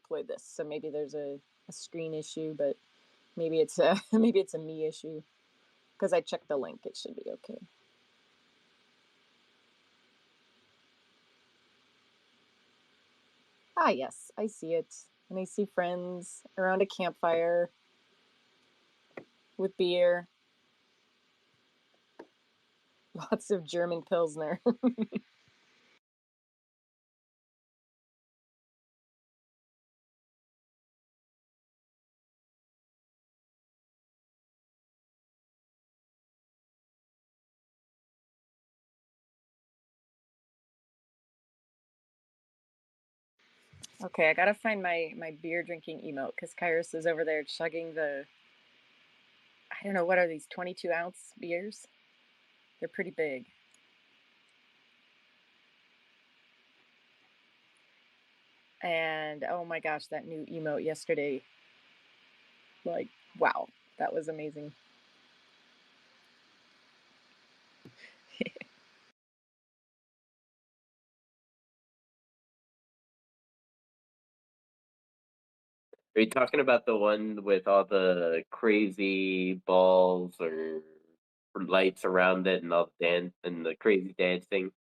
deployed this, so maybe there's a screen issue, but maybe it's a maybe it's a me issue because I checked the link. It should be okay. Ah, yes, I see it, and I see friends around a campfire with beer, lots of German Pilsner. Okay, I gotta find my beer drinking emote because Kairos is over there chugging the, I don't know, what are these, 22-ounce beers? They're pretty big. And oh my gosh, that new emote yesterday, like, wow, that was amazing. Are you talking about the one with all the crazy balls or lights around it and all the dance and the crazy dancing?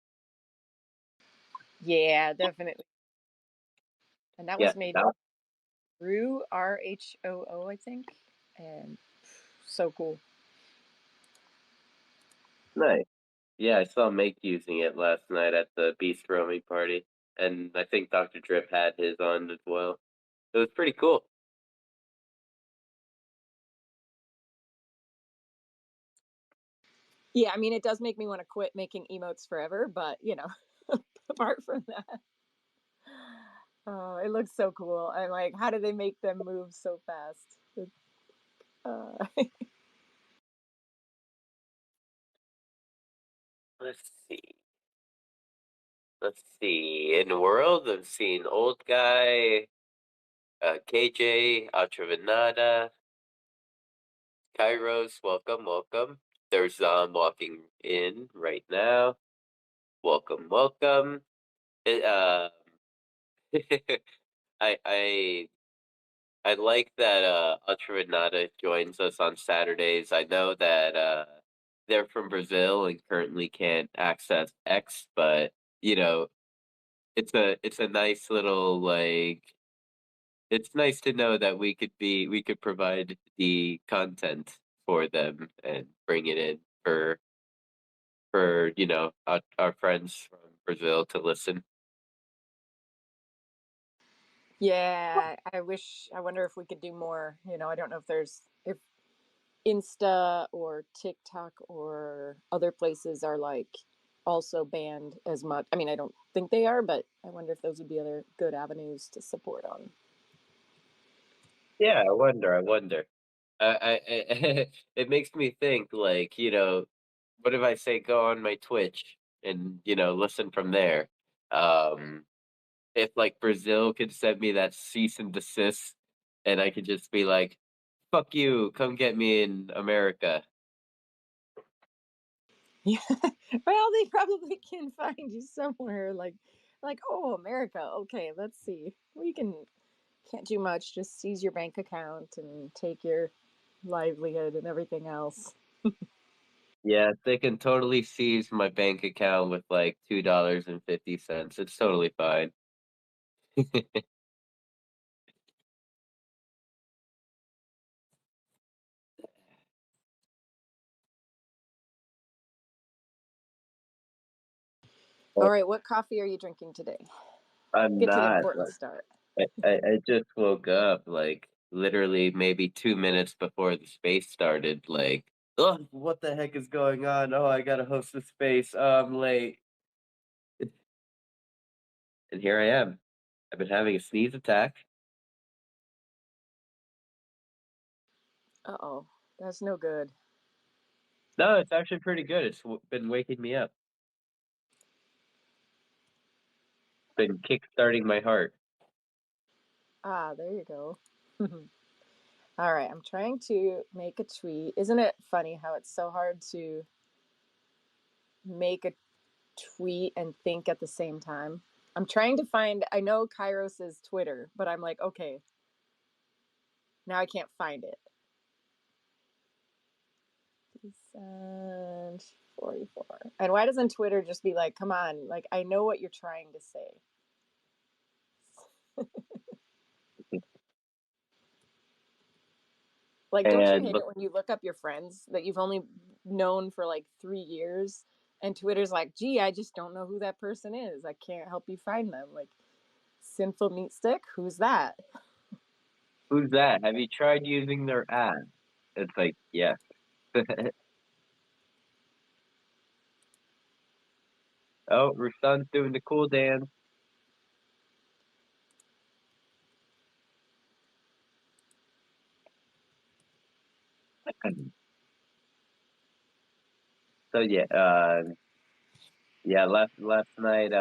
Yeah, definitely. And that Yeah, was made that Rhoo, RHOO, I think. And so cool. nice. Yeah, I saw Make using it last night at the Beast Roaming party, and I think Dr. Drip had his on as well. It was pretty cool. Yeah, I mean, it does make me want to quit making emotes forever, but apart from that, oh, it looks so cool. I'm like, how do they make them move so fast? Uh, Let's see. Let's see. In the world, I've seen Old Guy, KJ, Atravanada, Kairos, welcome, welcome. There's Zom walking in right now. Welcome, welcome. It, I I I like that Ultra joins us on Saturdays. I know that they're from Brazil and currently can't access X, but you know, it's a nice little like it's nice to know that we could provide the content for them and bring it in for our friends from Brazil to listen. yeah, I wonder if we could do more. I don't know if Insta or TikTok or other places are like also banned as much. I mean, I don't think they are, but I wonder if those would be other good avenues to support on. Yeah, I wonder. I wonder. It makes me think, like, what if I say go on my Twitch and listen from there? Um, if like Brazil could send me that cease and desist, and I could just be like, "Fuck you, come get me in America." Yeah. Well, they probably can find you somewhere like, oh, America. Okay, let's see. We can't do much. Just seize your bank account and take your livelihood and everything else. Yeah, they can totally seize my bank account with like $2.50. It's totally fine. All right, what coffee are you drinking today? I'm Get to the not. important start. I just woke up like literally maybe 2 minutes before the space started. Like, oh, what the heck is going on? Oh, I gotta host the space. I'm late. And here I am. I've been having a sneeze attack. Uh oh, that's no good. No, it's actually pretty good. It's been waking me up. Been kickstarting my heart. Ah, there you go. All right, I'm trying to make a tweet. Isn't it funny how it's so hard to make a tweet and think at the same time? I'm trying to find. I know Kairos' Twitter, but I'm like, okay, now I can't find it. Descent 44. And why doesn't Twitter just be like, come on, like I know what you're trying to say. Like, don't you And hate it when you look up your friends that you've only known for like 3 years, and Twitter's like, gee, I just don't know who that person is. I can't help you find them. Like, Sinful Meat Stick, who's that? who's that? Have you tried using their app? It's like, yes. Oh, Ruslan's doing the cool dance. So yeah, yeah. Last night,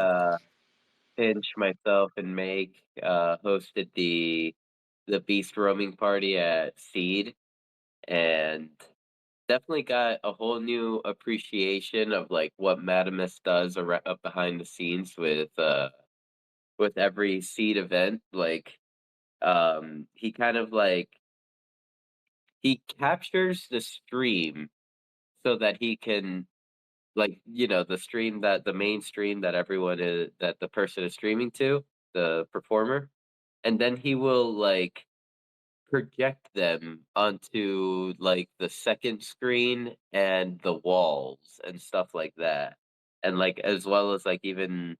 Finch, myself, and Meg hosted the Beast roaming party at Seed, and definitely got a whole new appreciation of like what Madamus does up behind the scenes with every Seed event. Like, he kind of like he captures the stream so that he can, like, the stream, that the main stream that everyone is, that the person is streaming to, the performer, and then he will like project them onto like the second screen and the walls and stuff like that. And like, as well as like, even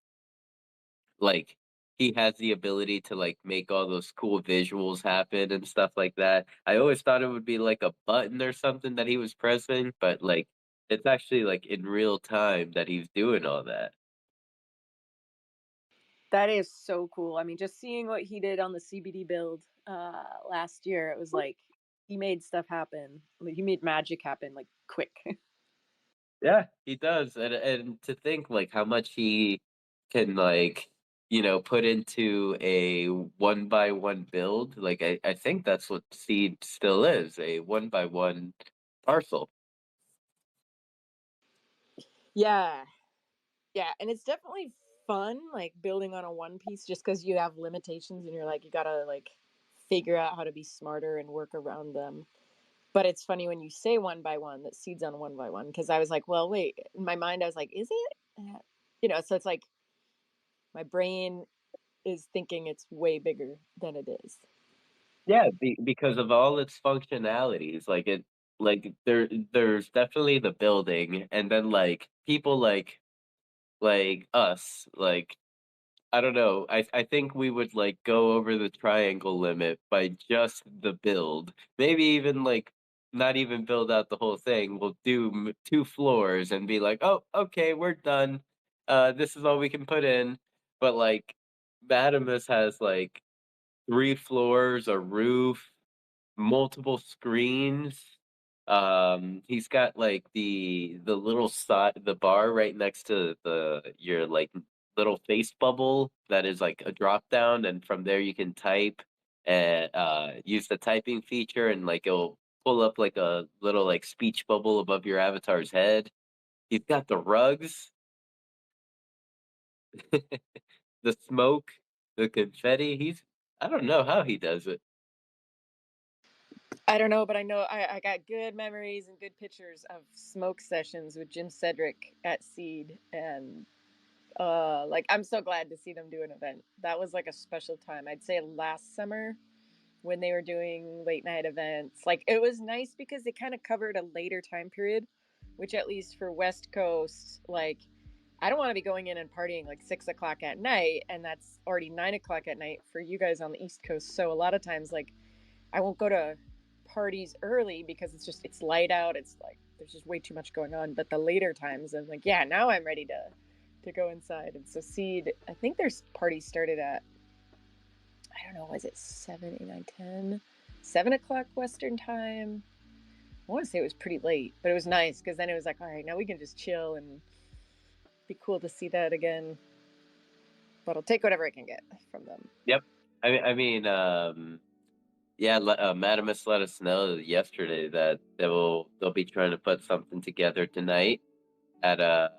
like, he has the ability to like make all those cool visuals happen and stuff like that. I always thought it would be like a button or something that he was pressing, but like, it's actually like in real time that he's doing all that. That is so cool. I mean, just seeing what he did on the CBD build last year, it was like he made stuff happen. Like, he made magic happen like quick. Yeah, he does. And to think like how much he can like, put into a one by one build. Like, I think that's what Seed still is, a one by one parcel. Yeah, yeah, and it's definitely fun, like building on a one piece, just because you have limitations and you're like, you gotta like figure out how to be smarter and work around them. But it's funny when you say one by one that Seed's on one by one, because I was like, well, wait. In my mind, I was like, is it? So it's like my brain is thinking it's way bigger than it is. Yeah, because of all its functionalities, like there's definitely the building, and then like people like us, like, I don't know. I think we would like go over the triangle limit by just the build. Maybe even like not even build out the whole thing. We'll do two floors and be like, "Oh, okay, we're done. This is all we can put in." But like, Madamus has like three floors, a roof, multiple screens. He's got like the little side, the bar right next to the your like little face bubble that is like a drop down, and from there you can type and use the typing feature, and like it'll pull up like a little like speech bubble above your avatar's head. He's got the rugs, the smoke, the confetti. I don't know how he does it. I don't know, but I know I got good memories and good pictures of smoke sessions with Jim Cedric at Seed, and like I'm so glad to see them do an event. That was like a special time. I'd say last summer when they were doing late night events. Like, it was nice because they kind of covered a later time period, which at least for West Coast, like I don't want to be going in and partying like 6 o'clock at night, and that's already 9 o'clock at night for you guys on the East Coast. So a lot of times, like I won't go to parties early because it's light out. It's like there's just way too much going on. But the later times, I'm like, yeah, now I'm ready to go inside. And so Seed, I think their party started at, I don't know, was it 7, 8, 9, 10, 7 o'clock Western time? I want to say it was pretty late, but it was nice because then it was like, all right, now we can just chill and be cool to see that again. But I'll take whatever I can get from them. Yep. I mean, yeah, Madamus let us know yesterday that they'll be trying to put something together tonight at a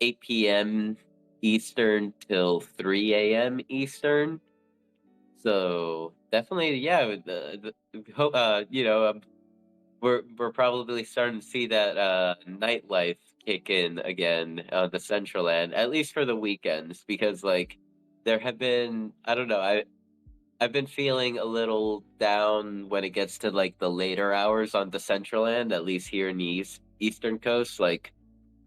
8 p.m. Eastern till 3 a.m. Eastern. So definitely, yeah. We're probably starting to see that nightlife kick in again on the Decentraland, at least for the weekends, because like there have been, I don't know, I've been feeling a little down when it gets to like the later hours on the Decentraland, at least here in the Eastern Coast. Like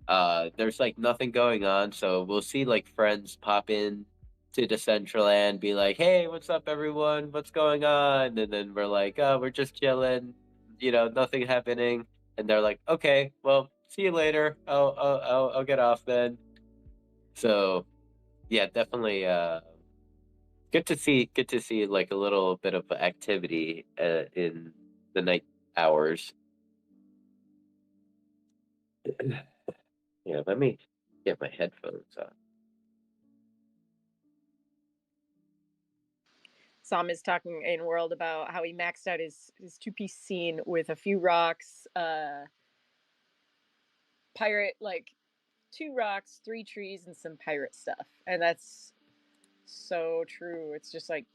there's like nothing going on, so we'll see like friends pop in to Decentraland, be like, "Hey, what's up, everyone? What's going on?" And then we're like, "Oh, we're just chilling, nothing happening." And they're like, "Okay, well, see you later. I'll get off then." So yeah, definitely. Good to see like a little bit of activity in the night hours. Yeah, let me get my headphones on. Sam is talking in World about how he maxed out his two piece scene with a few rocks, pirate like two rocks, three trees, and some pirate stuff. And that's so true. It's just like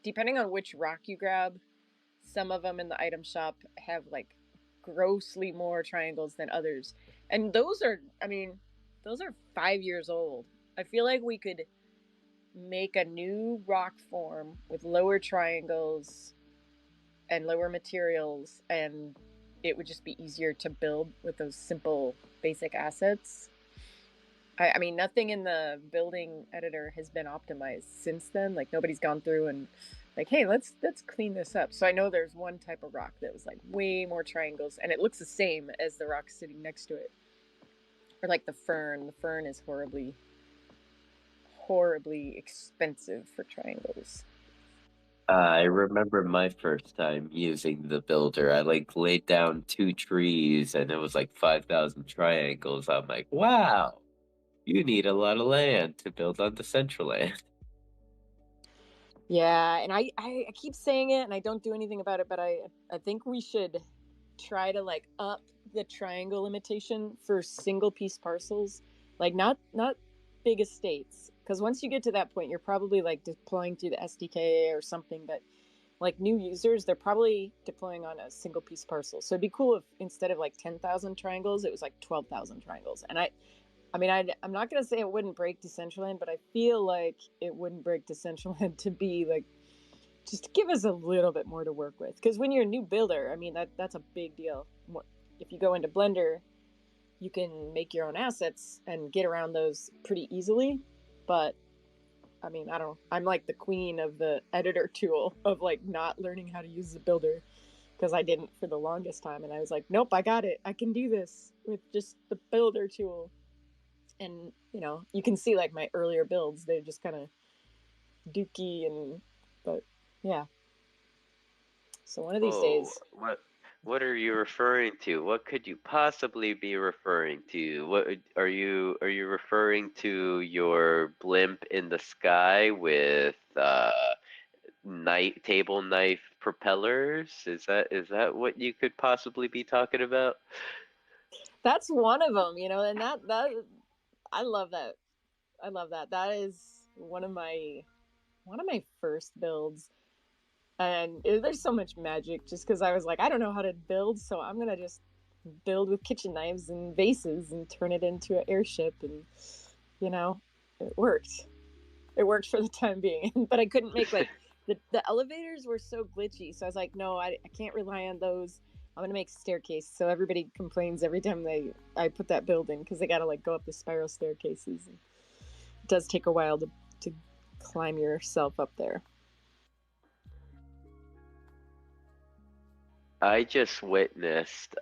depending on which rock you grab, some of them in the item shop have like grossly more triangles than others. And those are, I mean, those are 5 years old. I feel like we could make a new rock form with lower triangles and lower materials, and it would just be easier to build with those simple basic assets. I mean, nothing in the building editor has been optimized since then. Like nobody's gone through and like, hey, let's clean this up. So I know there's one type of rock that was like way more triangles, and it looks the same as the rock sitting next to it. Or like the fern. The fern is horribly expensive for triangles. I remember my first time using the builder. I like laid down two trees and it was like 5,000 triangles. I'm like, wow, you need a lot of land to build on the Decentraland. Yeah, and I keep saying it and I don't do anything about it, but I think we should try to like up the triangle limitation for single piece parcels, like not big estates, because once you get to that point, you're probably like deploying through the SDK or something. But like new users, they're probably deploying on a single piece parcel. So it'd be cool if instead of like 10,000 triangles, it was like 12,000 triangles. And I mean, I'm not gonna say it wouldn't break Decentraland, but I feel like it wouldn't break Decentraland to be like just give us a little bit more to work with. Because when you're a new builder, I mean that's a big deal. If you go into Blender, you can make your own assets and get around those pretty easily. But I mean, I don't. I'm like the queen of the editor tool of like not learning how to use the builder because I didn't for the longest time, and I was like, nope, I got it. I can do this with just the builder tool. And you can see like my earlier builds; they're just kind of dookie and, but yeah. So one of these Whoa, days, what are you referring to? What could you possibly be referring to? What are you referring to your blimp in the sky with table knife propellers? Is that what you could possibly be talking about? that's one of them, and that I love that. I love that. That is one of my first builds, and there's so much magic just because I was like, I don't know how to build, so I'm gonna just build with kitchen knives and vases and turn it into an airship, and you know, it worked. It worked for the time being, but I couldn't make like the elevators were so glitchy, so I was like, no, I can't rely on those. I'm gonna make staircase, so everybody complains every time I put that build in because they gotta like go up the spiral staircases. And it does take a while to climb yourself up there. I just witnessed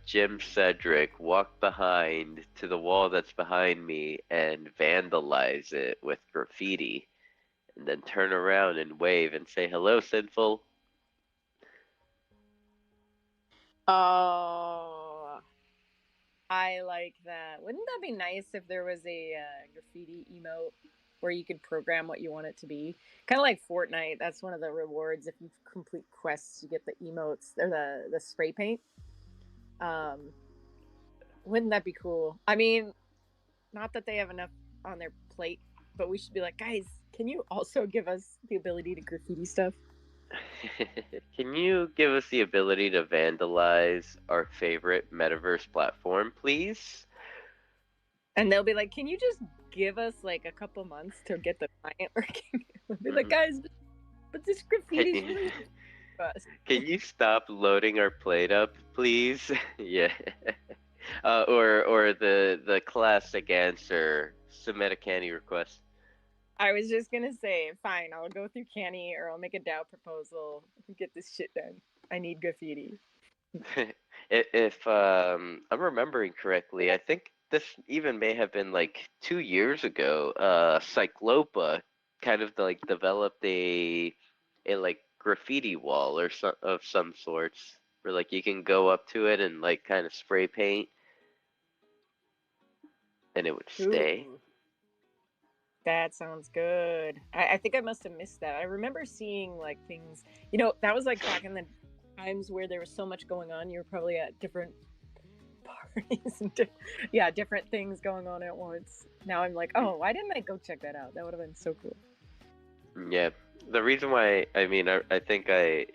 Jim Cedric walk behind to the wall that's behind me and vandalize it with graffiti, and then turn around and wave and say, "Hello, Sinful." Oh, I like that. Wouldn't that be nice if there was a graffiti emote where you could program what you want it to be? Kind of like Fortnite. That's one of the rewards. If you complete quests, you get the emotes or the spray paint. Um, wouldn't that be cool? I mean, not that they have enough on their plate, but we should be like, guys, can you also give us the ability to graffiti stuff? Can you give us the ability to vandalize our favorite metaverse platform, please? And they'll be like, can you just give us like a couple months to get the client working? We'll be like, Mhm. guys, but this Can, graffiti is really us. can you stop loading our plate up, please? Yeah. Or the classic answer, submit a candy request. I was just gonna say, fine, I'll go through Canny or I'll make a DAO proposal. Get this shit done. I need graffiti. If I'm remembering correctly, I think this even may have been like 2 years ago. Cyclopa kind of like developed a like graffiti wall or of some sorts where like you can go up to it and like kind of spray paint and it would stay. Ooh, that sounds good. I think I must have missed that. I remember seeing like things, that was like back in the times where there was so much going on. You were probably at different parties and yeah, different things going on at once. Now I'm like, oh, why didn't I go check that out? That would have been so cool. Yeah, the reason why I mean I think I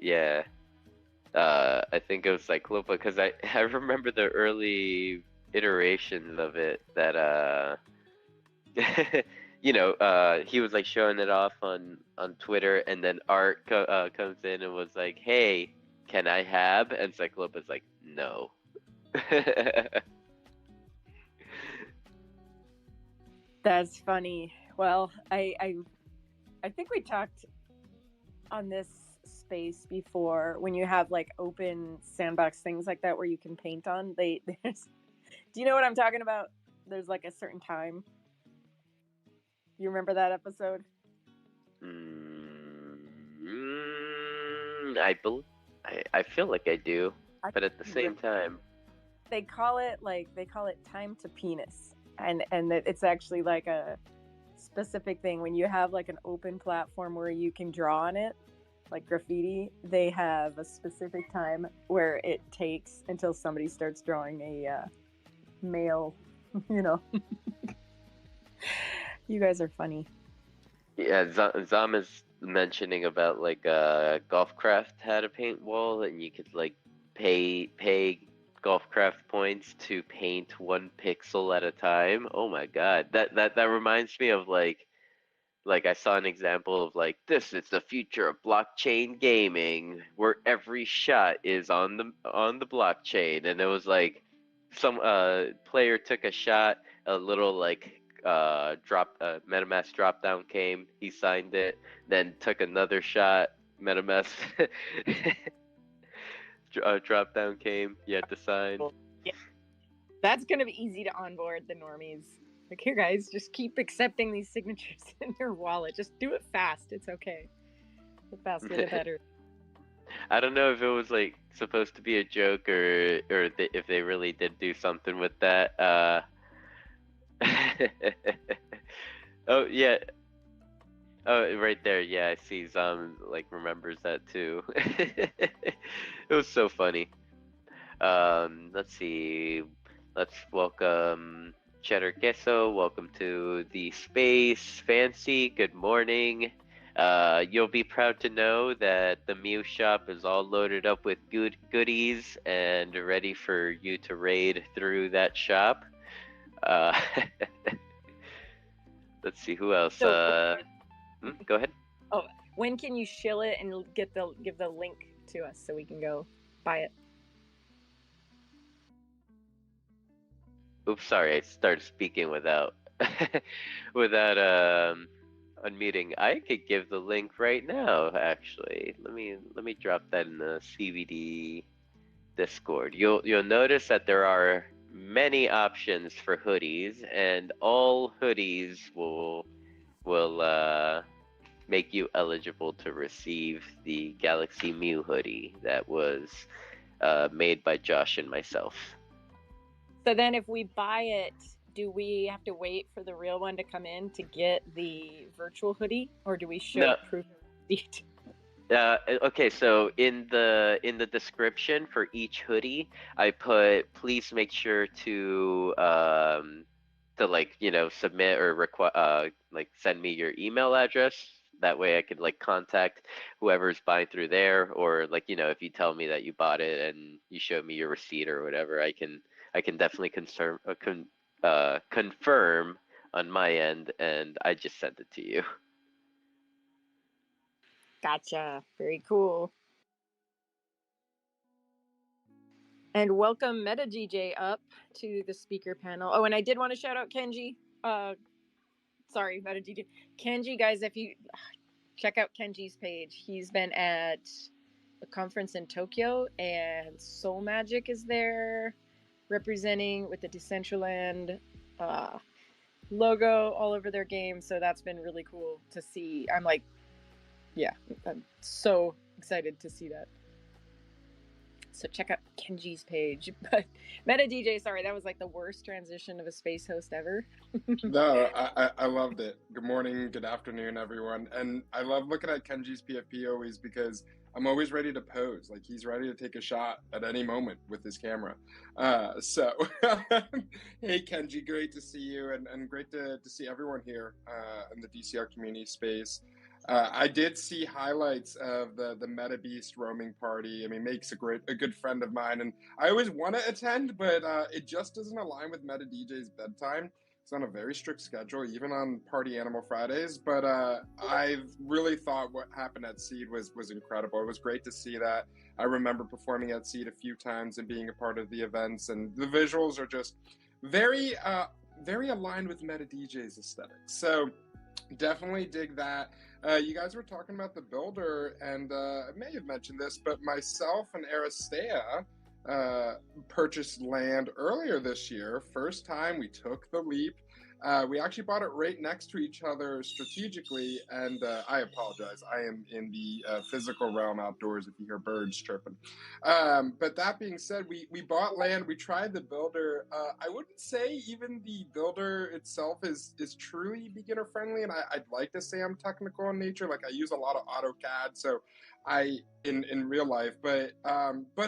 think it was Cyclopa because I remember the early iterations of it that he was like showing it off on Twitter, and then Art comes in and was like, "Hey, can I have?" And Cyclopa's like, "No." That's funny. Well, I think we talked on this space before when you have like open sandbox things like that where you can paint on. There's do you know what I'm talking about? There's like a certain time. You remember that episode? I bel I feel like I do, I but at the same time, they call it time to penis, and it's actually like a specific thing when you have like an open platform where you can draw on it, like graffiti. They have a specific time where it takes until somebody starts drawing a male. You know, you guys are funny. yeah, Zam is mentioning about like Golfcraft had a paint wall, and you could like pay Golfcraft points to paint 1 pixel at a time. Oh my God, that reminds me of like I saw an example of like this is the future of blockchain gaming where every shot is on the blockchain, and it was like some player took a shot, a little like drop MetaMask drop down came, he signed it, then took another shot, MetaMask drop down came, you had to sign. Yeah, that's gonna be easy to onboard the normies. Like, here, guys, just keep accepting these signatures in your wallet. Just do it fast. It's okay. The faster, the better. I don't know if it was like supposed to be a joke if they really did do something with that. Oh yeah. Oh, right there. Yeah, I see. Zom like remembers that too. It was so funny. Let's see. Let's welcome Cheddar Queso. Welcome to the space. Fancy. Good morning. You'll be proud to know that the Mew shop is all loaded up with goodies and ready for you to raid through that shop. Uh, let's see who else. So, Go ahead. oh, when can you shill it and give the link to us so we can go buy it? Oops, sorry, I started speaking without without unmuting. I could give the link right now, actually. Let me drop that in the CVD Discord. You'll notice that there are many options for hoodies, and all hoodies will make you eligible to receive the Galaxy Mew hoodie that was made by Josh and myself. So then, if we buy it, do we have to wait for the real one to come in to get the virtual hoodie, or do we show No, proof of receipt? okay, so in the description for each hoodie, I put please make sure to like, submit or like send me your email address. That way I could like contact whoever's buying through there, or like, if you tell me that you bought it and you show me your receipt or whatever, I can definitely confirm on my end, and I just sent it to you. Gotcha. Very cool. And welcome Meta DJ up to the speaker panel. Oh, and I did want to shout out Kenji. Uh, sorry, Meta DJ. Kenji, guys, if you check out Kenji's page, he's been at a conference in Tokyo, and Soul Magic is there representing with the Decentraland logo all over their game. So that's been really cool to see. I'm like, yeah, I'm so excited to see that. So check out Kenji's page. But Meta DJ, sorry, that was like the worst transition of a space host ever. No, I loved it. Good morning, good afternoon, everyone. And I love looking at Kenji's PFP always because I'm always ready to pose. Like he's ready to take a shot at any moment with his camera. So, hey, Kenji, great to see you and great to see everyone here in the DCR community space. I did see highlights of the Meta Beast roaming party. I mean, Make's a good friend of mine, and I always want to attend, but it just doesn't align with Meta DJ's bedtime. It's on a very strict schedule, even on Party Animal Fridays. But I've really thought what happened at Seed was incredible. It was great to see that. I remember performing at Seed a few times and being a part of the events, and the visuals are just very aligned with Meta DJ's aesthetic. So definitely dig that. You guys were talking about the builder, and I may have mentioned this, but myself and Aristea purchased land earlier this year. First time we took the leap. We actually bought it right next to each other strategically, and I apologize. I am in the physical realm outdoors if you hear birds chirping. But that being said, we bought land. We tried the builder. I wouldn't say even the builder itself is truly beginner friendly, and I'd like to say I'm technical in nature. Like I use a lot of AutoCAD, so in real life, but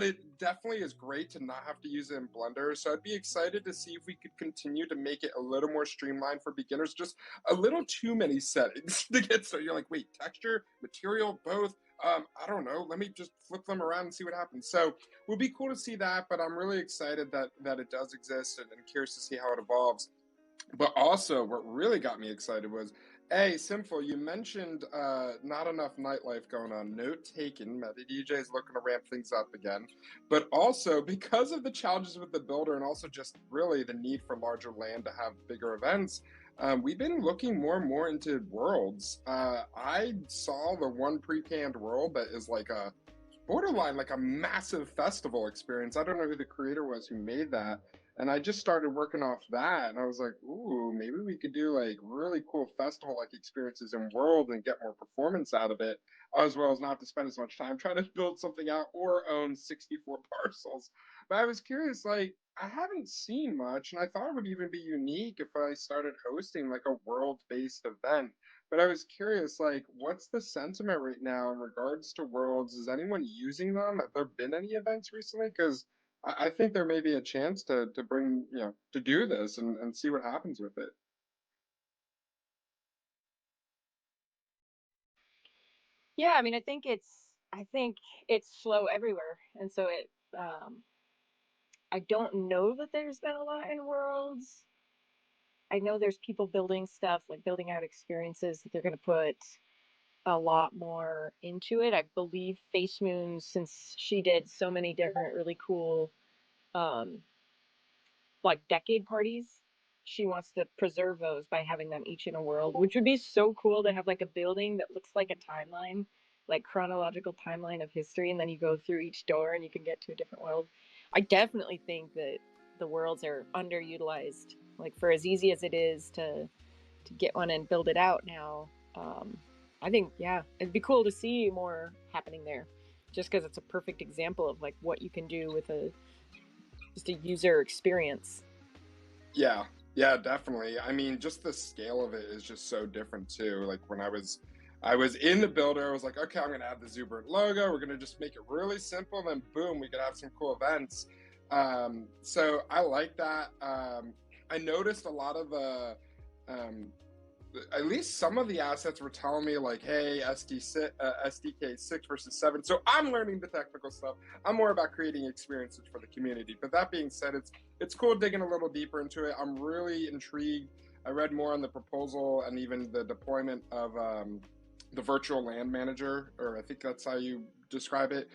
it definitely is great to not have to use it in Blender. So I'd be excited to see if we could continue to make it a little more streamlined for beginners. Just a little too many settings to get so you're like, wait, texture, material, both. I don't know. Let me just flip them around and see what happens. So it would be cool to see that, but I'm really excited that it does exist and curious to see how it evolves. But also, what really got me excited was, hey, Simful, you mentioned not enough nightlife going on. Note taken. Meta DJ is looking to ramp things up again. But also, because of the challenges with the builder and also just really the need for larger land to have bigger events, we've been looking more and more into worlds. I saw the one pre-canned world that is like a borderline, like a massive festival experience. I don't know who the creator was who made that. And I just started working off that, and I was like, "Ooh, maybe we could do like really cool festival-like experiences in World and get more performance out of it, as well as not to spend as much time trying to build something out or own 64 parcels." But I was curious, like I haven't seen much, and I thought it would even be unique if I started hosting like a world-based event. But I was curious, like, what's the sentiment right now in regards to worlds? Is anyone using them? Have there been any events recently? Because I think there may be a chance to bring, to do this and see what happens with it. Yeah, I mean, I think it's slow everywhere, and so it. I don't know that there's been a lot in Worlds. I know there's people building stuff, like building out experiences that they're going to put a lot more into it. I believe Face Moon, since she did so many different really cool um, like decade parties, she wants to preserve those by having them each in a world, which would be so cool to have like a building that looks like a timeline, like chronological timeline of history, and then you go through each door and you can get to a different world. I definitely think that the worlds are underutilized. Like for as easy as it is to get one and build it out now, I think yeah, it'd be cool to see more happening there, just because it's a perfect example of like what you can do with a just a user experience. Yeah, yeah, definitely. I mean, just the scale of it is just so different too. Like when I was in the builder, I was like, okay, I'm gonna add the Zuberant logo. We're gonna just make it really simple, then boom, we could have some cool events. So I like that. I noticed a lot of at least some of the assets were telling me like, hey, SDK 6 versus 7. So I'm learning the technical stuff. I'm more about creating experiences for the community. But that being said, it's cool digging a little deeper into it. I'm really intrigued. I read more on the proposal and even the deployment of the virtual land manager, or I think that's how you describe it,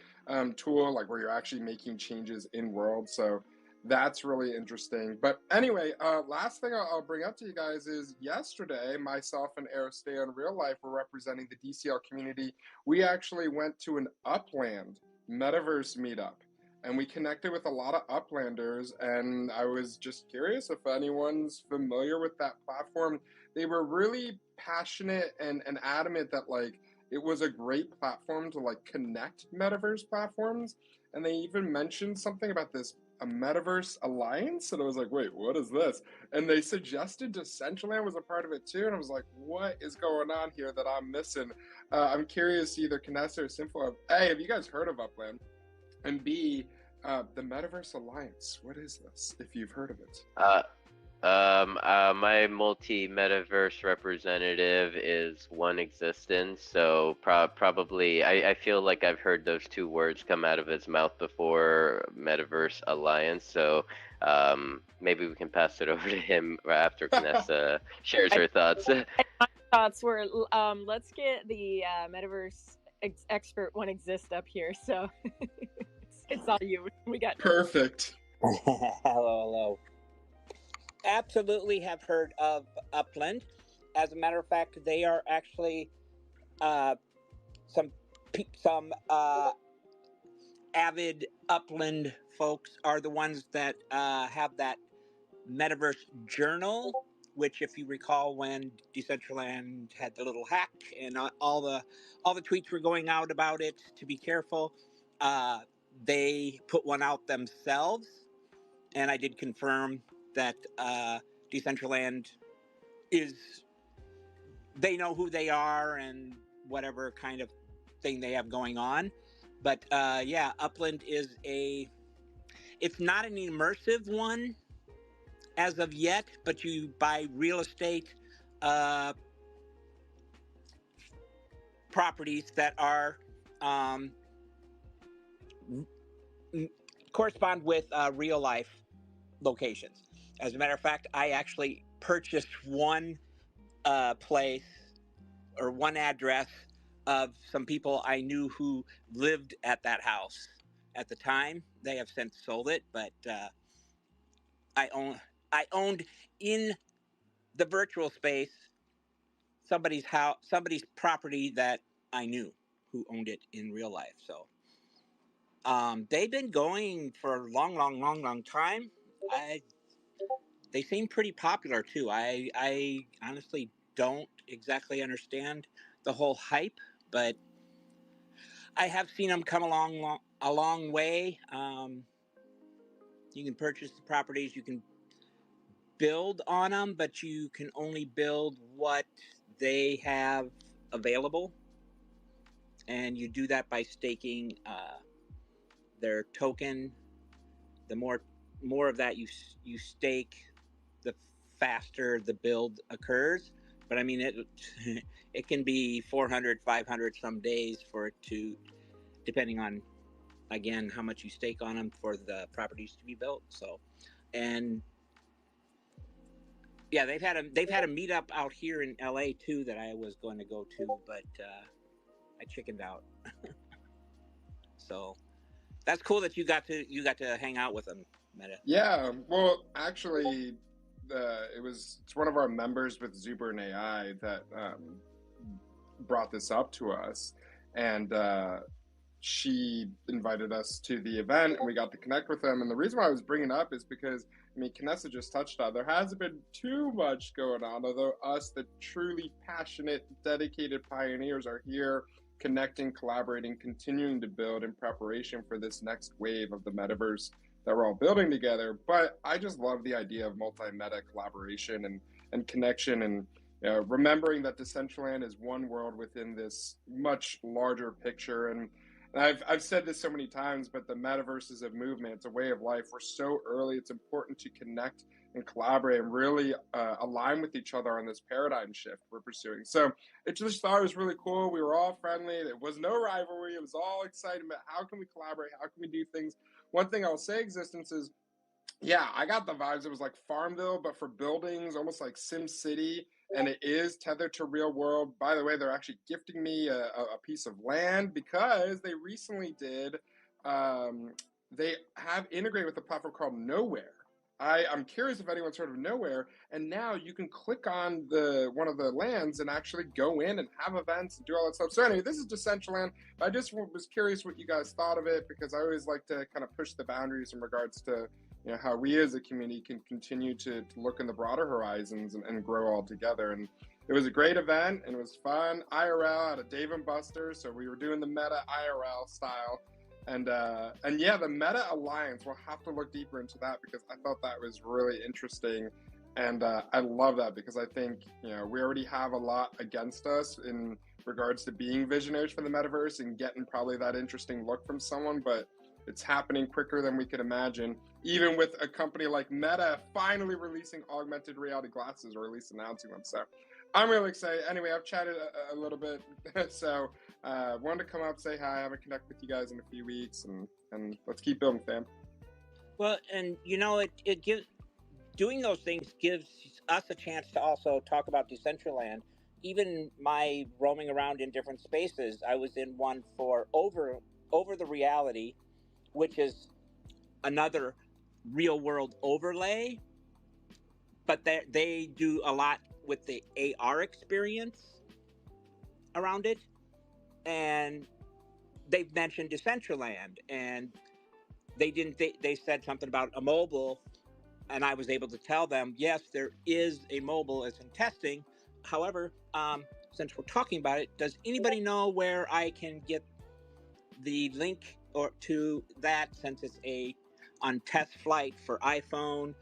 tool, like where you're actually making changes in world. So that's really interesting. But anyway, last thing I'll bring up to you guys is yesterday, myself and Aerostay in real life were representing the DCL community. We actually went to an Upland metaverse meetup and we connected with a lot of Uplanders. And I was just curious if anyone's familiar with that platform. They were really passionate and adamant that like it was a great platform to like connect metaverse platforms. And they even mentioned something about this a metaverse alliance, and I was like, wait, what is this? And they suggested Decentraland was a part of it too, and I was like, what is going on here that I'm missing? I'm curious, either Canessa or Simfo, A, have you guys heard of Upland? And B, the Metaverse Alliance, what is this, if you've heard of it? My multi-metaverse representative is One Existence, so probably I feel like I've heard those two words come out of his mouth before, Metaverse Alliance, so maybe we can pass it over to him after Canessa shares her thoughts. My thoughts were, let's get the metaverse expert One Exist up here, so it's all you. We got perfect. Hello. Absolutely have heard of Upland. As a matter of fact, they are actually some avid Upland folks are the ones that have that metaverse journal, which, if you recall, when Decentraland had the little hack and all the tweets were going out about it to be careful, they put one out themselves, and I did confirm that Decentraland they know who they are and whatever kind of thing they have going on. But yeah, Upland is it's not an immersive one as of yet, but you buy real estate properties that are correspond with real life locations. As a matter of fact, I actually purchased one place or one address of some people I knew who lived at that house at the time. They have since sold it, but I owned in the virtual space somebody's house, somebody's property that I knew who owned it in real life. So they've been going for a long time. They seem pretty popular too. I honestly don't exactly understand the whole hype, but I have seen them come a long way. You can purchase the properties, you can build on them, but you can only build what they have available, and you do that by staking their token. The more of that you stake, the faster the build occurs. But I mean, it can be 400, 500 some days for it to, depending on, again, how much you stake on them for the properties to be built. So, and yeah, they've had a meetup out here in LA too that I was going to go to, but I chickened out. So that's cool that you got to hang out with them, Meta. Yeah, well, actually, it's one of our members with Zuber and AI that brought this up to us, and she invited us to the event, and we got to connect with them. And the reason why I was bringing it up is because, I mean, Canessa just touched on, there hasn't been too much going on, although us, the truly passionate, dedicated pioneers, are here connecting, collaborating, continuing to build in preparation for this next wave of the metaverse that we're all building together. But I just love the idea of multi-meta collaboration and connection, and remembering that Decentraland is one world within this much larger picture. And I've said this so many times, but the metaverse is a movement. It's a way of life. We're so early. It's important to connect and collaborate and really align with each other on this paradigm shift we're pursuing. So it just thought it was really cool. We were all friendly. There was no rivalry. It was all excitement. How can we collaborate? How can we do things? One thing I'll say, Existence, is yeah, I got the vibes. It was like Farmville, but for buildings, almost like Sim City, and it is tethered to real world. By the way, they're actually gifting me a piece of land because they recently did. Um, they have integrated with a platform called Nowhere. I'm curious if anyone's heard of Nowhere, and now you can click on the one of the lands and actually go in and have events and do all that stuff. So anyway, this is Decentraland. I just was curious what you guys thought of it because I always like to kind of push the boundaries in regards to how we as a community can continue to look in the broader horizons and grow all together. And it was a great event and it was fun. IRL at a Dave and Buster's, so we were doing the meta IRL style. And yeah, the Meta Alliance, we'll have to look deeper into that because I thought that was really interesting. And I love that because I think, we already have a lot against us in regards to being visionaries for the metaverse and getting probably that interesting look from someone, but it's happening quicker than we could imagine, even with a company like Meta finally releasing augmented reality glasses, or at least announcing them. So I'm really excited. Anyway, I've chatted a little bit, so wanted to come up, say hi, have a connect with you guys in a few weeks, and let's keep building, fam. Well, and it gives, doing those things gives us a chance to also talk about Decentraland. Even my roaming around in different spaces, I was in one for over the reality, which is another real world overlay, but they do a lot with the AR experience around it. And they've mentioned Decentraland, and they said something about a mobile, and I was able to tell them, yes, there is a mobile, it's in testing. However, since we're talking about it, does anybody know where I can get the link or to that, since it's on test flight for iPhone?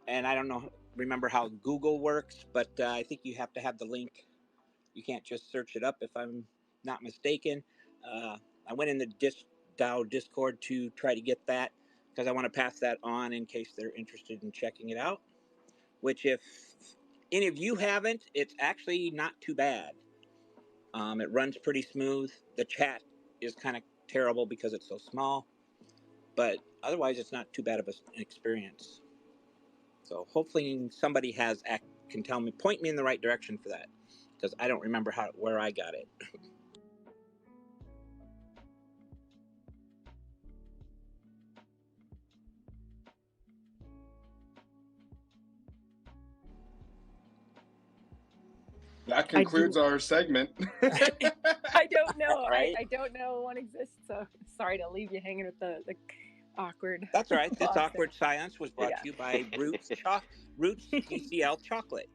And I don't remember how Google works, but I think you have to have the link. You can't just search it up, if I'm not mistaken. I went in the DAO Discord to try to get that because I want to pass that on in case they're interested in checking it out. Which, if any of you haven't, it's actually not too bad. It runs pretty smooth. The chat is kind of terrible because it's so small, but otherwise it's not too bad of an experience. So hopefully somebody can tell me, point me in the right direction for that, because I don't remember where I got it. That concludes our segment. I don't know. Right? I don't know one exists, so sorry to leave you hanging with the awkward. That's all right. This awkward silence was brought to you by Roots DCL chocolate.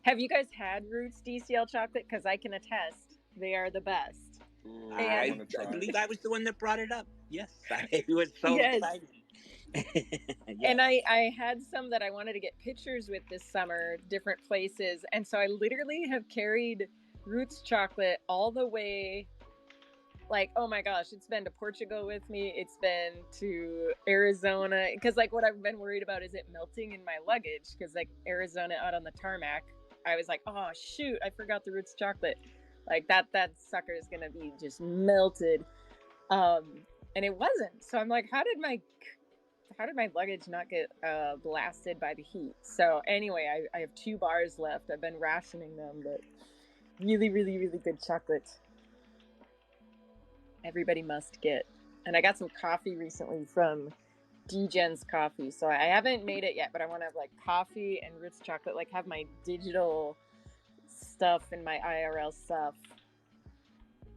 Have you guys had Roots DCL chocolate? Because I can attest, they are the best. Ooh, I believe I was the one that brought it up. Yes, it was so exciting. Yes. And I had some that I wanted to get pictures with this summer, different places, and so I literally have carried Roots chocolate all the way, like, oh my gosh, it's been to Portugal with me, it's been to Arizona, because like what I've been worried about is it melting in my luggage, because like Arizona out on the tarmac, I was like, oh shoot, I forgot the Roots chocolate, like that sucker is gonna be just melted, and it wasn't. So I'm like, how did my luggage not get blasted by the heat? So anyway, I have 2 bars left. I've been rationing them, but really, really, really good chocolate. Everybody must get. And I got some coffee recently from Degen's Coffee. So I haven't made it yet, but I want to have like coffee and Roots chocolate, like have my digital stuff and my IRL stuff.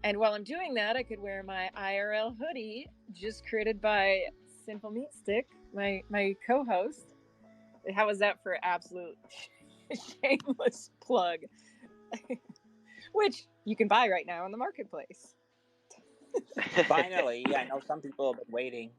And while I'm doing that, I could wear my IRL hoodie, just created by Simple Meat Stick, my co-host. How was that for absolute shameless plug? Which you can buy right now on the marketplace. Finally, I know some people have been waiting.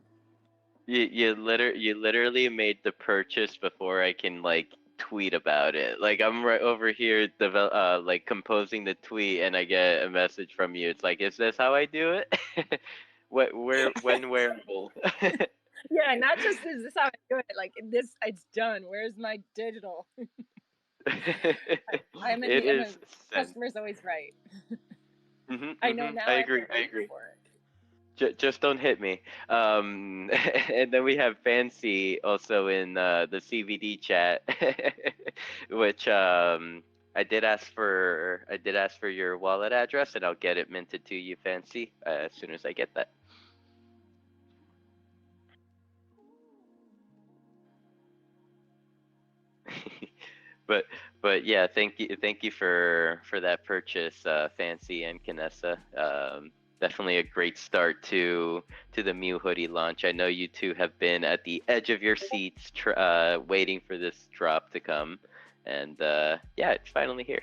You literally made the purchase before I can like tweet about it. Like I'm right over here like composing the tweet, and I get a message from you. It's like, is this how I do it? When wearable? Yeah, not just is this how I do it. Like this, it's done. Where's my digital? I'm It a is sent. customer's always right. Hmm, I know hmm. now I I have to agree. I wait agree. for it. Just don't hit me. And then we have Fancy also in the CVD chat, which I did ask for your wallet address, and I'll get it minted to you, Fancy, as soon as I get that. but but yeah, thank you for that purchase, Fancy and Kanessa. Definitely a great start to the Mew hoodie launch. I know you two have been at the edge of your seats, waiting for this drop to come, and yeah, it's finally here.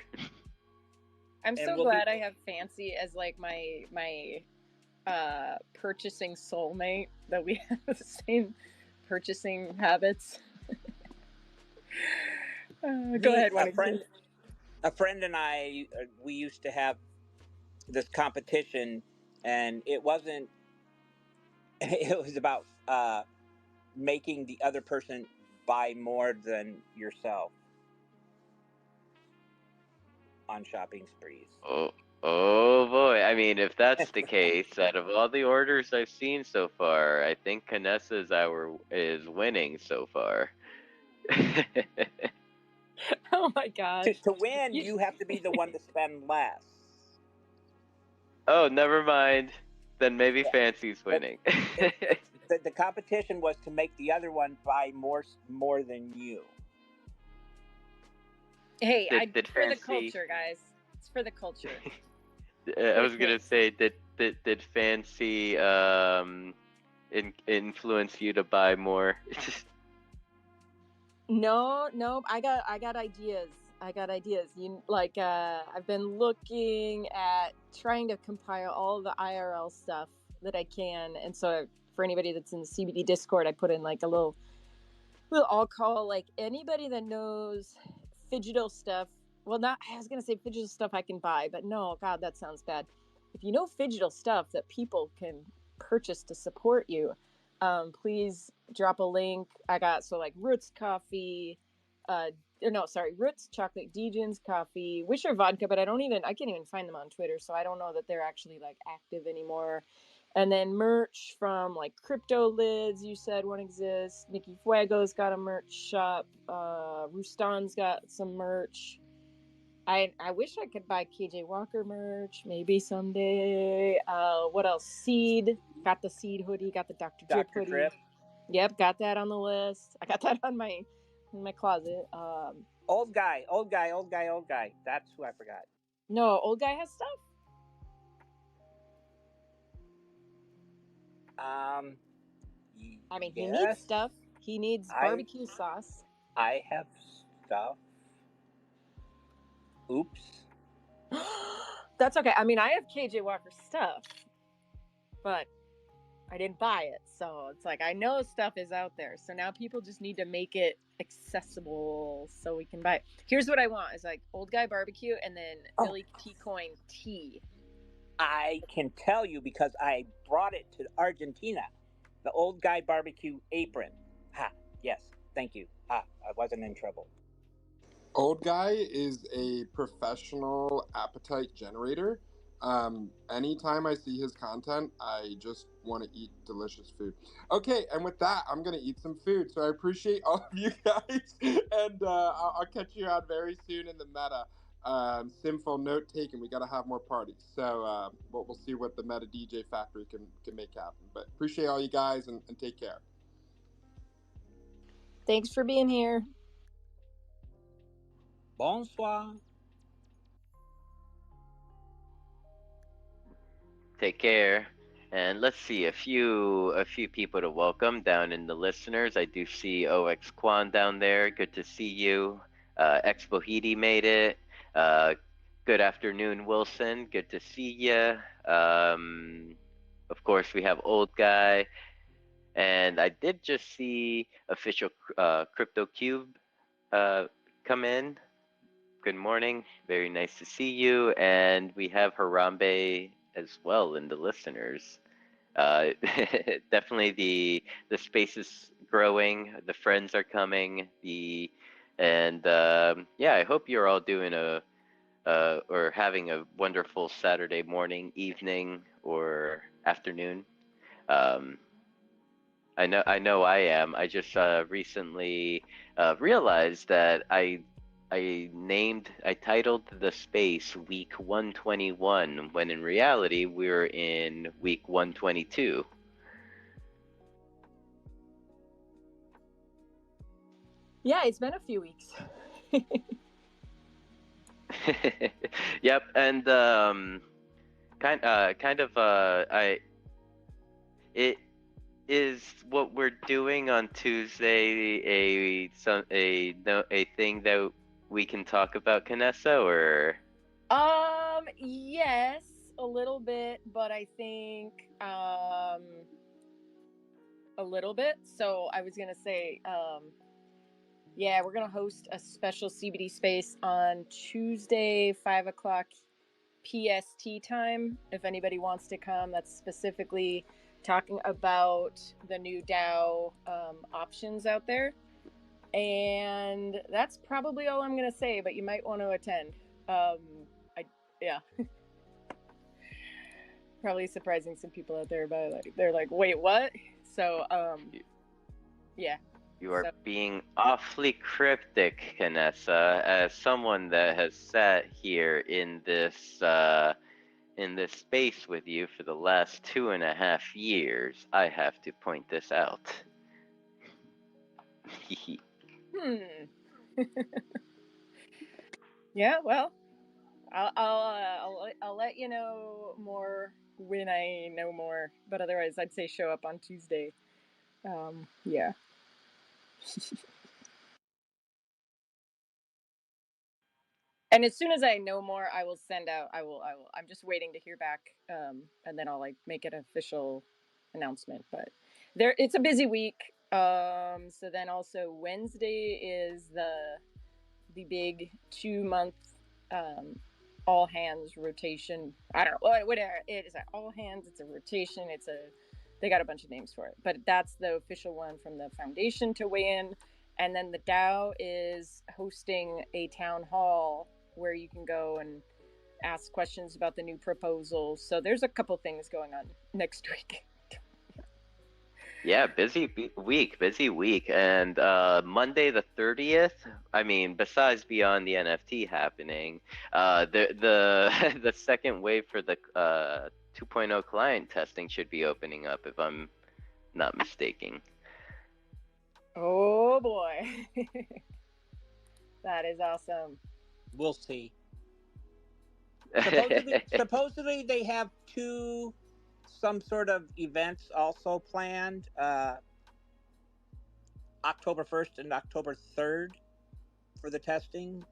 I'm And so we'll be- glad I have Fancy as like my purchasing soulmate, that we have the same purchasing habits. Go ahead, a one. friend and I, we used to have this competition, and it wasn't. It was about making the other person buy more than yourself on shopping sprees. Oh, oh boy. I mean, if that's the case, out of all the orders I've seen so far, I think Kanessa's is winning so far. Oh my gosh. To win, you have to be the one to spend less. Oh, never mind. Then maybe Yeah, Fancy's but winning. the competition was to make the other one buy more than you. Hey, did for the Fancy? culture, guys. It's for the culture. I For the was gonna kids. say, did Fancy influence you to buy more? No, I got ideas. I got ideas. I've been looking at trying to compile all the IRL stuff that I can, and so for anybody that's in the CBD Discord, I put in like a little I'll call like anybody that knows digital stuff. Well, not I was gonna say digital stuff I can buy, but no, God, that sounds bad. If you know digital stuff that people can purchase to support you, please drop a link. I got like Roots coffee, no, sorry, Roots chocolate, Dejan's coffee, Wisher vodka, but I can't even find them on Twitter, so I don't know that they're actually like active anymore. And then merch from like Crypto Lids, you said one exists. Nikki Fuego's got a merch shop. Rustan's got some merch. I wish I could buy KJ Walker merch, maybe someday. What else? Seed. Got the Seed hoodie, got the Dr. Drip Dr. hoodie. Drip. Yep, got that on the list. I got that on in my closet. Old guy. That's who I forgot. No, old guy has stuff. Um, I mean, he needs yes, stuff. He needs I barbecue sauce. I have stuff. Oops. That's okay. I mean, I have KJ Walker stuff, but I didn't buy it. So it's like I know stuff is out there. So now people just need to make it accessible so we can buy it. Here's what I want is like old guy barbecue and then Oh. Billy T Coin tea. I can tell you because I brought it to Argentina. The old guy barbecue apron. Ha, yes, thank you. Ha, I wasn't in trouble. Old Guy is a professional appetite generator. Anytime I see his content, I just want to eat delicious food. Okay, and with that, I'm going to eat some food. So I appreciate all of you guys, and I'll catch you out very soon in the meta. Simple note taken. We got to have more parties. So we'll see what the Meta DJ Factory can make happen. But appreciate all you guys, and take care. Thanks for being here. Bonsoir. Take care. And let's see, a few people to welcome down in the listeners. I do see OX Quan down there. Good to see you. Expohidi made it. Good afternoon, Wilson. Good to see you. Of course, we have Old Guy. And I did just see official Crypto Cube come in. Good morning. Very nice to see you. And we have Harambe as well in the listeners. definitely the space is growing, the friends are coming, and yeah, I hope you're all doing or having a wonderful Saturday morning, evening, or afternoon. Um, I know I am. I just recently realized that I titled the space Week 121 when in reality we're in Week 122. Yeah, it's been a few weeks. Yep, and kind of I it is what we're doing on Tuesday a thing that we can talk about, Canessa, or Yes, a little bit, but I think a little bit. So I was gonna say, yeah, we're gonna host a special CBD space on Tuesday, 5 o'clock PST time. If anybody wants to come, that's specifically talking about the new DAO options out there. And that's probably all I'm gonna say. But you might want to attend. Yeah. Probably surprising some people out there, but they're like, wait, what? So yeah. you are So being awfully cryptic, Canessa, as someone that has sat here in this space with you for the last 2.5 years. I have to point this out. Yeah, well, I'll let you know more when I know more. But otherwise, I'd say show up on Tuesday. Yeah. And as soon as I know more, I will send out. I'm just waiting to hear back, and then I'll like make an official announcement. But it's a busy week. So then also Wednesday is the big 2 month um, all hands rotation. I don't know whatever it is. All hands. It's a rotation. They got a bunch of names for it, but that's the official one from the foundation to weigh in. And then the DAO is hosting a town hall where you can go and ask questions about the new proposals. So there's a couple things going on next week. Yeah, busy week, and Monday the 30th. I mean, besides beyond the NFT happening, the the second wave for the 2.0 client testing should be opening up, if I'm not mistaken. Oh boy. That is awesome. We'll see. Supposedly they have some sort of events also planned, October 1st and October 3rd for the testing.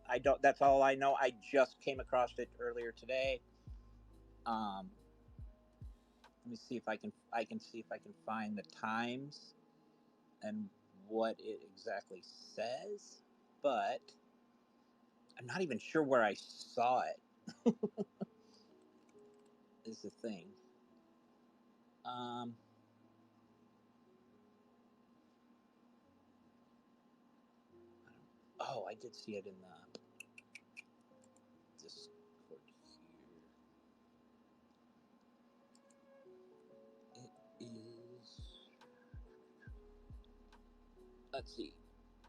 I don't. That's all I know. I just came across it earlier today. Let me see if I can see if I can find the times and what it exactly says, but I'm not even sure where I saw it. Is the thing. Oh, I did see it in the Discord here. It is. Let's see.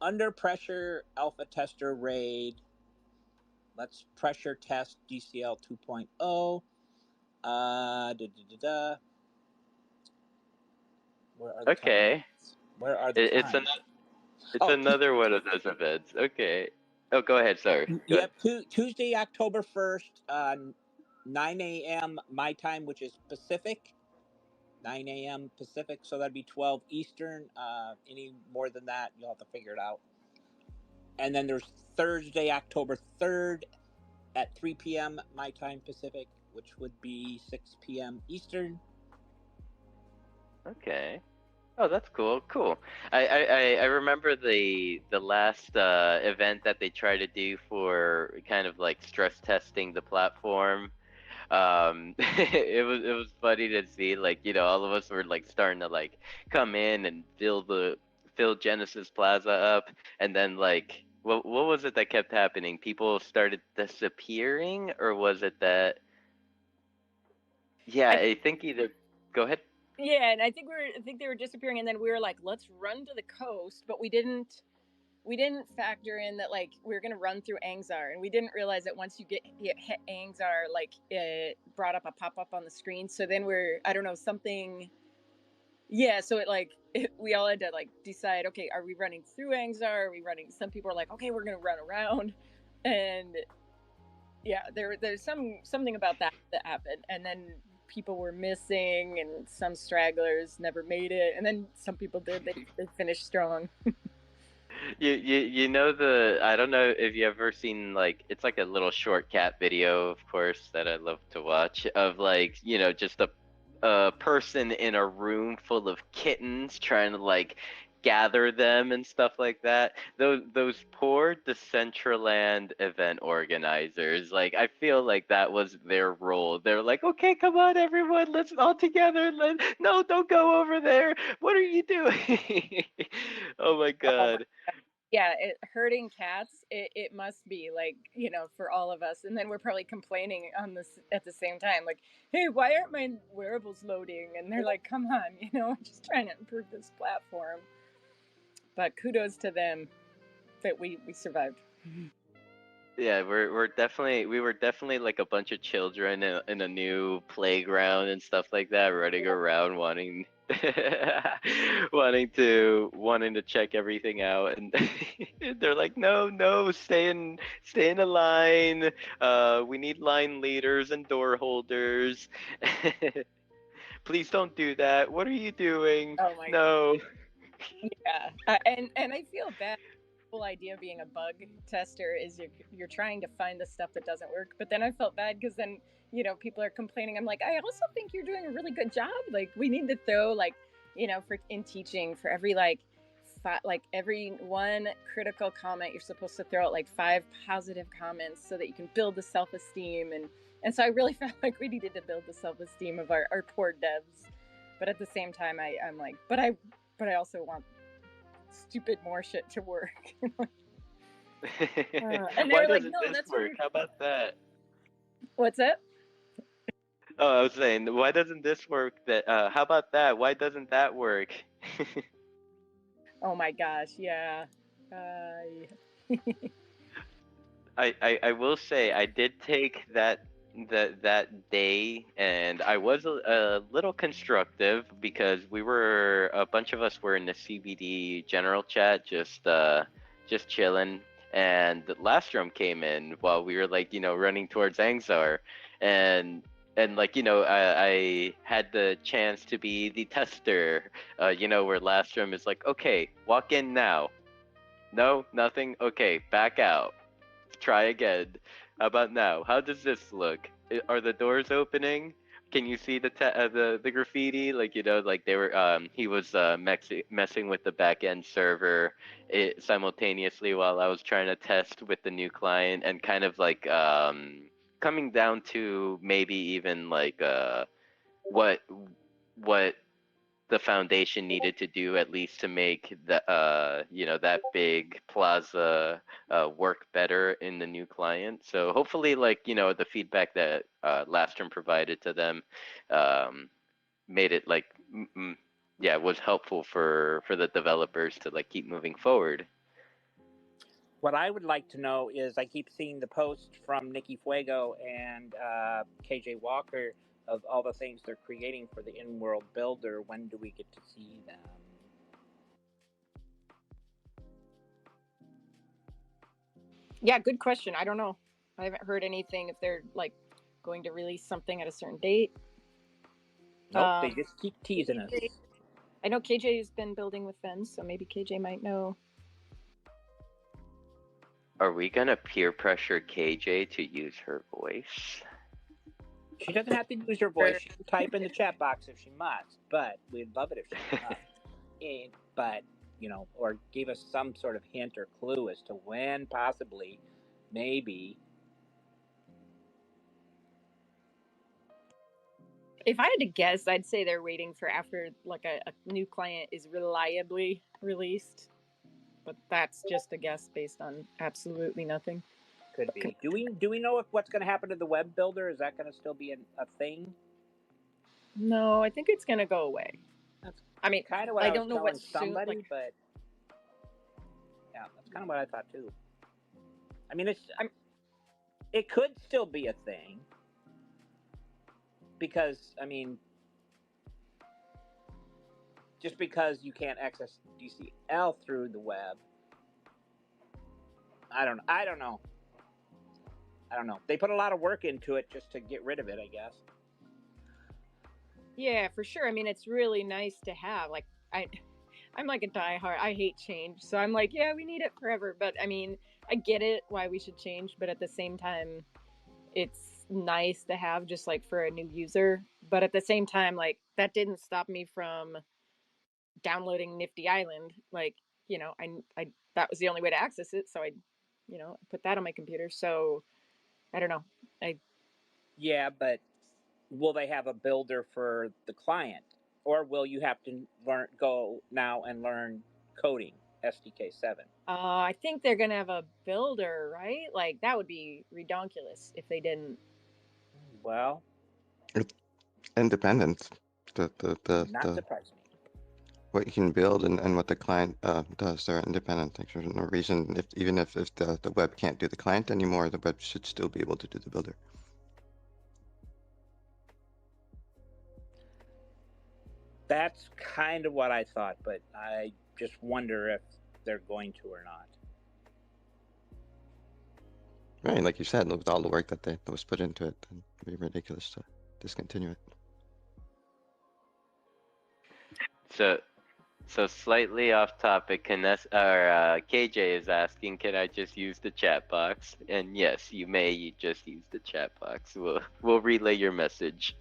Under pressure alpha tester raid. Let's pressure test DCL 2.0. Where are the Okay, times? Where are the it's times? another one of those events. Okay. Oh, go ahead. Sorry. Go ahead. Yep, Tuesday, October 1st, 9 a.m. my time, which is Pacific. 9 a.m. Pacific, so that'd be 12 Eastern. Any more than that, you'll have to figure it out. And then there's Thursday, October 3rd at 3 p.m. my time Pacific, which would be 6 p.m. Eastern. Okay. Oh, that's cool. Cool. I remember the last event that they tried to do for kind of like stress testing the platform. it was funny to see, like, all of us were like starting to like come in and fill Genesis Plaza up, and then like what was it that kept happening? People started disappearing, or was it that? Yeah, I I think either. Go ahead. Yeah, and I think they were disappearing, and then we were like, let's run to the coast, but we didn't factor in that like we were gonna run through Angzar, and we didn't realize that once you hit Angzar, like it brought up a pop up on the screen. So then I don't know, something. Yeah, so we all had to like decide, okay, are we running through Angzar? Are we running? Some people are like, okay, we're gonna run around, and yeah, there's something about that happened, and then people were missing, and some stragglers never made it, and then some people did. They finished strong. I don't know if you ever seen, like, it's like a little short cat video, of course, that I love to watch, of like, just a person in a room full of kittens trying to like gather them and stuff like that. Those poor Decentraland event organizers, like, I feel like that was their role. They're like, okay, come on everyone, let's all together. No, don't go over there. What are you doing? Oh my Oh my, god. yeah, herding cats. It must be like, for all of us, and then we're probably complaining on this at the same time, like, hey, why aren't my wearables loading? And they're like, come on, we're just trying to improve this platform. But kudos to them that we survived. Yeah, we were definitely like a bunch of children in a new playground and stuff like that, running around wanting wanting to check everything out, and they're like, no, no, stay in a line. We need line leaders and door holders. Please don't do that. What are you doing? Oh my, No. yeah, and I feel bad. The whole idea of being a bug tester is you're trying to find the stuff that doesn't work. But then I felt bad because then people are complaining. I'm like, I also think you're doing a really good job. Like we need to throw like for in teaching for every like every one critical comment you're supposed to throw out like 5 positive comments so that you can build the self-esteem, and so I really felt like we needed to build the self-esteem of our poor devs. But at the same time, I'm like, but I also want stupid more shit to work. And Why they're like, doesn't no, this that's what work? we're. How about that? What's that? Oh, I was saying, why doesn't this work? How about that? Why doesn't that work? Oh my gosh, yeah. Uh, I will say I did take that day, and I was a little constructive because a bunch of us were in the CBD general chat, just chilling, and Lastrom came in while we were like running towards Angzar, and like I had the chance to be the tester, where Lastrom is like, okay, walk in now. No, nothing. Okay, back out. Try again. How about now? How does this look? Are the doors opening? Can you see the graffiti? Like like they were. He was messing with the back end server simultaneously while I was trying to test with the new client, and kind of like coming down to maybe even like what what the foundation needed to do, at least to make that big plaza work better in the new client. So hopefully, like the feedback that Lastern provided to them made it like yeah, was helpful for the developers to like keep moving forward. What I would like to know is, I keep seeing the post from Nikki Fuego and KJ Walker of all the things they're creating for the in-world builder. When do we get to see them? yeah, good question. I don't know. I haven't heard anything if they're like going to release something at a certain date. Nope, they just keep teasing us. I know KJ's been building with Ven, so maybe KJ might know. Are we gonna peer pressure KJ to use her voice? She doesn't have to use her voice. She can type in the chat box if she must, but we'd love it if she must. But, or give us some sort of hint or clue as to when possibly, maybe. If I had to guess, I'd say they're waiting for after like a new client is reliably released. But that's just a guess based on absolutely nothing. Could be. Do we know if what's going to happen to the web builder? Is that going to still be a thing? No, I think it's gonna go away. That's I mean, kind of what I I was don't know telling what soon. somebody, Like, but yeah, that's kind of what I thought too. I mean, it could still be a thing because I mean, just because you can't access DCL through the web, I don't know. They put a lot of work into it just to get rid of it, I guess. yeah, for sure. I mean, it's really nice to have. Like, I'm like a diehard. I hate change, so I'm like, yeah, we need it forever. But I mean, I get it why we should change, but at the same time, it's nice to have just like for a new user. But at the same time, like that didn't stop me from downloading Nifty Island. Like, I that was the only way to access it, so I put that on my computer. So I don't know. Yeah, but will they have a builder for the client, or will you have to go now and learn coding SDK7? I think they're gonna have a builder, right? Like that would be redonkulous if they didn't. Well, It's independent. not surprise me. What you can build and what the client does, they're independent. Like, there's no reason, even if the web can't do the client anymore, the web should still be able to do the builder. That's kind of what I thought, but I just wonder if they're going to or not. Right, like you said, with all the work that was put into it, it'd be ridiculous to discontinue it. So slightly off topic, KJ is asking, can I just use the chat box? And yes, you may just use the chat box. We'll relay your message.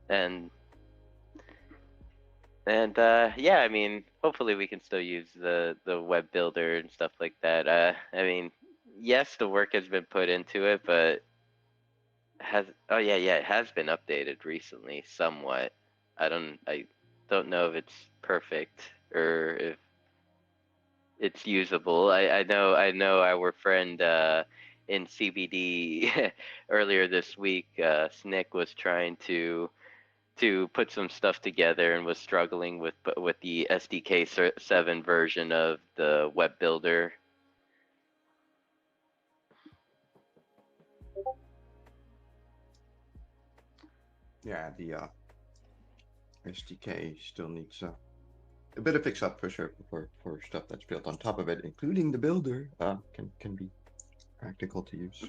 And yeah, I mean, hopefully we can still use the web builder and stuff like that. I mean, yes, the work has been put into it, but it has been updated recently somewhat. I don't know if it's perfect or if it's usable. I know our friend in CBD earlier this week, Snick was trying to put some stuff together and was struggling with the SDK7 version of the web builder. Yeah, the SDK still needs a bit of fix up for sure for stuff that's built on top of it, including the builder. Can be practical to use.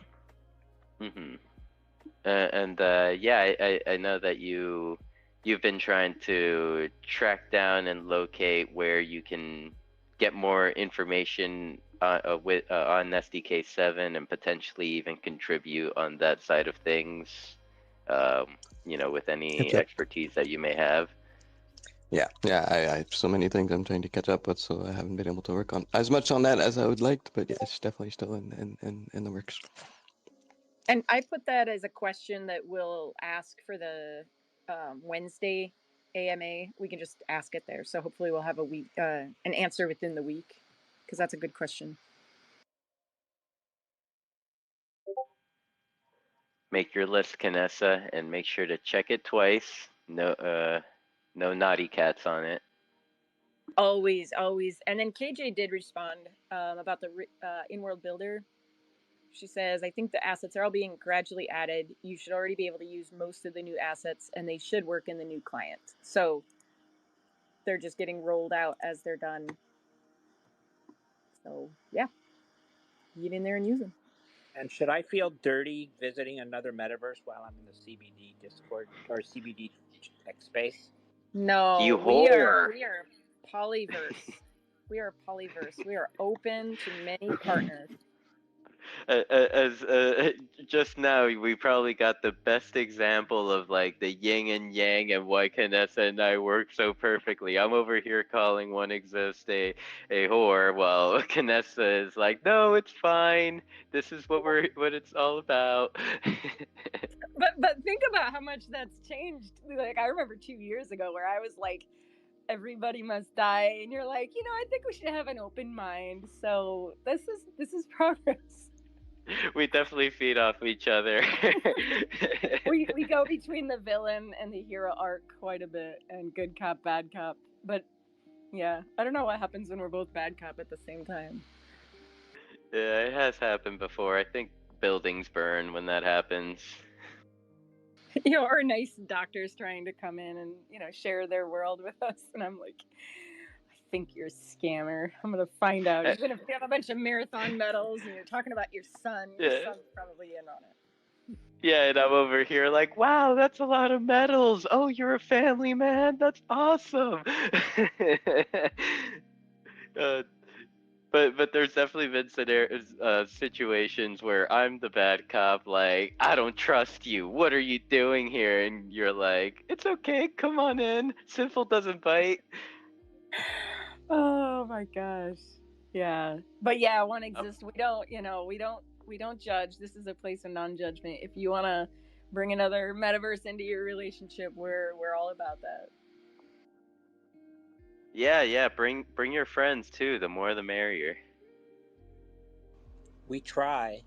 Mm-hmm. Yeah, I know that you've been trying to track down and locate where you can get more information on SDK7 and potentially even contribute on that side of things. With any Yep. expertise that you may have. Yeah, I have so many things I'm trying to catch up with, so I haven't been able to work on as much on that as I would like. But yeah, it's definitely still in the works. And I put that as a question that we'll ask for the Wednesday AMA. We can just ask it there. So hopefully we'll have an answer within the week, because that's a good question. Make your list, Canessa, and make sure to check it twice. No naughty cats on it. Always. And then KJ did respond about the in-world builder. She says, I think the assets are all being gradually added. You should already be able to use most of the new assets, and they should work in the new client. So they're just getting rolled out as they're done. So yeah, get in there and use them. And should I feel dirty visiting another metaverse while I'm in the CBD Discord or CBD space? No, You we whore. are polyverse. We are polyverse. We are open to many partners. As just now, we probably got the best example of like the yin and yang and why Canessa and I work so perfectly. I'm over here calling one exist a whore, while Canessa is like, no, it's fine. This is what it's all about. But think about how much that's changed. Like I remember 2 years ago where I was like, everybody must die, and you're like, I think we should have an open mind. So this is progress. We definitely feed off each other. We go between the villain and the hero arc quite a bit, and good cop, bad cop. But yeah, I don't know what happens when we're both bad cop at the same time. Yeah, it has happened before. I think buildings burn when that happens. Or nice doctors trying to come in and share their world with us, and I'm like, I think you're a scammer. I'm gonna find out. Even if you have a bunch of marathon medals and you're talking about your Yeah. son's probably in on it. Yeah, and I'm over here like, wow, that's a lot of medals. Oh, you're a family man. That's awesome. uh, but there's definitely been situations where I'm the bad cop, like, I don't trust you. What are you doing here? And you're like, it's okay. Come on in. Sinful doesn't bite. Oh my gosh. Yeah. But yeah, one exists. We don't judge. This is a place of non-judgment. If you want to bring another metaverse into your relationship, we're all about that. Yeah. Bring your friends too. The more the merrier. We try.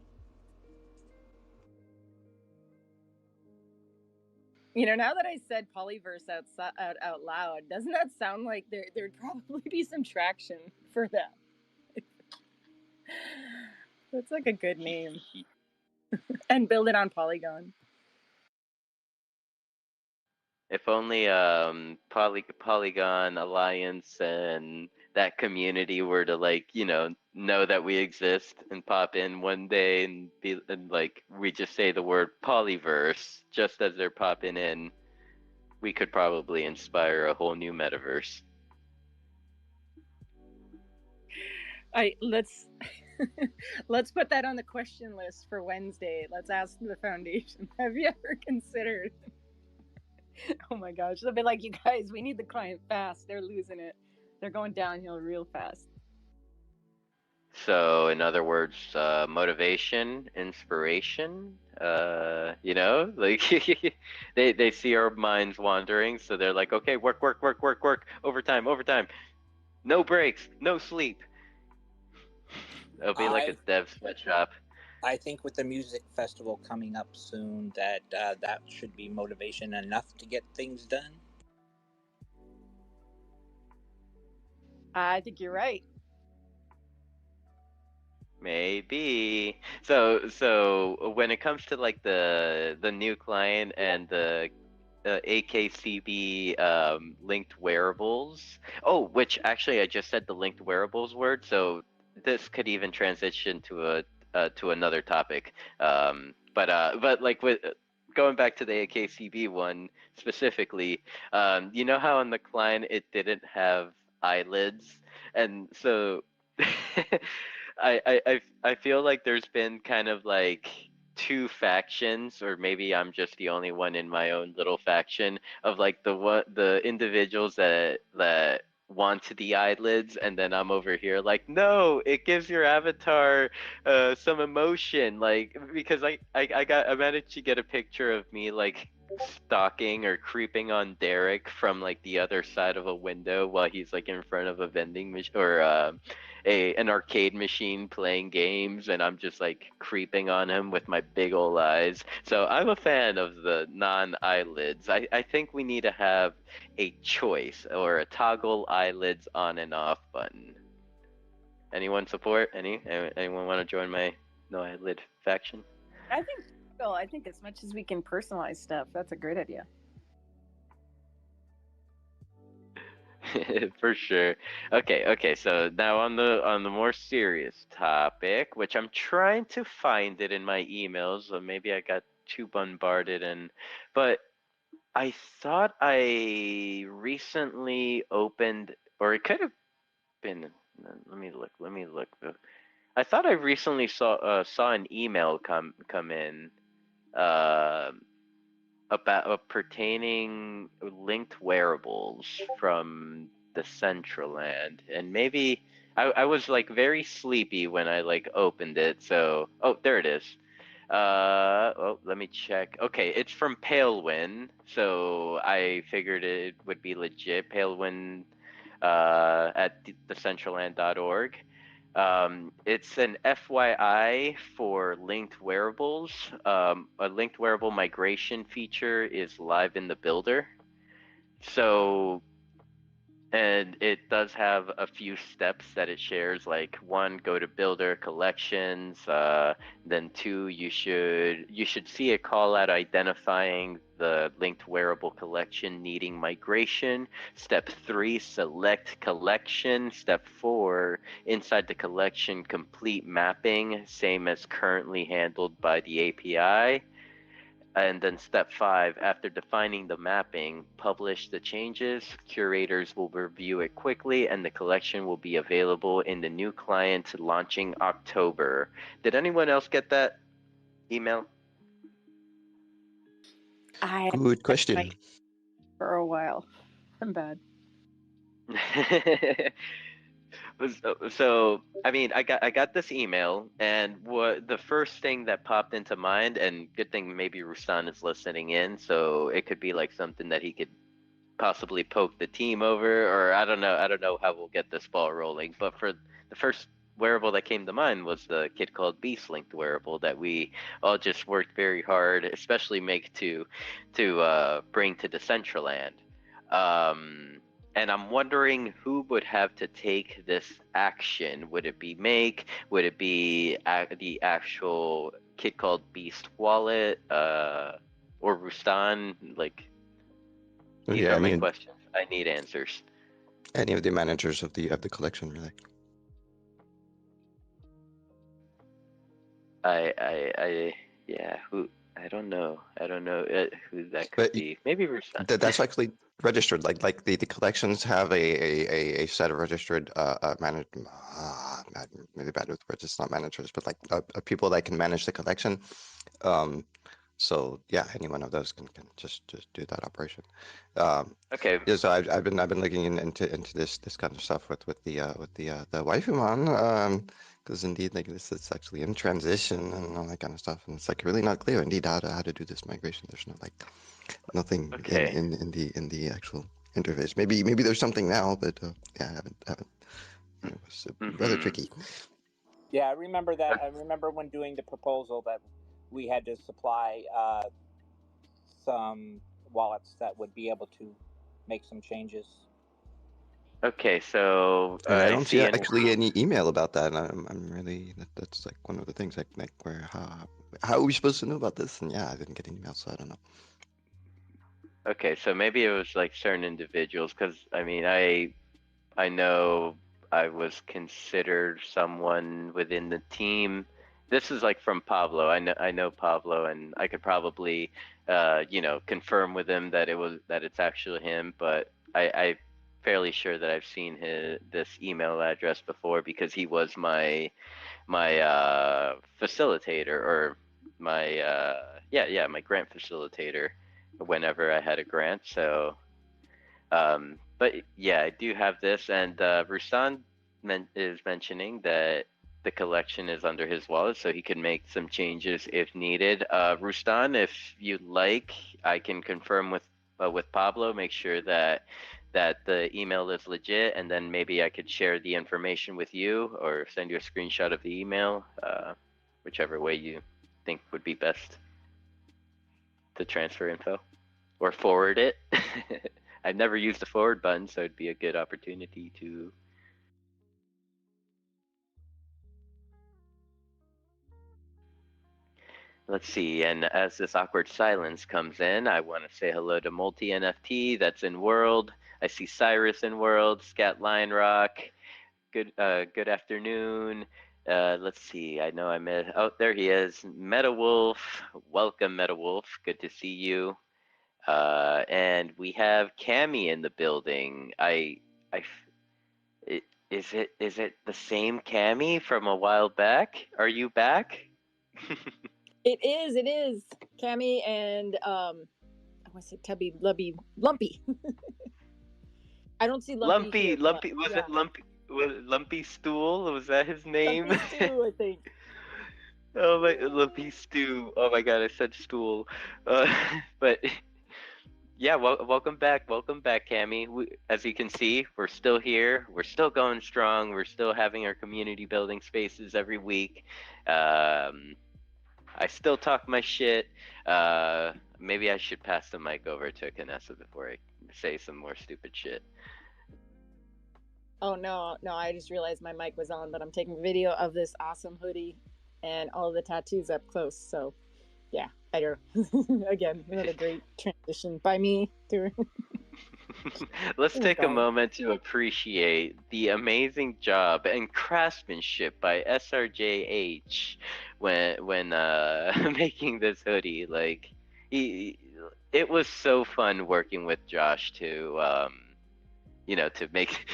Now that I said polyverse out loud, doesn't that sound like there'd probably be some traction for that? That's like a good name. And build it on Polygon. If only Polygon Alliance and that community were to like, know that we exist and pop in one day and be and like we just say the word polyverse just as they're popping in, we could probably inspire a whole new metaverse. Let's let's put that on the question list for Wednesday. Let's ask the foundation. Have you ever considered? Oh my gosh, they'll be like, you guys, we need the client fast. They're losing it. They're going downhill real fast. So, in other words, motivation, inspiration, like they see our minds wandering, so they're like, okay, work, overtime, no breaks, no sleep. It'll be like a dev sweatshop. I think with the music festival coming up soon, that that should be motivation enough to get things done. I think you're right. Maybe. So when it comes to like the new client and the AKCB linked wearables. Oh, which actually I just said the linked wearables word, so this could even transition to another topic. But like with going back to the AKCB one specifically, you know how on the client it didn't have eyelids, and so I feel like there's been kind of like two factions, or maybe I'm just the only one in my own little faction of like the individuals that want the eyelids, and then I'm over here like, no, it gives your avatar some emotion, like because I managed to get a picture of me like stalking or creeping on Derek from like the other side of a window while he's like in front of a vending machine or an arcade machine playing games, and I'm just like creeping on him with my big old eyes. So I'm a fan of the non-eyelids. I think we need to have a choice or a toggle eyelids on and off button. Anyone support? Anyone want to join my no eyelid faction? I think as much as we can personalize stuff, that's a great idea. For sure. Okay. So now on the more serious topic, which I'm trying to find it in my emails, so maybe I got too bombarded but I thought I recently opened, or it could have been. Let me look. I thought I recently saw an email come in uh, about pertaining linked wearables from Decentraland, and maybe I was like very sleepy when I like opened it. So there it is. Let me check. Okay, it's from Palewind, so I figured it would be legit. Palewind at decentraland.org. It's an FYI for linked wearables. A linked wearable migration feature is live in the builder. So, and it does have a few steps that it shares, like one, go to builder collections, then two, you should see a call out identifying the linked wearable collection needing migration. Step 3, select collection. Step 4, inside the collection, complete mapping, same as currently handled by the API. And then step 5, after defining the mapping, publish the changes. Curators will review it quickly and the collection will be available in the new client launching October. Did anyone else get that email? I Good haven't checked my question. for a while. I'm bad. So I mean, I got this email, and what the first thing that popped into mind, and good thing maybe Rustan is listening in, so it could be like something that he could possibly poke the team over, or I don't know how we'll get this ball rolling. But for the first wearable that came to mind was the kit called Beast Linked wearable that we all just worked very hard, especially make to bring to Decentraland. And I'm wondering who would have to take this action. Would it be Make? Would it be the actual kit called Beast Wallet? Or Rustan? Like, these Yeah, are my questions. I need answers. any of the managers of the collection, really. Yeah. Who? I don't know. Who that could But be. Maybe Rustan. that's actually registered. Like the collections have a set of registered maybe bad with words. It's not managers, but like people that can manage the collection. Um, so yeah, any one of those can just do that operation. Um, Okay. yeah, so I've been looking into this kind of stuff with the Waifumon, because indeed like this is actually in transition and all that kind of stuff, and it's like really not clear indeed how to do this migration. There's no like nothing Okay. in the actual interface. Maybe there's something now, but yeah, I haven't. It was rather Mm-hmm. tricky. Yeah, I remember that. I remember when doing the proposal that we had to supply some wallets that would be able to make some changes. Okay. So And I I don't see see an. actually any email about that. And I'm really that's like one of the things like where how are we supposed to know about this? And yeah, I didn't get an email, so I don't know. Okay. So maybe it was like certain individuals, because I mean, I know I was considered someone within the team. This is like from Pablo. I know Pablo, and I could probably, confirm with him that it's actually him. But I fairly sure that I've seen this email address before because he was my facilitator, or my my grant facilitator whenever I had a grant. So but yeah, I do have this, and Rustan is mentioning that the collection is under his wallet, so he can make some changes if needed. Rustan, if you'd like, I can confirm with Pablo, make sure that the email is legit, and then maybe I could share the information with you or send you a screenshot of the email, whichever way you think would be best to transfer info or forward it. I've never used the forward button, so it'd be a good opportunity to. Let's see, and as this awkward silence comes in, I want to say hello to Multi NFT that's in World. I see Cyrus in World, Scat Lion Rock. Good afternoon. Let's see, I know I met. Oh, there he is, Meta Wolf. Welcome, Meta Wolf. Good to see you. And we have Cammy in the building. I Is it the same Cammy from a while back? Are you back? It is. Cammy and I want to say Tubby, Lubby, Lumpy. I don't see Lumpy here, but Lumpy, was yeah, it Lumpy? Was it Lumpy Stool? Was that his name? Lumpy Stew, I think. Oh my, Lumpy Stew. Oh my God, I said stool. But yeah, welcome back, Cammy. As you can see, we're still here. We're still going strong. We're still having our community building spaces every week. Um, I still talk my shit. Maybe I should pass the mic over to Kanessa before I say some more stupid shit. Oh no, I just realized my mic was on, but I'm taking video of this awesome hoodie and all the tattoos up close. So yeah, I don't. Again, another great transition by me to. Let's Oh take a God. moment to appreciate the amazing job and craftsmanship by SRJH when making this hoodie. Like, he, it was so fun working with Josh to to make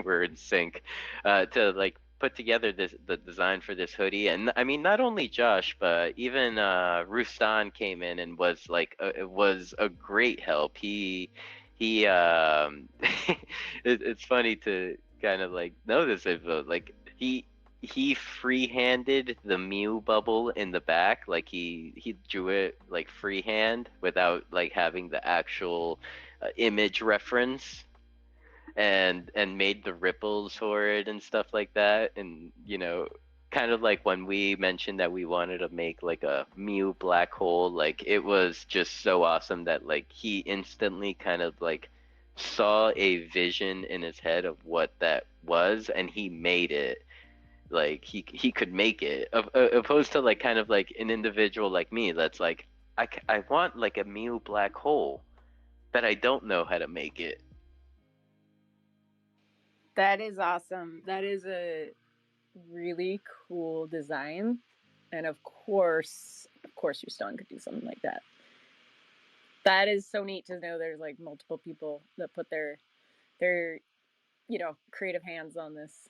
we're in sync, to like put together the design for this hoodie. And I mean, not only Josh, but even Rustan came in and was like it was a great help. He it's funny to kind of like notice it, but like he free-handed the Mew bubble in the back, like he drew it like freehand without like having the actual image reference, and made the ripples for it and stuff like that. And kind of like when we mentioned that we wanted to make like a Mew black hole, like it was just so awesome that like he instantly kind of like saw a vision in his head of what that was, and he made it. Like he could make it, opposed to like kind of like an individual like me that's like I want like a Mew black hole, but I don't know how to make it. That is awesome. That is a really cool design, and of course, your stone could do something like that. That is so neat to know. There's like multiple people that put their creative hands on this,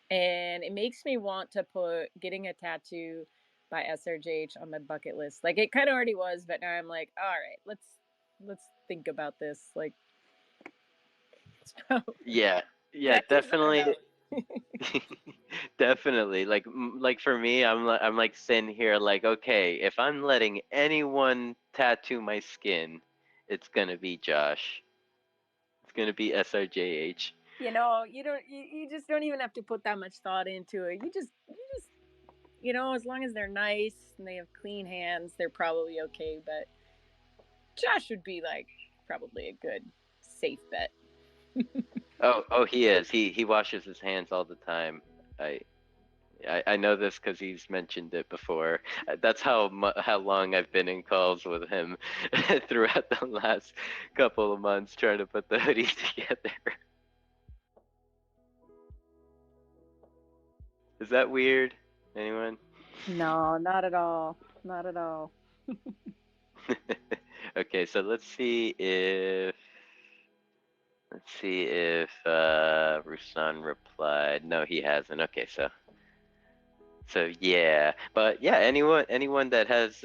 and it makes me want to put getting a tattoo by SRJH on my bucket list. Like it kind of already was, but now I'm like, all right, let's think about this. Like, Yeah, yeah, tattoos are definitely. about. Definitely. Like for me, I'm like sitting here like, okay, if I'm letting anyone tattoo my skin, it's gonna be Josh. It's gonna be SRJH. You just don't even have to put that much thought into it. As long as they're nice and they have clean hands, they're probably okay. But Josh would be like probably a good safe bet. Oh, he is. He washes his hands all the time. I I know this because he's mentioned it before. That's how long I've been in calls with him throughout the last couple of months trying to put the hoodie together. Is that weird? Anyone? No, not at all. Not at all. Okay, so let's see if Rusan replied. No, he hasn't. Okay, so yeah, but yeah, anyone that has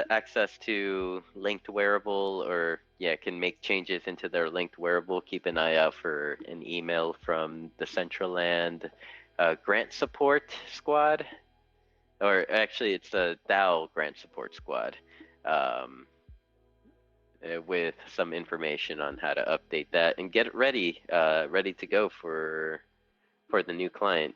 access to linked wearable, or yeah, can make changes into their linked wearable, keep an eye out for an email from the Decentraland grant support squad, or actually it's the DAO grant support squad, um, with some information on how to update that and get it ready to go for the new client.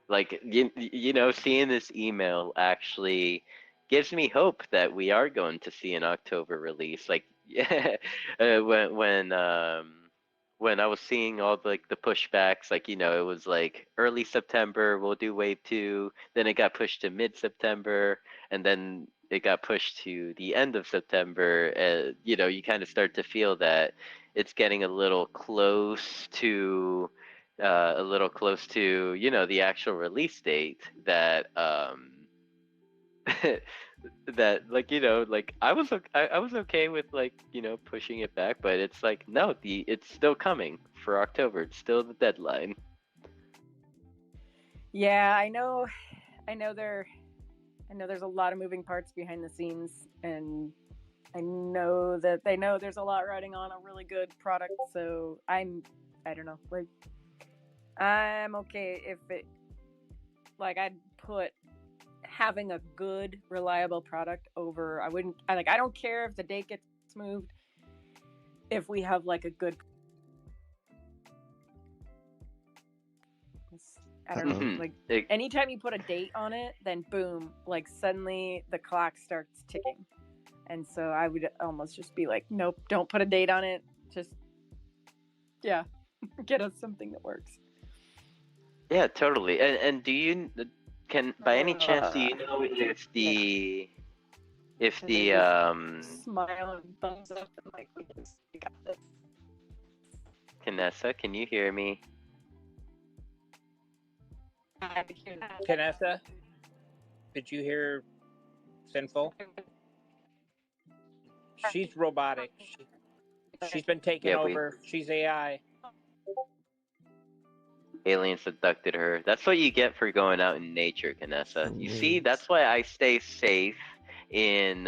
Like seeing this email actually gives me hope that we are going to see an October release. Like, yeah, when I was seeing all the pushbacks, like it was like early September we'll do wave 2, then it got pushed to mid September, and then it got pushed to the end of September. You kind of start to feel that it's getting a little close to the actual release date, that that like like I was I was okay with like pushing it back, but it's like no, it's still coming for October. It's still the deadline. Yeah, I know there's a lot of moving parts behind the scenes, and I know that they know there's a lot riding on a really good product. So I don't know, like I'm okay if it, like I'd put having a good, reliable product over. I don't care if the date gets moved. If we have like a good, I don't know, like anytime you put a date on it, then boom, like suddenly the clock starts ticking. And so I would almost just be like, nope, don't put a date on it. Just, yeah, get us something that works. Yeah, totally. And do you can by any chance do you know if the smile and thumbs up and like we got this. Canessa, can you hear me? Canessa, did you hear Sinful? She's robotic. She's been taken over. She's AI. Aliens abducted her. That's what you get for going out in nature, Canessa. You see, that's why I stay safe in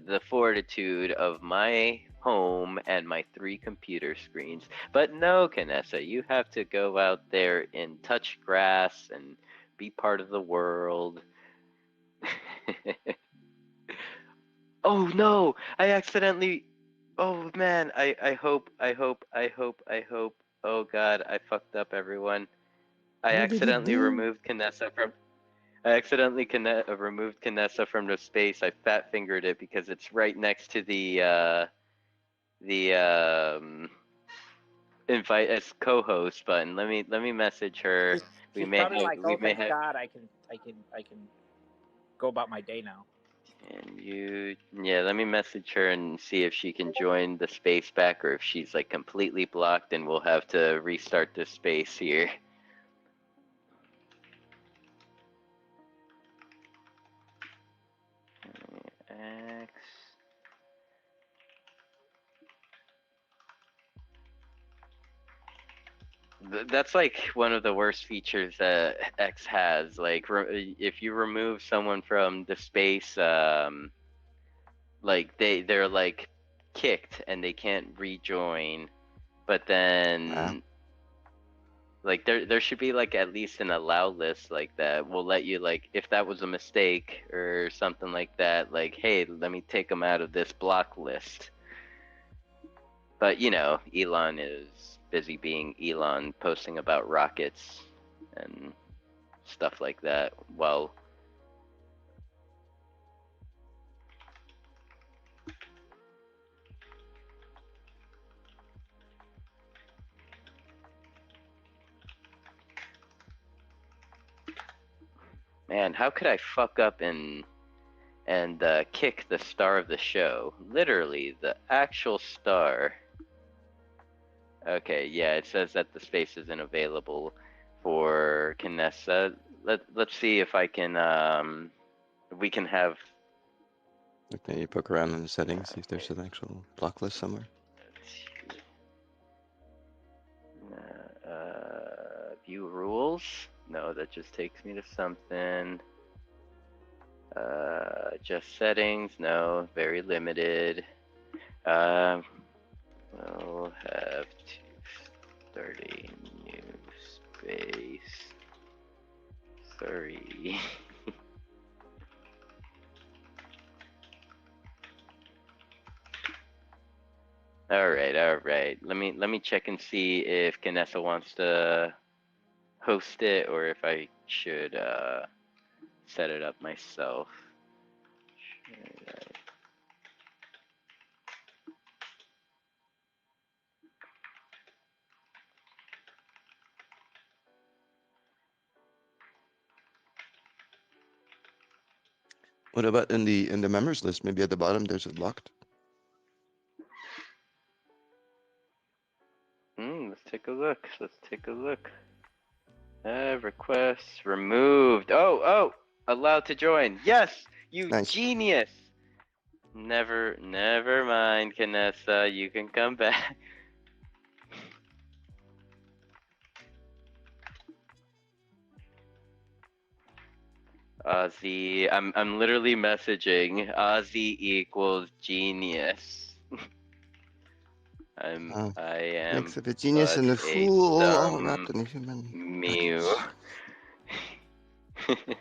the fortitude of my home and my 3 computer screens. But no, Canessa, you have to go out there and touch grass and be part of the world. Oh no! I accidentally... Oh man, I hope... Oh god, I fucked up, everyone. I accidentally removed Canessa from... removed Canessa from the space. I fat fingered it because it's right next to the invite as co-host button. Let me message her. She's probably like, oh, thank God, I can go about my day now. And yeah, let me message her and see if she can join the space back, or if she's like completely blocked, and we'll have to restart this space here. X. That's like one of the worst features that X has. Like, if you remove someone from the space, like they're like kicked and they can't rejoin. But then, like there should be like at least an allow list like that will let you, like, if that was a mistake or something like that, like, hey, let me take them out of this block list. But Elon is busy being Elon, posting about rockets and stuff like that. Well, man, how could I fuck up and kick the star of the show? Literally, the actual star. Okay, yeah, it says that the space isn't available for Canessa. Let's see if I can, we can have... Okay, you poke around in the settings, see if there's an actual block list somewhere. View rules? No, that just takes me to something. Just settings? No, very limited. We'll have to start a new space. Sorry. All right. Let me check and see if Canessa wants to host it, or if I should set it up myself. What about in the members list? Maybe at the bottom there's it locked. Let's take a look. Requests removed. Oh, allowed to join. Yes, You Nice. genius. Never mind, Canessa. You can come back. Ozzy, I'm literally messaging Ozzy equals genius. I Mix am of a genius but and a a fool, all dumb wrapped in a human Mew. package.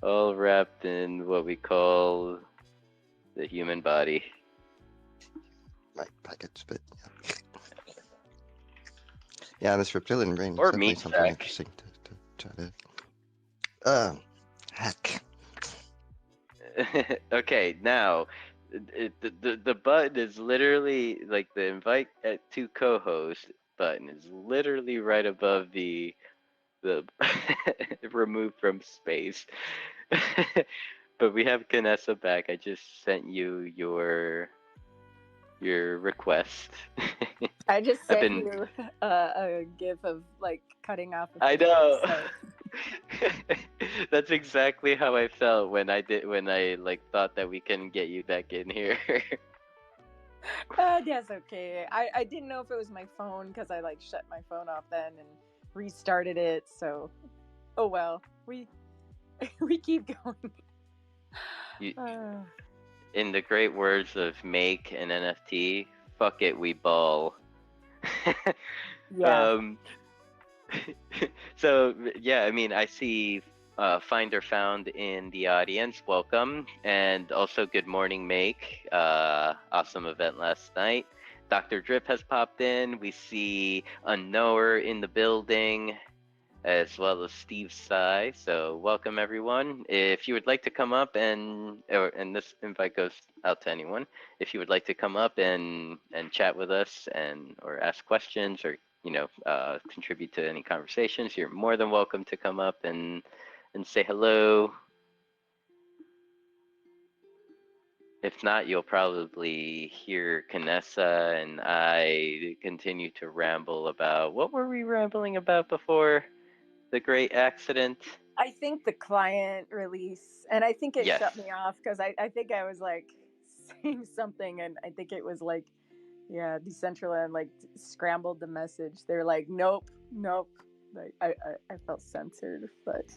All wrapped in what we call the human body. My package, but yeah. Yeah, this reptilian brain is Or definitely meat something sack. interesting to try to hack. Okay, now the button is literally like the invite to co-host button is literally right above the remove from space. But we have Canessa back. I just sent you your request. I just I've sent been you a gif of like cutting off a I finger. know. So That's exactly how I felt when I like thought that we couldn't get you back in here. that's okay. I didn't know if it was my phone because I like shut my phone off then and restarted it. So oh well, we keep going. You, in the great words of Make an NFT, fuck it, we ball. Yeah. So yeah, I mean, I see Finder Found in the audience. Welcome, and also good morning, Make. Awesome event last night. Dr. Drip has popped in. We see Unknower in the building, as well as Steve Sai. So welcome everyone. If you would like to come up and this invite goes out to anyone. If you would like to come up and chat with us and or ask questions or contribute to any conversations, you're more than welcome to come up and say hello. If not, you'll probably hear Canessa and I continue to ramble about what were we rambling about before the great accident? I think the client release, and I think it Yes. shut me off because I think I was like saying something, and I think it was like, yeah, Decentraland like scrambled the message. They're like, nope. Like I felt censored, but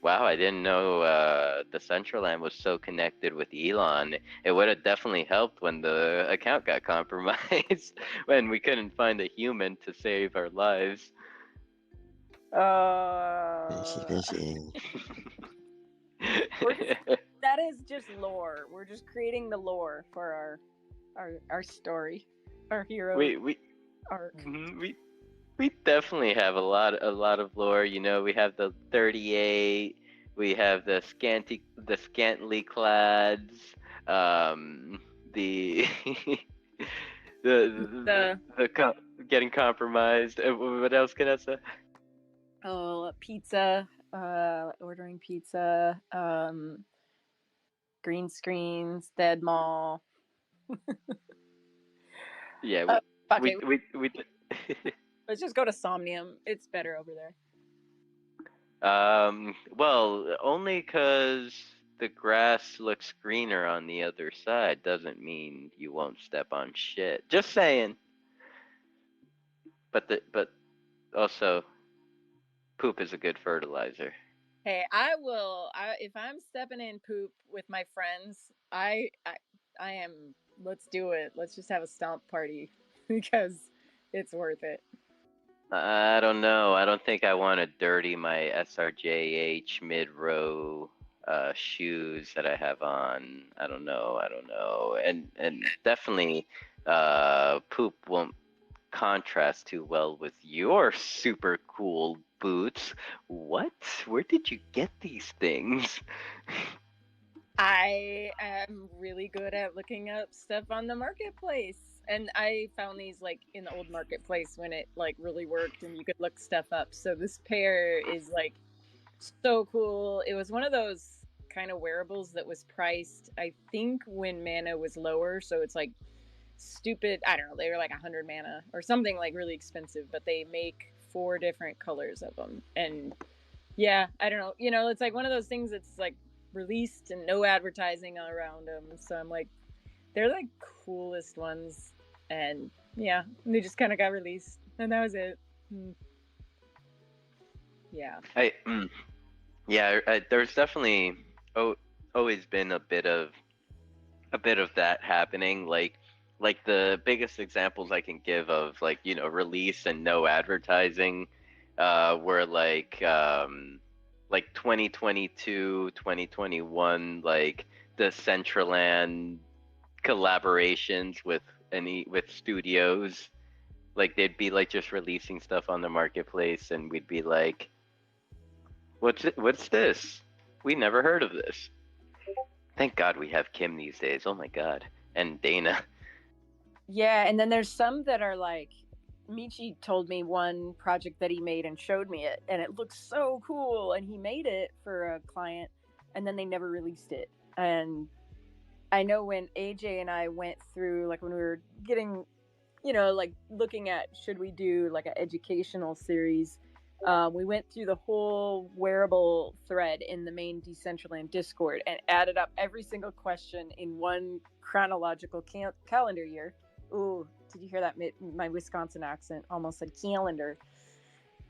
Wow, I didn't know Decentraland was so connected with Elon. It would have definitely helped when the account got compromised, when we couldn't find a human to save our lives. Fishy. That is just lore. We're just creating the lore for our story, our hero we arc. we definitely have a lot of lore. You know, we have the 38, we have the scantily clads, the getting compromised. What else can I say? Oh, pizza. Ordering pizza. Green screens. Dead mall. Yeah, we Let's just go to Somnium. It's better over there. well, only because the grass looks greener on the other side doesn't mean you won't step on shit. Just saying. But also, poop is a good fertilizer. Hey, if I'm stepping in poop with my friends, I am. Let's do it. Let's just have a stomp party because it's worth it. I don't know. I don't think I want to dirty my SRJH mid-row shoes that I have on. I don't know. And definitely poop won't contrast too well with your super cool boots. What? Where did you get these things? I am really good at looking up stuff on the marketplace. And I found these like in the old marketplace when it like really worked and you could look stuff up. So this pair is like so cool. It was one of those kind of wearables that was priced, I think, when mana was lower. So it's like stupid. I don't know. They were like 100 mana or something like really expensive, but they make 4 different colors of them. And Yeah, I don't know. You know, it's like one of those things that's like released and no advertising around them. So I'm like, they're like coolest ones, and yeah, they just kind of got released, and that was it. Yeah. I yeah, there's definitely oh, always been a bit of that happening. Like the biggest examples I can give of like release and no advertising, were like 2022, 2021, like the Decentraland collaborations with studios. Like they'd be like just releasing stuff on the marketplace, and we'd be like, What's this? We never heard of this." Thank God we have Kim these days. Oh my God, and Dana. Yeah, and then there's some that are like Michi told me one project that he made and showed me it, and it looks so cool, and he made it for a client, and then they never released it. And I know when AJ and I went through, like when we were getting, like looking at should we do like an educational series, we went through the whole wearable thread in the main Decentraland Discord and added up every single question in one chronological calendar year. Ooh, did you hear that? My Wisconsin accent almost said calendar.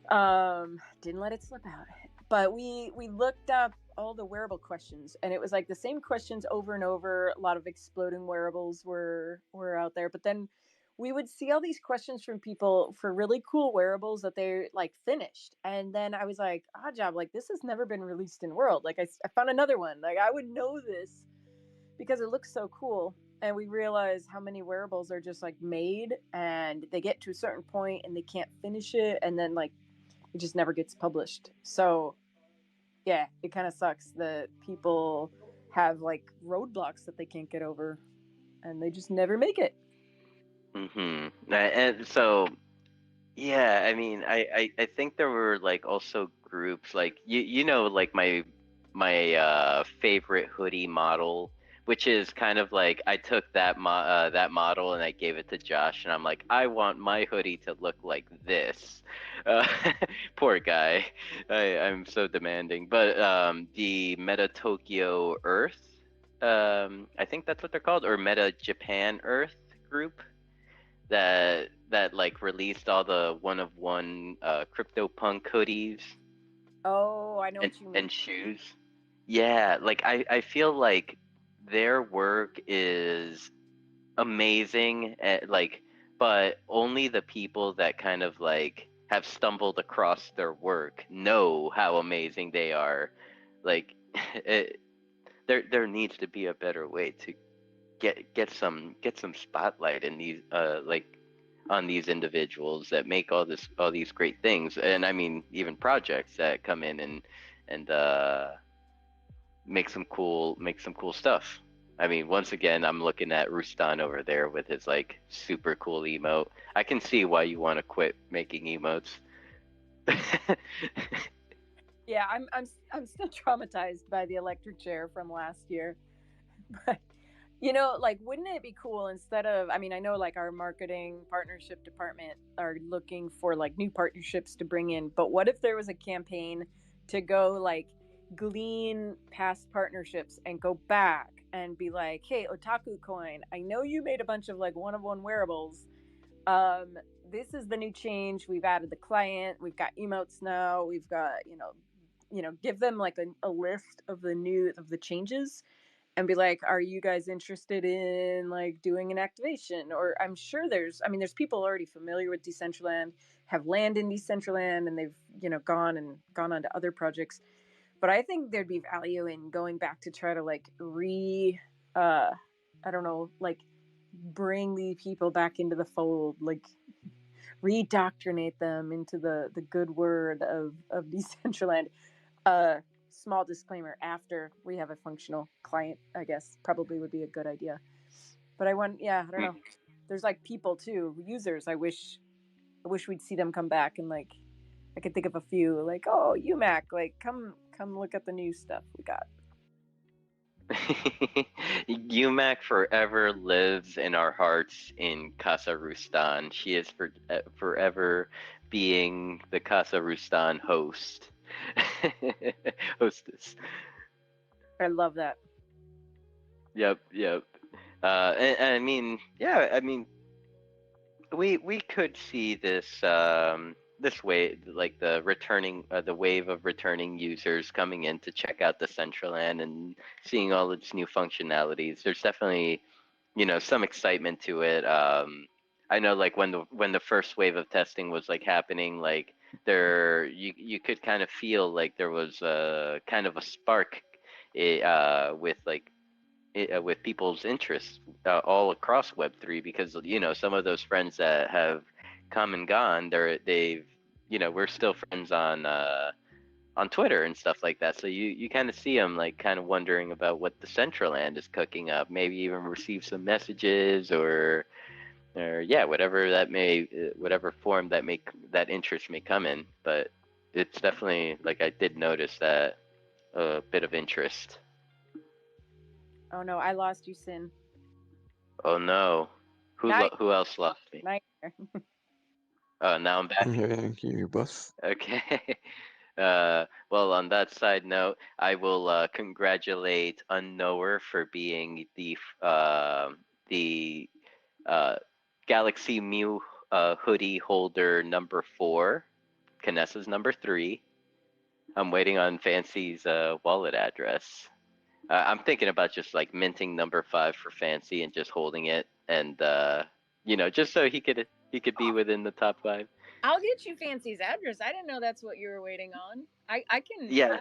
Didn't let it slip out. But we looked up all the wearable questions, and it was like the same questions over and over. A lot of exploding wearables were out there, but then we would see all these questions from people for really cool wearables that they like finished, and then I was like, odd job, like this has never been released in world. Like I found another one, like I would know this because it looks so cool. And we realize how many wearables are just like made and they get to a certain point and they can't finish it, and then like it just never gets published. So yeah, it kind of sucks that people have like roadblocks that they can't get over and they just never make it. And so, yeah, I mean, I think there were like also groups like like my favorite hoodie model, which is kind of like I took that model and I gave it to Josh, and I'm like, I want my hoodie to look like this. Uh, Poor guy, I'm so demanding. But the Meta Tokyo Earth, I think that's what they're called, or Meta Japan Earth group, that like released all the one of one CryptoPunk hoodies Oh, I know and what you mean. and shoes. Yeah, like I feel like their work is amazing, like, but only the people that kind of like have stumbled across their work know how amazing they are. Like there needs to be a better way to get some spotlight in these like on these individuals that make all these great things. And I mean even projects that come in and make some cool stuff. I mean, once again, I'm looking at Rustan over there with his like super cool emote. I can see why you want to quit making emotes. Yeah, I'm still traumatized by the electric chair from last year. But like wouldn't it be cool, instead of, I mean, I know like our marketing partnership department are looking for like new partnerships to bring in, but what if there was a campaign to go like glean past partnerships and go back and be like, hey, Otaku Coin, I know you made a bunch of like one of one wearables. This is the new change. We've added the client, we've got emotes now, we've got, give them like a list of the changes and be like, are you guys interested in like doing an activation? Or I'm sure there's people already familiar with Decentraland, have land in Decentraland, and they've gone on to other projects. But I think there'd be value in going back to try to like I don't know, like bring the people back into the fold, like redoctrinate them into the good word of Decentraland. Small disclaimer, after we have a functional client, I guess probably would be a good idea. But I don't know. There's like people too, users. I wish we'd see them come back, and like I could think of a few, like, oh, UMAC, like come look at the new stuff we got. UMAC forever lives in our hearts in Casa Rustan. She is forever being the Casa Rustan host. Hostess. I love that. Yep, yep. And I mean, yeah, I mean, we could see this this way, like the wave of returning users coming in to check out the Decentraland and seeing all its new functionalities. There's definitely, some excitement to it. I know, like when the first wave of testing was like happening, like you could kind of feel like there was a kind of a spark, with with people's interests all across Web3, because some of those friends that have come and gone, we're still friends on Twitter and stuff like that. So you kind of see them like kind of wondering about what the Decentraland is cooking up. Maybe even receive some messages or yeah, whatever form that interest may come in. But it's definitely, like, I did notice that a bit of interest. Oh no, I lost you, Sin. Oh no. Who else lost me? Nightmare. Oh, now I'm back. I'm hearing you both. Okay. Well, on that side note, I will congratulate Unknower for being the Galaxy Mew hoodie holder number 4. Canessa's number 3. I'm waiting on Fancy's wallet address. I'm thinking about just like minting number 5 for Fancy and just holding it, and just so he could be within the top 5. I'll get you Fancy's address. I didn't know that's what you were waiting on. I can. Yeah.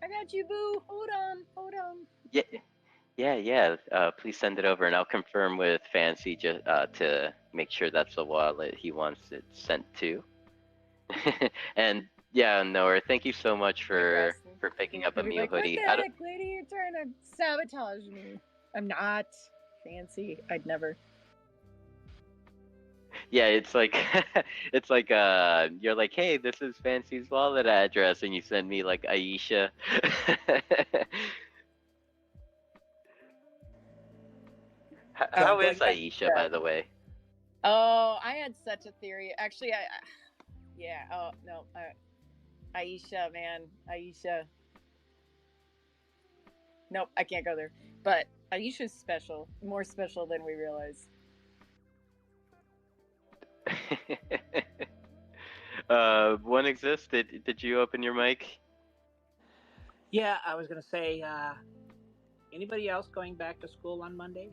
I got you, boo. Hold on. Yeah. Yeah. Please send it over, and I'll confirm with Fancy just to make sure that's the wallet he wants it sent to. And yeah, Noah, thank you so much for picking up a Mew hoodie. What the heck, lady? You're trying to sabotage me. I'm not Fancy. I'd never. Yeah, it's like it's like you're like, hey, this is Fancy's wallet address, and you send me like Aisha. How is Aisha, by the way? Oh, I had such a theory. Actually, oh no, Aisha, man, Aisha. Nope, I can't go there. But Aisha's special, more special than we realize. One exists. Did you open your mic? Yeah, I was gonna say. Anybody else going back to school on Monday?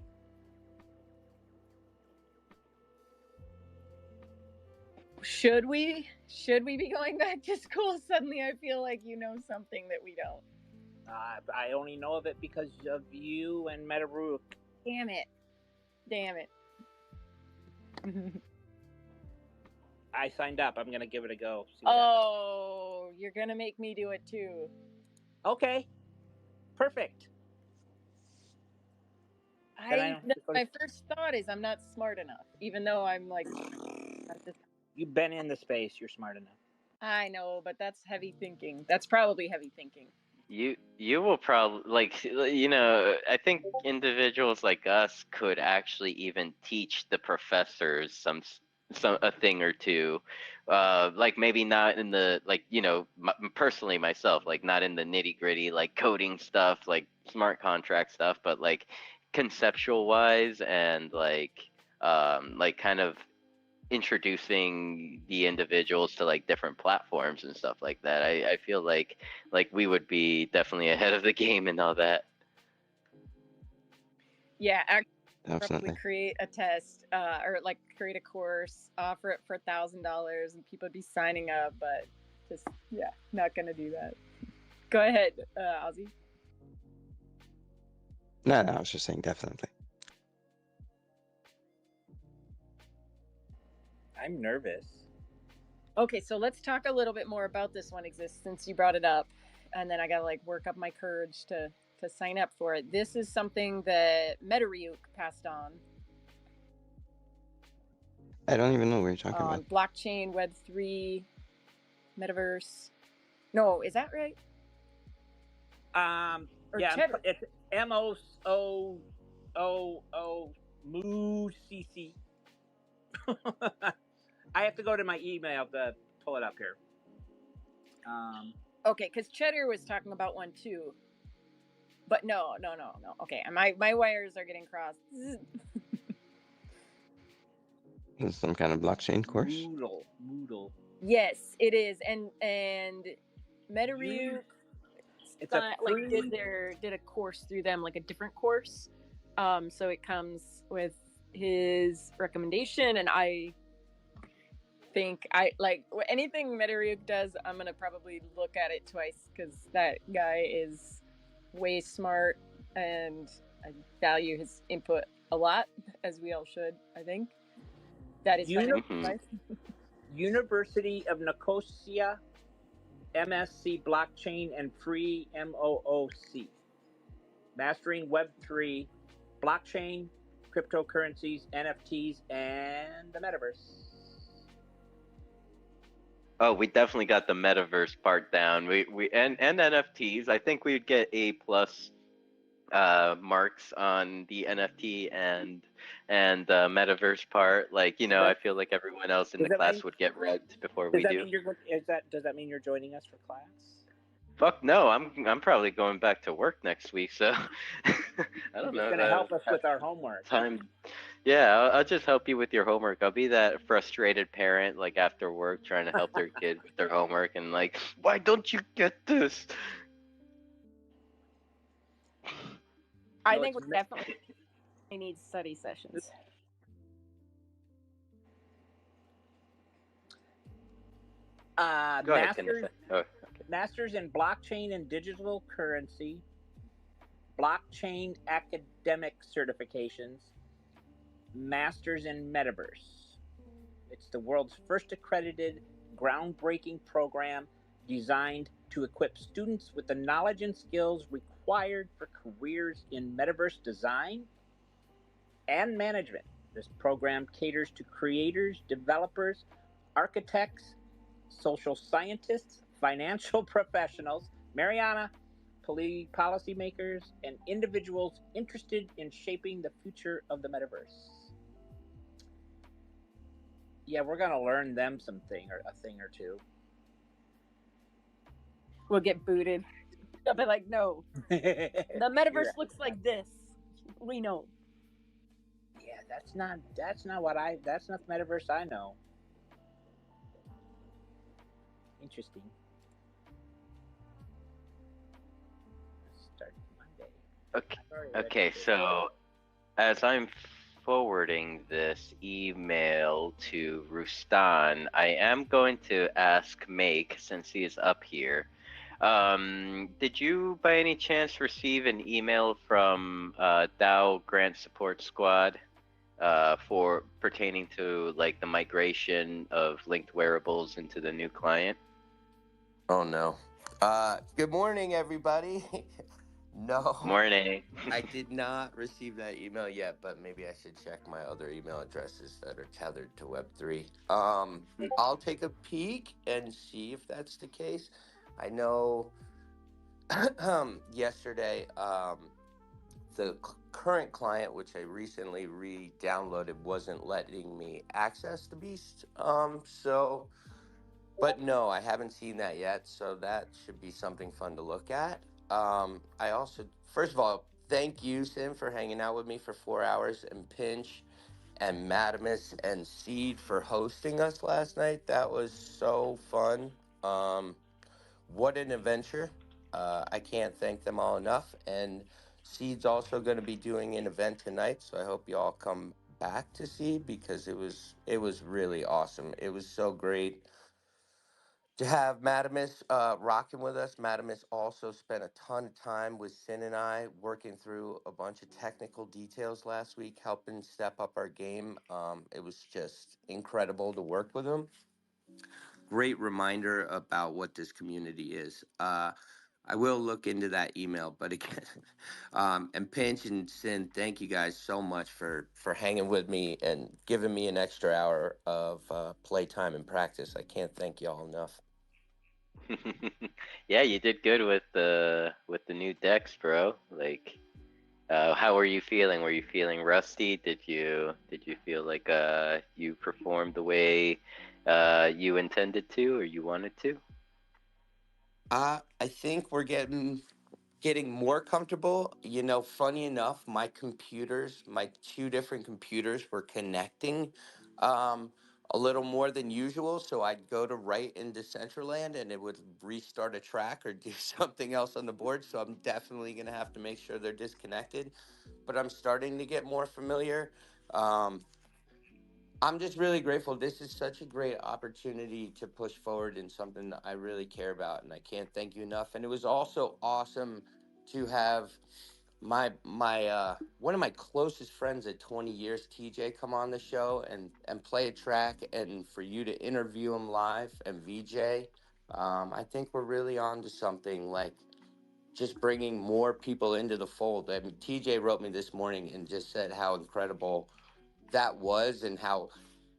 Should we be going back to school? Suddenly, I feel like you know something that we don't. I only know of it because of you and Metaruk. Damn it. I signed up. I'm gonna give it a go. Oh, you're gonna make me do it too. Okay. Perfect. My first thought is I'm not smart enough, even though I'm like. You've been in the space. You're smart enough. I know, but that's heavy thinking. That's probably heavy thinking. You will probably I think individuals like us could actually even teach the professors some a thing or two, like maybe not in the personally myself, like not in the nitty gritty like coding stuff, like smart contract stuff, but like conceptual wise and like kind of introducing the individuals to like different platforms and stuff like that. I feel like we would be definitely ahead of the game and all that. Yeah, Definitely. probably create a test or like create a course, offer it for $1,000, and people would be signing up. But just not gonna do that. Go ahead, Ozzy. No, I was just saying definitely. I'm nervous. Okay, so let's talk a little bit more about this one exists since you brought it up, and then I gotta like work up my courage to sign up for it. This is something that Metaryuk passed on. I don't even know what you're talking about. Blockchain, Web3, Metaverse. No, is that right? Or yeah, Cheddar. it's MOOCC. I have to go to my email to pull it up here. Okay, because Cheddar was talking about one too. But no. Okay, my wires are getting crossed. Is some kind of blockchain course? Moodle. Yes, it is, and Metaru It's a free. did a course through them, like a different course. So it comes with his recommendation, and I think I like anything Metaru does. I'm gonna probably look at it twice because that guy is way smart, and I value his input a lot, as we all should. I think that is financial advice. University of Nicosia, MSc Blockchain and Free MOOC. Mastering Web3, Blockchain, Cryptocurrencies, NFTs, and the Metaverse. Oh, we definitely got the metaverse part down. We and NFTs. I think we'd get A+ marks on the NFT and metaverse part. Like, you know, I feel like everyone else in the class would get regged before we do. Does that mean you're joining us for class? Fuck no, I'm probably going back to work next week, so I don't know. It's gonna help us with our homework. Time. Yeah, I'll just help you with your homework. I'll be that frustrated parent, like after work, trying to help their kid with their homework, and like, why don't you get this? I think we definitely need study sessions. Masters in Blockchain and Digital Currency, Blockchain Academic Certifications, Masters in Metaverse. It's the world's first accredited, groundbreaking program designed to equip students with the knowledge and skills required for careers in metaverse design and management. This program caters to creators, developers, architects, social scientists, financial professionals, Mariana, policymakers, and individuals interested in shaping the future of the metaverse. Yeah, we're gonna learn them a thing or two. We'll get booted. They'll be like, no, the metaverse looks like this. We know. Yeah, that's not the metaverse I know. Interesting. Start Monday. Okay, so as I'm forwarding this email to Rustan, I am going to ask Make, since he is up here. Did you by any chance receive an email from DAO Grant Support Squad for pertaining to like the migration of linked wearables into the new client? Oh no. Good morning, everybody. No. Morning. I did not receive that email yet, but maybe I should check my other email addresses that are tethered to Web3. I'll take a peek and see if that's the case. I know yesterday, the current client, which I recently re-downloaded, wasn't letting me access the beast. But no, I haven't seen that yet, so that should be something fun to look at. I also, first of all, thank you, Sim, for hanging out with me for 4 hours, and Pinch and Madamus and Seed for hosting us last night. That was so fun. What an adventure. I can't thank them all enough. And Seed's also going to be doing an event tonight, so I hope you all come back to Seed because it was really awesome. It was so great to have Madamus rocking with us. Madamus also spent a ton of time with Sin and I working through a bunch of technical details last week, helping step up our game. It was just incredible to work with him. Great reminder about what this community is. I will look into that email, but again, and Pinch and Sin, thank you guys so much for hanging with me and giving me an extra hour of playtime and practice. I can't thank y'all enough. Yeah, you did good with the new decks, bro. Like, how were you feeling? Were you feeling rusty? Did you feel like you performed the way you intended to or you wanted to? I think we're getting more comfortable. You know, funny enough, my two different computers were connecting um, a little more than usual. So I'd go to write in Decentraland and it would restart a track or do something else on the board. So I'm definitely going to have to make sure they're disconnected. But I'm starting to get more familiar. Um, I'm just really grateful. This is such a great opportunity to push forward in something that I really care about, and I can't thank you enough. And it was also awesome to have my one of my closest friends at 20 years, TJ, come on the show and play a track, and for you to interview him live and VJ. I think we're really on to something, like just bringing more people into the fold. I mean, TJ wrote me this morning and just said how incredible that was, and how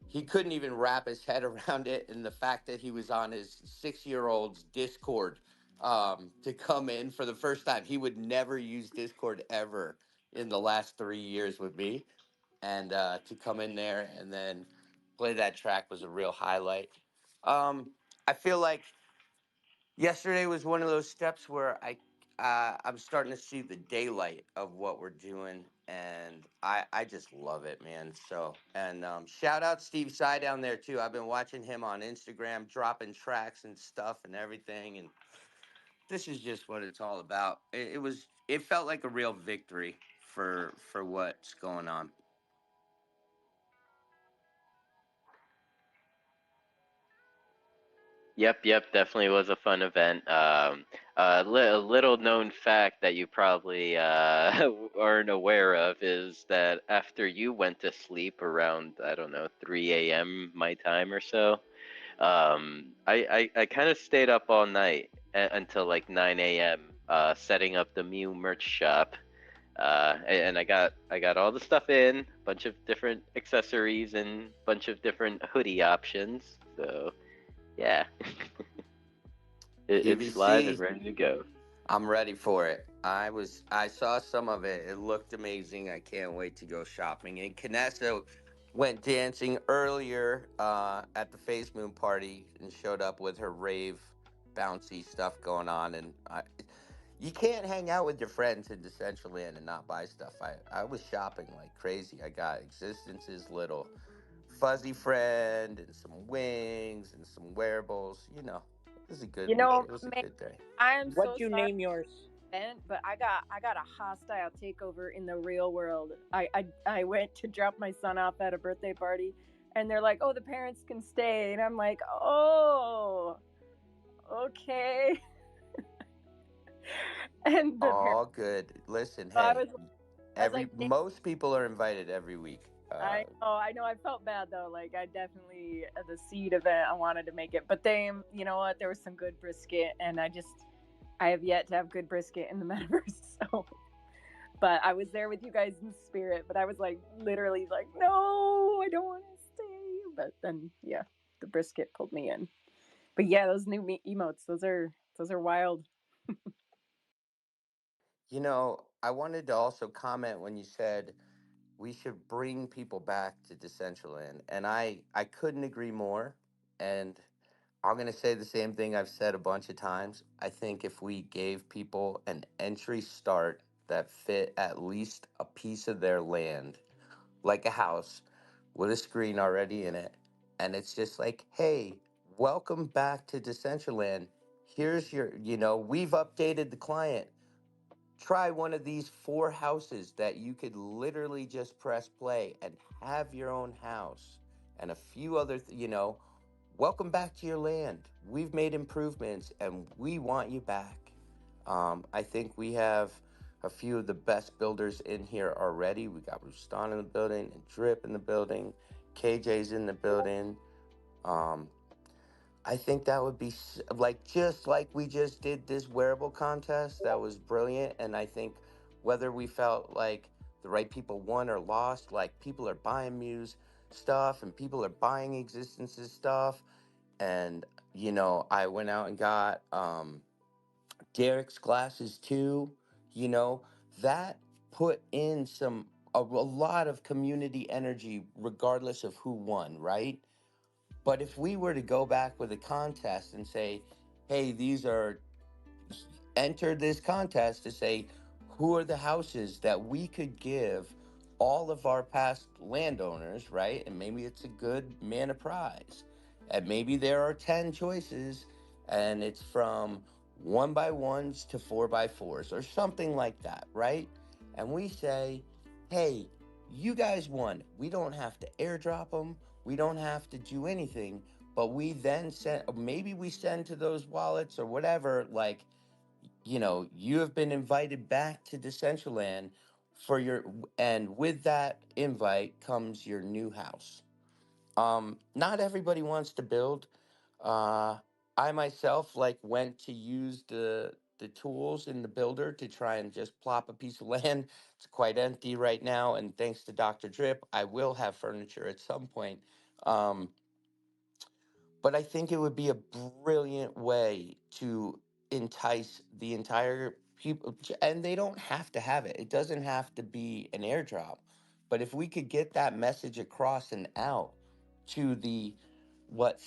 he couldn't even wrap his head around it, and the fact that he was on his 6 year old's Discord to come in for the first time. He would never use Discord ever in the last 3 years with me, and to come in there and then play that track was a real highlight. I feel like yesterday was one of those steps where I'm starting to see the daylight of what we're doing, and I just love it, man. So, and shout out Steve Sy down there too. I've been watching him on Instagram dropping tracks and stuff and everything, and this is just what it's all about. It felt like a real victory for what's going on. Yep, definitely was a fun event. A little known fact that you probably aren't aware of is that after you went to sleep around, I don't know, 3 a.m. my time or so, I kind of stayed up all night until like 9 a.m. Setting up the Mew merch shop. And I got all the stuff in, bunch of different accessories and bunch of different hoodie options. So yeah, it's live and PBC. ready to go. I'm ready for it. I saw some of it. It looked amazing. I can't wait to go shopping. And Canessa went dancing earlier at the Phase Moon party and showed up with her rave bouncy stuff going on. And you can't hang out with your friends in Decentraland and not buy stuff. I was shopping like crazy. I got Existence's little fuzzy friend and some wings and some wearables. You know, it was a good You know, it was a man, good day. I am so What'd you sorry, name yours? Ben, but I got a hostile takeover in the real world. I went to drop my son off at a birthday party, and they're like, "Oh, the parents can stay," and I'm like, "Oh, okay." And the parents, All good. Listen, I hey, was, I was every like, most people are invited every week. I know. I felt bad though. Like I definitely the seed event. I wanted to make it, but they, you know what? There was some good brisket, and I have yet to have good brisket in the metaverse. So, but I was there with you guys in spirit. But I was like, literally, like, no, I don't want to stay. But then, yeah, the brisket pulled me in. But yeah, those new emotes, those are wild. You know, I wanted to also comment when you said we should bring people back to Decentraland, and I couldn't agree more. And I'm gonna say the same thing I've said a bunch of times. I think if we gave people an entry start that fit at least a piece of their land, like a house with a screen already in it. And it's just like, hey, welcome back to Decentraland. Here's your, we've updated the client. Try one of these four houses that you could literally just press play and have your own house and a few other, welcome back to your land. We've made improvements and we want you back. I think we have a few of the best builders in here already. We got Rustan in the building and Drip in the building. KJ's in the building. Um, I think that would be like just like we just did this wearable contest. That was brilliant. And I think whether we felt like the right people won or lost, like people are buying Muse stuff and people are buying Existence's stuff. And, I went out and got Derek's glasses too. You know, that put in a lot of community energy regardless of who won, right? But if we were to go back with a contest and say, hey, these are enter this contest to say who are the houses that we could give all of our past landowners, right? And maybe it's a good mana prize. And maybe there are 10 choices and it's from 1x1s to 4x4s or something like that, right? And we say, hey, you guys won. We don't have to airdrop them. We don't have to do anything. But we then send, maybe we send to those wallets or whatever, like, you have been invited back to Decentraland for your, and with that invite comes your new house. Not everybody wants to build. Uh, I myself like went to use the tools in the builder to try and just plop a piece of land. It's quite empty right now, and thanks to Dr. Drip, I will have furniture at some point. Um, but I think it would be a brilliant way to entice the entire people, and they don't have to have it. It doesn't have to be an airdrop. But if we could get that message across and out to the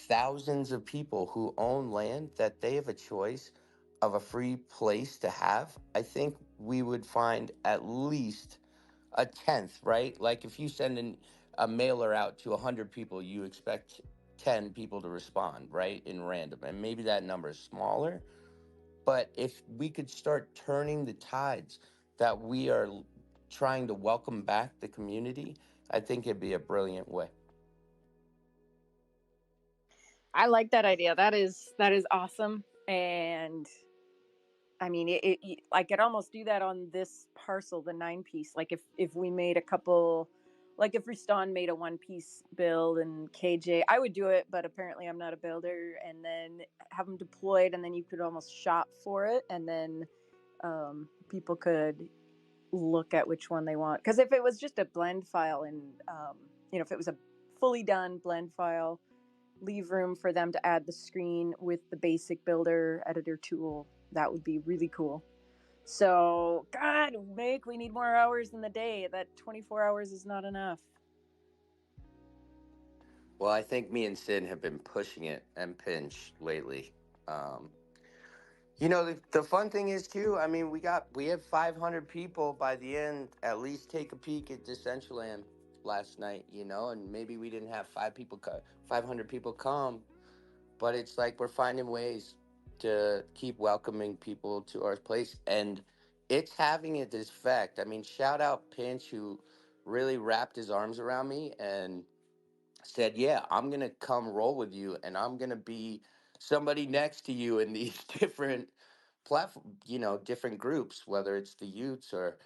thousands of people who own land that they have a choice of a free place to have, I think we would find at least a tenth, right? Like if you send a mailer out to 100 people, you expect 10 people to respond, right? In random. And maybe that number is smaller. But if we could start turning the tides that we are trying to welcome back the community, I think it'd be a brilliant way. I like that idea. That is awesome. And I mean, I could almost do that on this parcel, the 9 piece. Like if we made a couple, like if Riston made a 1 piece build and KJ, I would do it, but apparently I'm not a builder. And then have them deployed, and then you could almost shop for it, and then people could look at which one they want. Because if it was just a blend file, and if it was a fully done blend file, leave room for them to add the screen with the basic builder editor tool. That would be really cool. So, God, we need more hours in the day. That 24 hours is not enough. Well, I think me and Sid have been pushing it and pinch lately. Um, the fun thing is too. I mean, we have 500 people by the end. At least take a peek at Decentraland last night. And maybe we didn't have 500 people come, but it's like we're finding ways to keep welcoming people to our place, and it's having its effect. I mean, shout out Pinch who really wrapped his arms around me and said, "Yeah, I'm gonna come roll with you, and I'm gonna be somebody next to you in these different platform, different groups, whether it's the youths or."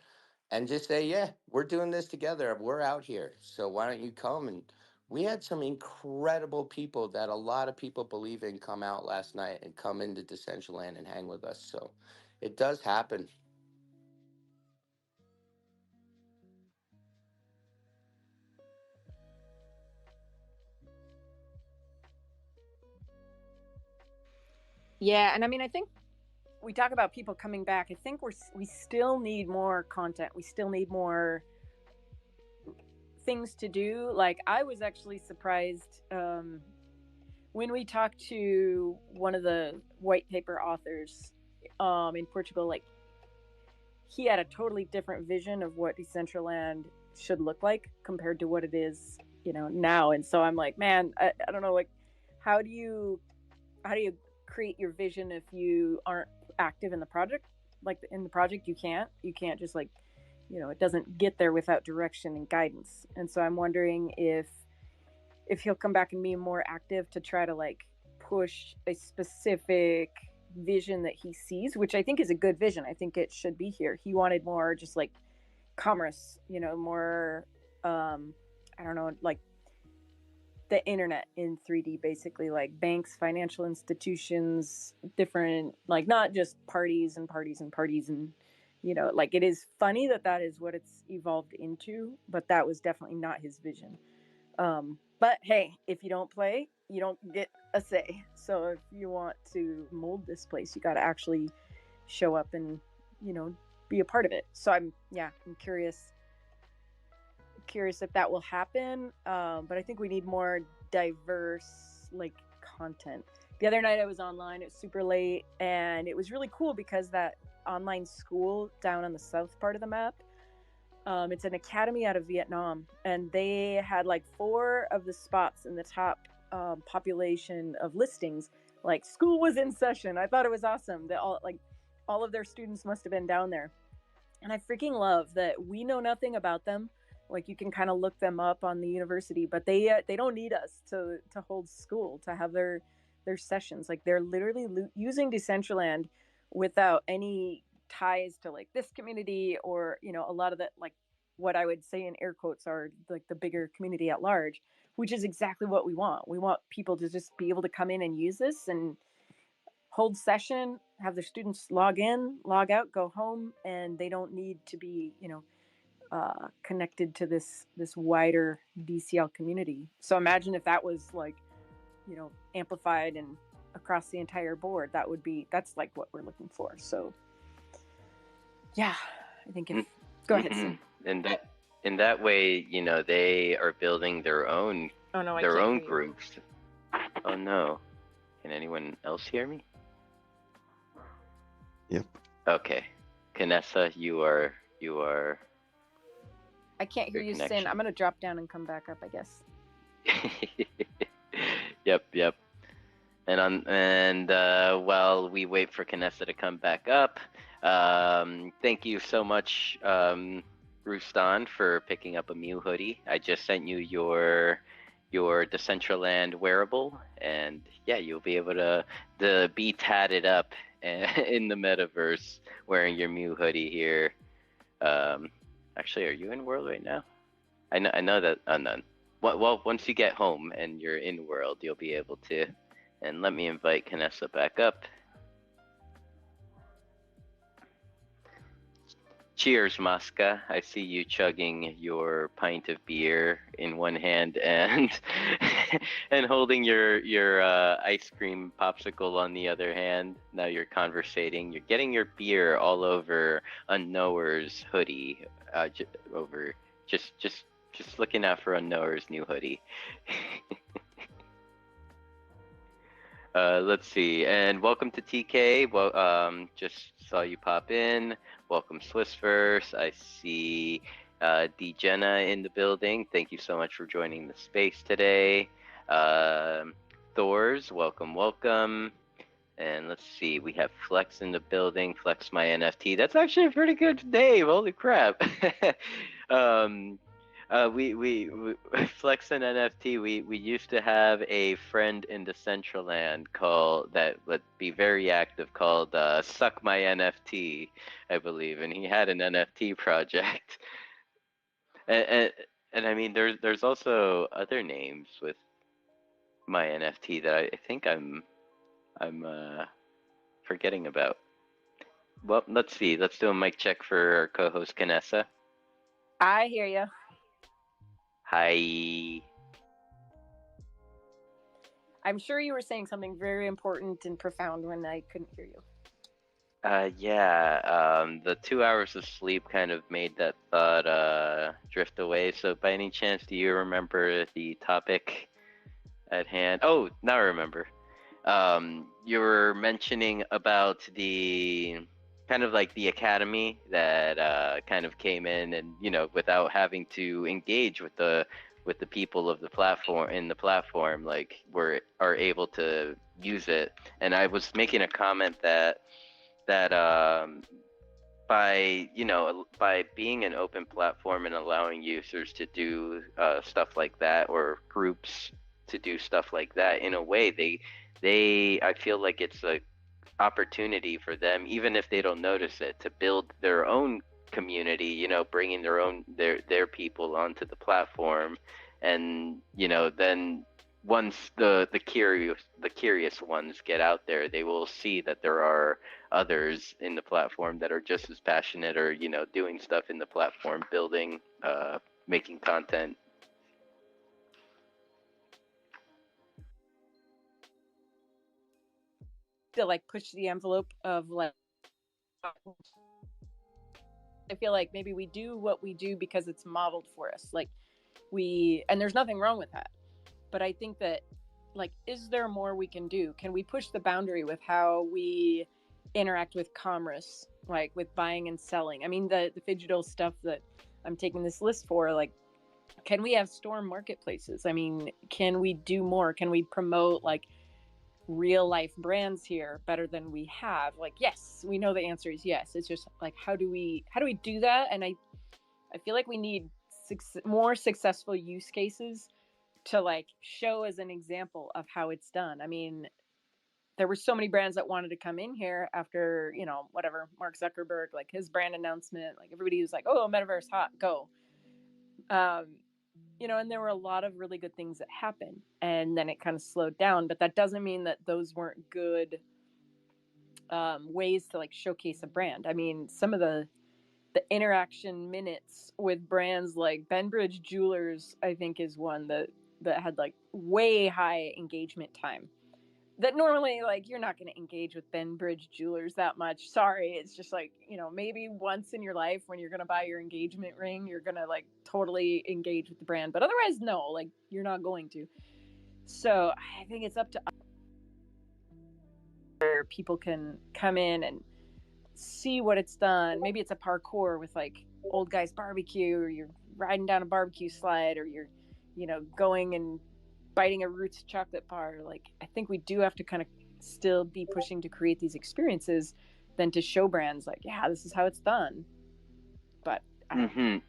And just say, yeah, we're doing this together. We're out here. So why don't you come? And we had some incredible people that a lot of people believe in come out last night and come into Decentraland and hang with us. So it does happen. Yeah, and I mean, I think we talk about people coming back. I think we still need more content. We still need more things to do. Like, I was actually surprised when we talked to one of the white paper authors in Portugal. Like, he had a totally different vision of what Decentraland should look like compared to what it is, now. And so I'm like, man, I don't know, like, how do you create your vision if you aren't active in the project? Like, in the project, you can't just, like, it doesn't get there without direction and guidance. And so I'm wondering if he'll come back and be more active to try to, like, push a specific vision that he sees, which I think is a good vision. I think it should be here. He wanted more just like commerce, more I don't know, like the internet in 3D, basically, like banks, financial institutions, different, like, not just parties and parties and parties. And like, it is funny that is what it's evolved into, but that was definitely not his vision. But hey, if you don't play, you don't get a say. So if you want to mold this place, you got to actually show up and be a part of it. So I'm curious if that will happen. But I think we need more diverse, like, content. the other night I was online. It was super late, and it was really cool because that online school down on the south part of the map, it's an academy out of Vietnam, and they had like 4 of the spots in the top population of listings. Like, school was in session. I thought it was awesome that all of their students must have been down there, and I freaking love that we know nothing about them. Like, you can kind of look them up on the university, but they don't need us to hold school, to have their sessions. Like, they're literally using Decentraland without any ties to like this community, or a lot of that, like what I would say in air quotes are like the bigger community at large, which is exactly what we want. We want people to just be able to come in and use this and hold session, have their students log in, log out, go home, and they don't need to be, connected to this wider DCL community. So imagine if that was like, amplified and across the entire board. That's like what we're looking for. So yeah, I think if go ahead. And in that way, they are building their own groups. Oh no. Can anyone else hear me? Yep. Okay. Kanessa, you are I can't hear you, Sin. I'm gonna drop down and come back up, I guess. Yep. And while we wait for Kanessa to come back up, thank you so much, Rustan, for picking up a Mew hoodie. I just sent you your Decentraland wearable, and yeah, you'll be able to be tatted up in the metaverse wearing your Mew hoodie here. Actually, are you in world right now? I know that. None. Well, once you get home and you're in world, you'll be able to. And let me invite Kanessa back up. Cheers, Maska. I see you chugging your pint of beer in one hand and and holding your ice cream popsicle on the other hand. Now you're conversating. You're getting your beer all over Unknower's hoodie. Just looking out for Unknower's new hoodie. Let's see, and welcome to TK. Well, just saw you pop in. Welcome, Swissverse. I see Jenna in the building. Thank you so much for joining the space today. Thors, welcome. And let's see, we have Flex in the building. Flex my NFT. That's actually a pretty good name. Holy crap. We Flex and NFT. We used to have a friend in Decentraland that would be very active called Suck My NFT, I believe, and he had an NFT project. And I mean, there's also other names with my NFT that I think I'm forgetting about. Well, let's see. Let's do a mic check for our co-host Kanessa. I hear you. Hi. I'm sure you were saying something very important and profound when I couldn't hear you. The 2 hours of sleep kind of made that thought drift away. So by any chance, do you remember the topic at hand? Oh, now I remember. You were mentioning about the kind of like the academy that kind of came in and, without having to engage with the people of the platform, like are able to use it. And I was making a comment that by being an open platform and allowing users to do stuff like that, or groups to do stuff like that, in a way I feel like it's a opportunity for them, even if they don't notice it, to build their own community, bringing their people onto the platform. And then once the curious ones get out there, they will see that there are others in the platform that are just as passionate, or doing stuff in the platform, building, making content. To like push the envelope of like, I feel like maybe we do what we do because it's modeled for us. Like and there's nothing wrong with that. But I think that like, is there more we can do? Can we push the boundary with how we interact with commerce, like with buying and selling? I mean, the digital stuff that I'm taking this list for, like, can we have storm marketplaces? I mean, can we do more? Can we promote like real life brands here better than we have? Like, yes, we know the answer is yes. It's just like, how do we do that? And I feel like we need more successful use cases to like show as an example of how it's done. I mean, there were so many brands that wanted to come in here after, you know, whatever, Mark Zuckerberg, like his brand announcement, like everybody was like, oh, metaverse hot, go. You know, and there were a lot of really good things that happened, and then it kind of slowed down. But that doesn't mean that those weren't good ways to like showcase a brand. I mean, some of the interaction minutes with brands like Benbridge Jewelers, I think, is one that had like way high engagement time. That normally, like, you're not going to engage with Benbridge Jewelers that much. Sorry, it's just like, you know, maybe once in your life when you're going to buy your engagement ring, you're going to like totally engage with the brand. But otherwise, no, like, you're not going to. So I think it's up to us where people can come in and see what it's done. Maybe it's a parkour with like Old Guys Barbecue, or you're riding down a barbecue slide, or you're, you know, going and biting a Roots chocolate bar. Like, I think we do have to kind of still be pushing to create these experiences than to show brands like, yeah, this is how it's done. But I don't know.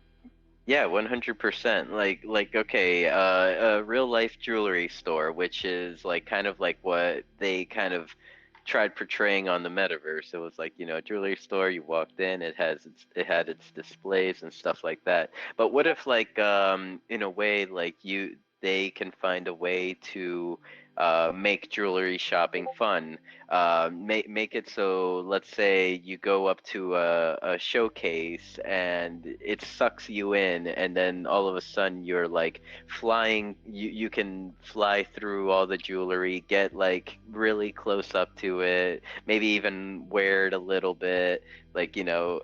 Yeah, 100%. Like okay, a real life jewelry store, which is like kind of like what they kind of tried portraying on the metaverse. It was like, you know, a jewelry store, you walked in, it had its displays and stuff like that. But what if like in a way like they can find a way to make jewelry shopping fun. Make it so, let's say you go up to a showcase and it sucks you in, and then all of a sudden you're like flying. You can fly through all the jewelry, get like really close up to it, maybe even wear it a little bit, like, you know,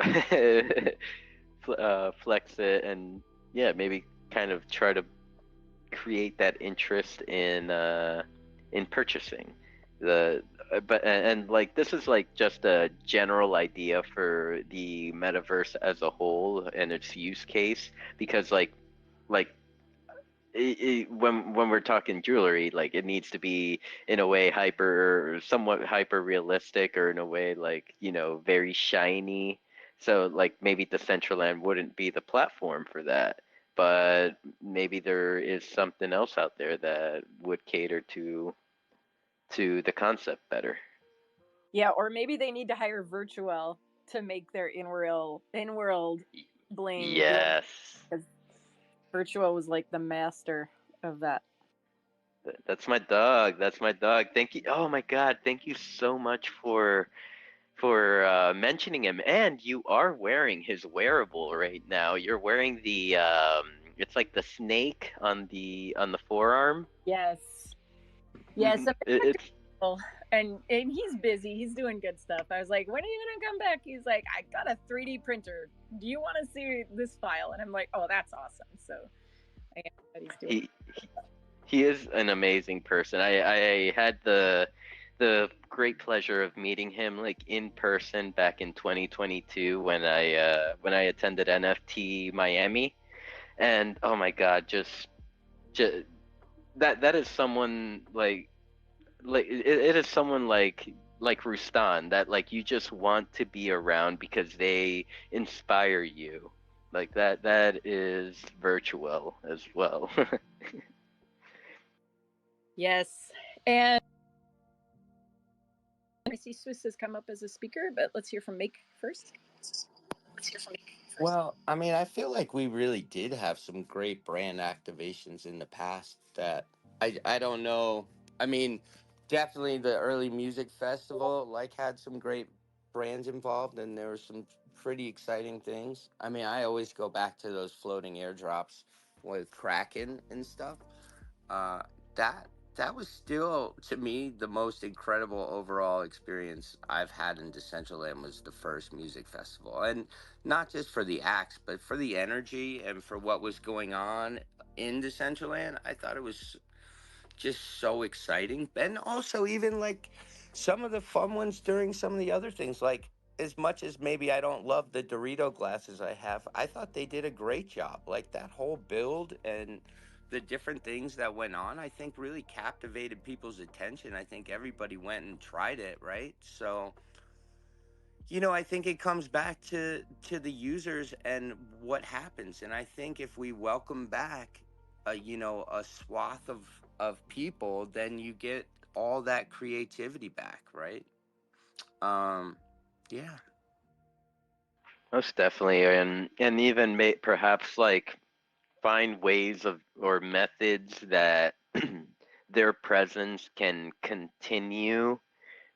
flex it, and yeah, maybe kind of try to create that interest in purchasing the but and like this is like just a general idea for the metaverse as a whole and its use case, because like when we're talking jewelry, like it needs to be in a way somewhat hyper realistic, or in a way like, you know, very shiny. So like maybe Decentraland wouldn't be the platform for that, but maybe there is something else out there that would cater to the concept better. Yeah, or maybe they need to hire Virtual to make their in world bling glitch, Yes. because Virtual was like the master of that. That's my dog. That's my dog. Thank you. Oh my God. Thank you so much for mentioning him. And you are wearing his wearable right now. You're wearing the it's like the snake on the forearm. Yes. Yes. It's And he's busy. He's doing good stuff. I was like, when are you gonna come back? He's like, I got a 3D printer. Do you want to see this file? And I'm like, oh, that's awesome. So I guess that he's doing. he is an amazing person. I had the great pleasure of meeting him like in person back in 2022 when I attended NFT Miami, and oh my God, just that is someone it is someone like Rustan that like you just want to be around because they inspire you. Like that is virtual as well. Yes. And I see Swiss has come up as a speaker, but let's hear from Make first. Well, I mean, I feel like we really did have some great brand activations in the past that I don't know. I mean, definitely the early music festival like had some great brands involved, and there were some pretty exciting things. I mean, I always go back to those floating airdrops with Kraken and stuff. uh, that that was still to me the most incredible overall experience I've had in Decentraland was the first music festival, and not just for the acts, but for the energy and for what was going on in Decentraland. I thought it was just so exciting. And also, even like some of the fun ones during some of the other things, like as much as maybe I don't love the Dorito glasses I have, I thought they did a great job. Like that whole build and the different things that went on, I think really captivated people's attention. I think everybody went and tried it, right? So, I think it comes back to the users and what happens. And I think if we welcome back a swath of people, then you get all that creativity back, right? um yeah. Most definitely, and even perhaps like find ways of or methods that their presence can continue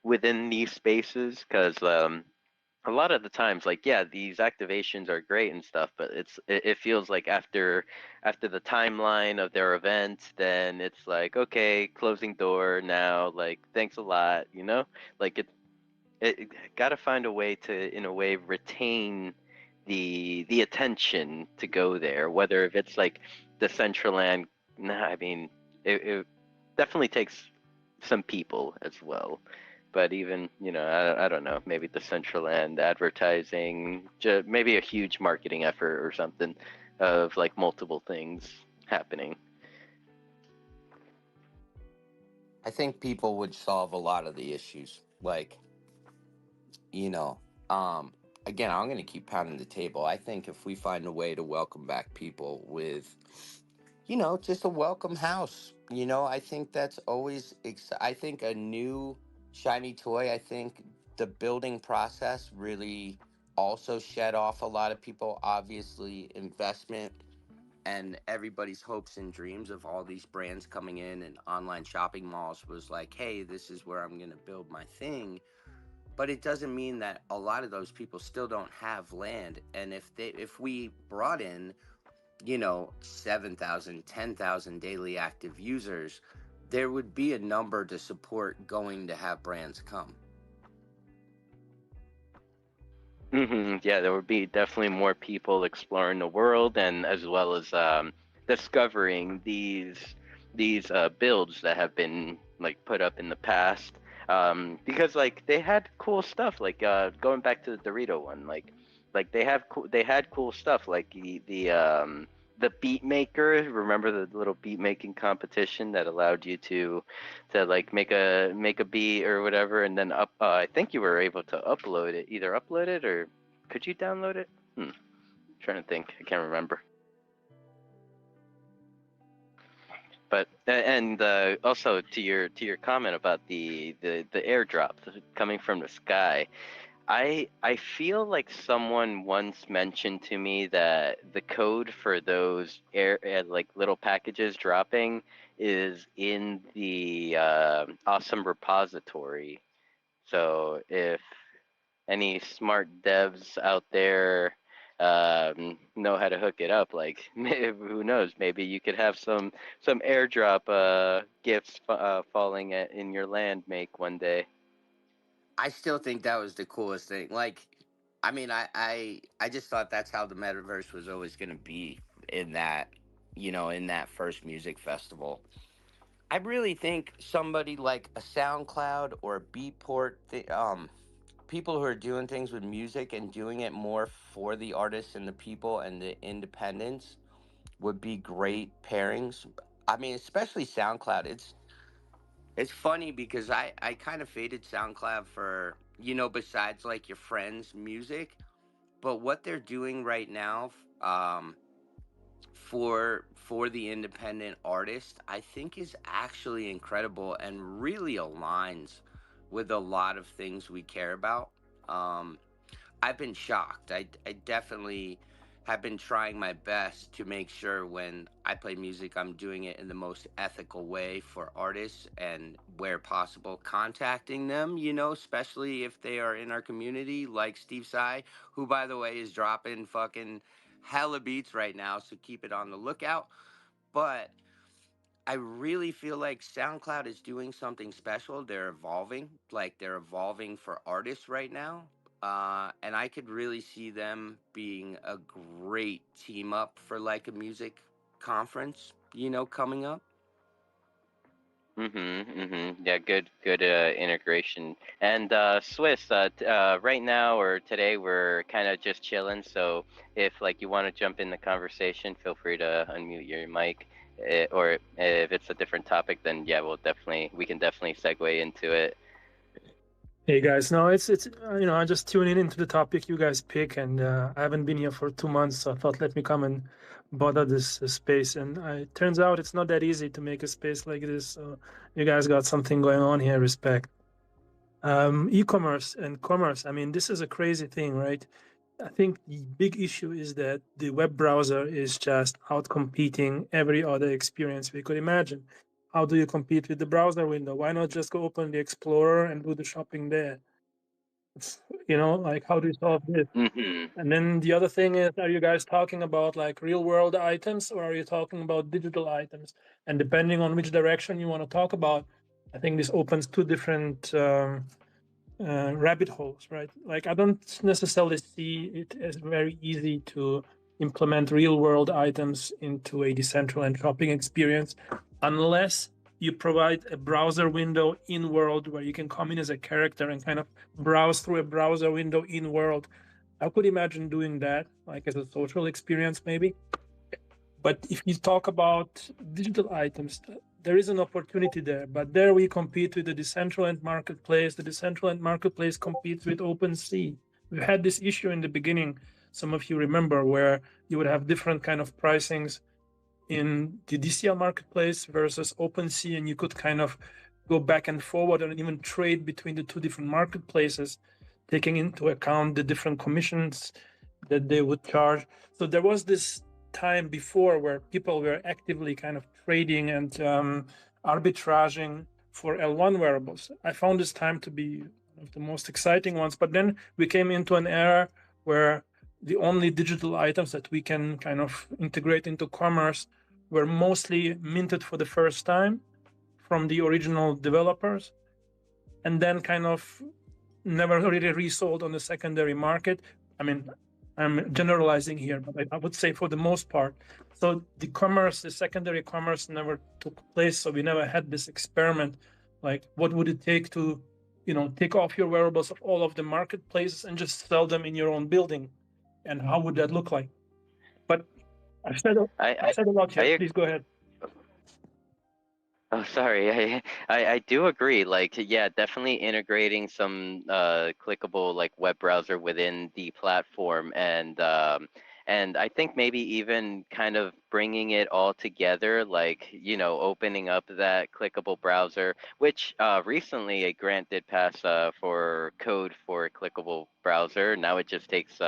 within these spaces, because a lot of the times, like, yeah, these activations are great and stuff, but it feels like after the timeline of their event, then it's like, okay, closing door now, like, thanks a lot, like it got to find a way to, in a way, retain the attention to go there, whether if it's like the Decentraland. Nah, I mean, it definitely takes some people as well, but even, I don't know, maybe the Decentraland advertising, maybe a huge marketing effort or something of like multiple things happening. I think people would solve a lot of the issues, like, you know um again, I'm going to keep pounding the table. I think if we find a way to welcome back people with, just a welcome house, I think that's always I think a new shiny toy. I think the building process really also shed off a lot of people, obviously investment and everybody's hopes and dreams of all these brands coming in and online shopping malls was like, hey, this is where I'm going to build my thing. But it doesn't mean that a lot of those people still don't have land. And if we brought in, 7,000, 10,000 daily active users, there would be a number to support going to have brands come. Yeah, there would be definitely more people exploring the world, and as well as discovering these builds that have been like put up in the past. Because like they had cool stuff, like going back to the Dorito one, like they had cool stuff, like the beat maker. Remember the little beat making competition that allowed you to like make a beat or whatever, and then I think you were able to upload it, either upload it or could you download it? Trying to think, I can't remember. But and also to your comment about the airdrop coming from the sky, I feel like someone once mentioned to me that the code for those like little packages dropping is in the awesome repository. So if any smart devs out there know how to hook it up, like, who knows, maybe you could have some airdrop gifts falling in your land make one day. I still think that was the coolest thing. Like, I mean, I just thought that's how the metaverse was always going to be in that, in that first music festival. I really think somebody like a SoundCloud or a Beatport, people who are doing things with music and doing it more for the artists and the people and the independents would be great pairings. I mean, especially SoundCloud. It's funny because I kind of faded SoundCloud for, besides like your friends' music, but what they're doing right now, for the independent artist, I think is actually incredible and really aligns with a lot of things we care about. Um, I've been shocked. I definitely have been trying my best to make sure when I play music, I'm doing it in the most ethical way for artists and where possible, contacting them, especially if they are in our community, like Steve Sai, who, by the way, is dropping fucking hella beats right now. So keep it on the lookout. But I really feel like SoundCloud is doing something special. They're evolving, like they're evolving for artists right now. And I could really see them being a great team up for like a music conference, coming up. Yeah, good integration. And Swiss, right now or today we're kind of just chilling. So if like you want to jump in the conversation, feel free to unmute your mic. Or if it's a different topic, then yeah, we can definitely segue into it. Hey guys, no, it's I'm just tuning into the topic you guys pick, and I haven't been here for 2 months, so I thought let me come and bother this space. And it turns out it's not that easy to make a space like this. So you guys got something going on here. Respect. E-commerce and commerce. I mean, this is a crazy thing, right? I think the big issue is that the web browser is just outcompeting every other experience we could imagine. How do you compete with the browser window? Why not just go open the Explorer and do the shopping there? Like how do you solve this? And then the other thing is, are you guys talking about like real world items or are you talking about digital items? And depending on which direction you want to talk about, I think this opens two different rabbit holes, right? Like I don't necessarily see it as very easy to implement real world items into a Decentraland shopping experience unless you provide a browser window in world where you can come in as a character and kind of browse through a browser window in world. I could imagine doing that, like as a social experience, maybe. But if you talk about digital items, there is an opportunity there. But there we compete with the Decentraland marketplace. The Decentraland marketplace competes with OpenSea. We had this issue in the beginning, some of you remember, where you would have different kind of pricings in the DCL marketplace versus OpenSea, and you could kind of go back and forward and even trade between the two different marketplaces, taking into account the different commissions that they would charge. So there was this time before where people were actively kind of trading and arbitraging for L1 wearables. I found this time to be one of the most exciting ones, but then we came into an era where the only digital items that we can kind of integrate into commerce were mostly minted for the first time from the original developers, and then kind of never really resold on the secondary market. I mean, I'm generalizing here, but I would say for the most part. So the secondary commerce never took place. So we never had this experiment. Like, what would it take to, take off your wearables of all of the marketplaces and just sell them in your own building? And how would that look like? But I've said a lot here. Please go ahead. Oh, sorry. I do agree. Like, yeah, definitely integrating some clickable like web browser within the platform, and I think maybe even kind of bringing it all together, like opening up that clickable browser. Which recently a grant did pass for code for a clickable browser. Now it just takes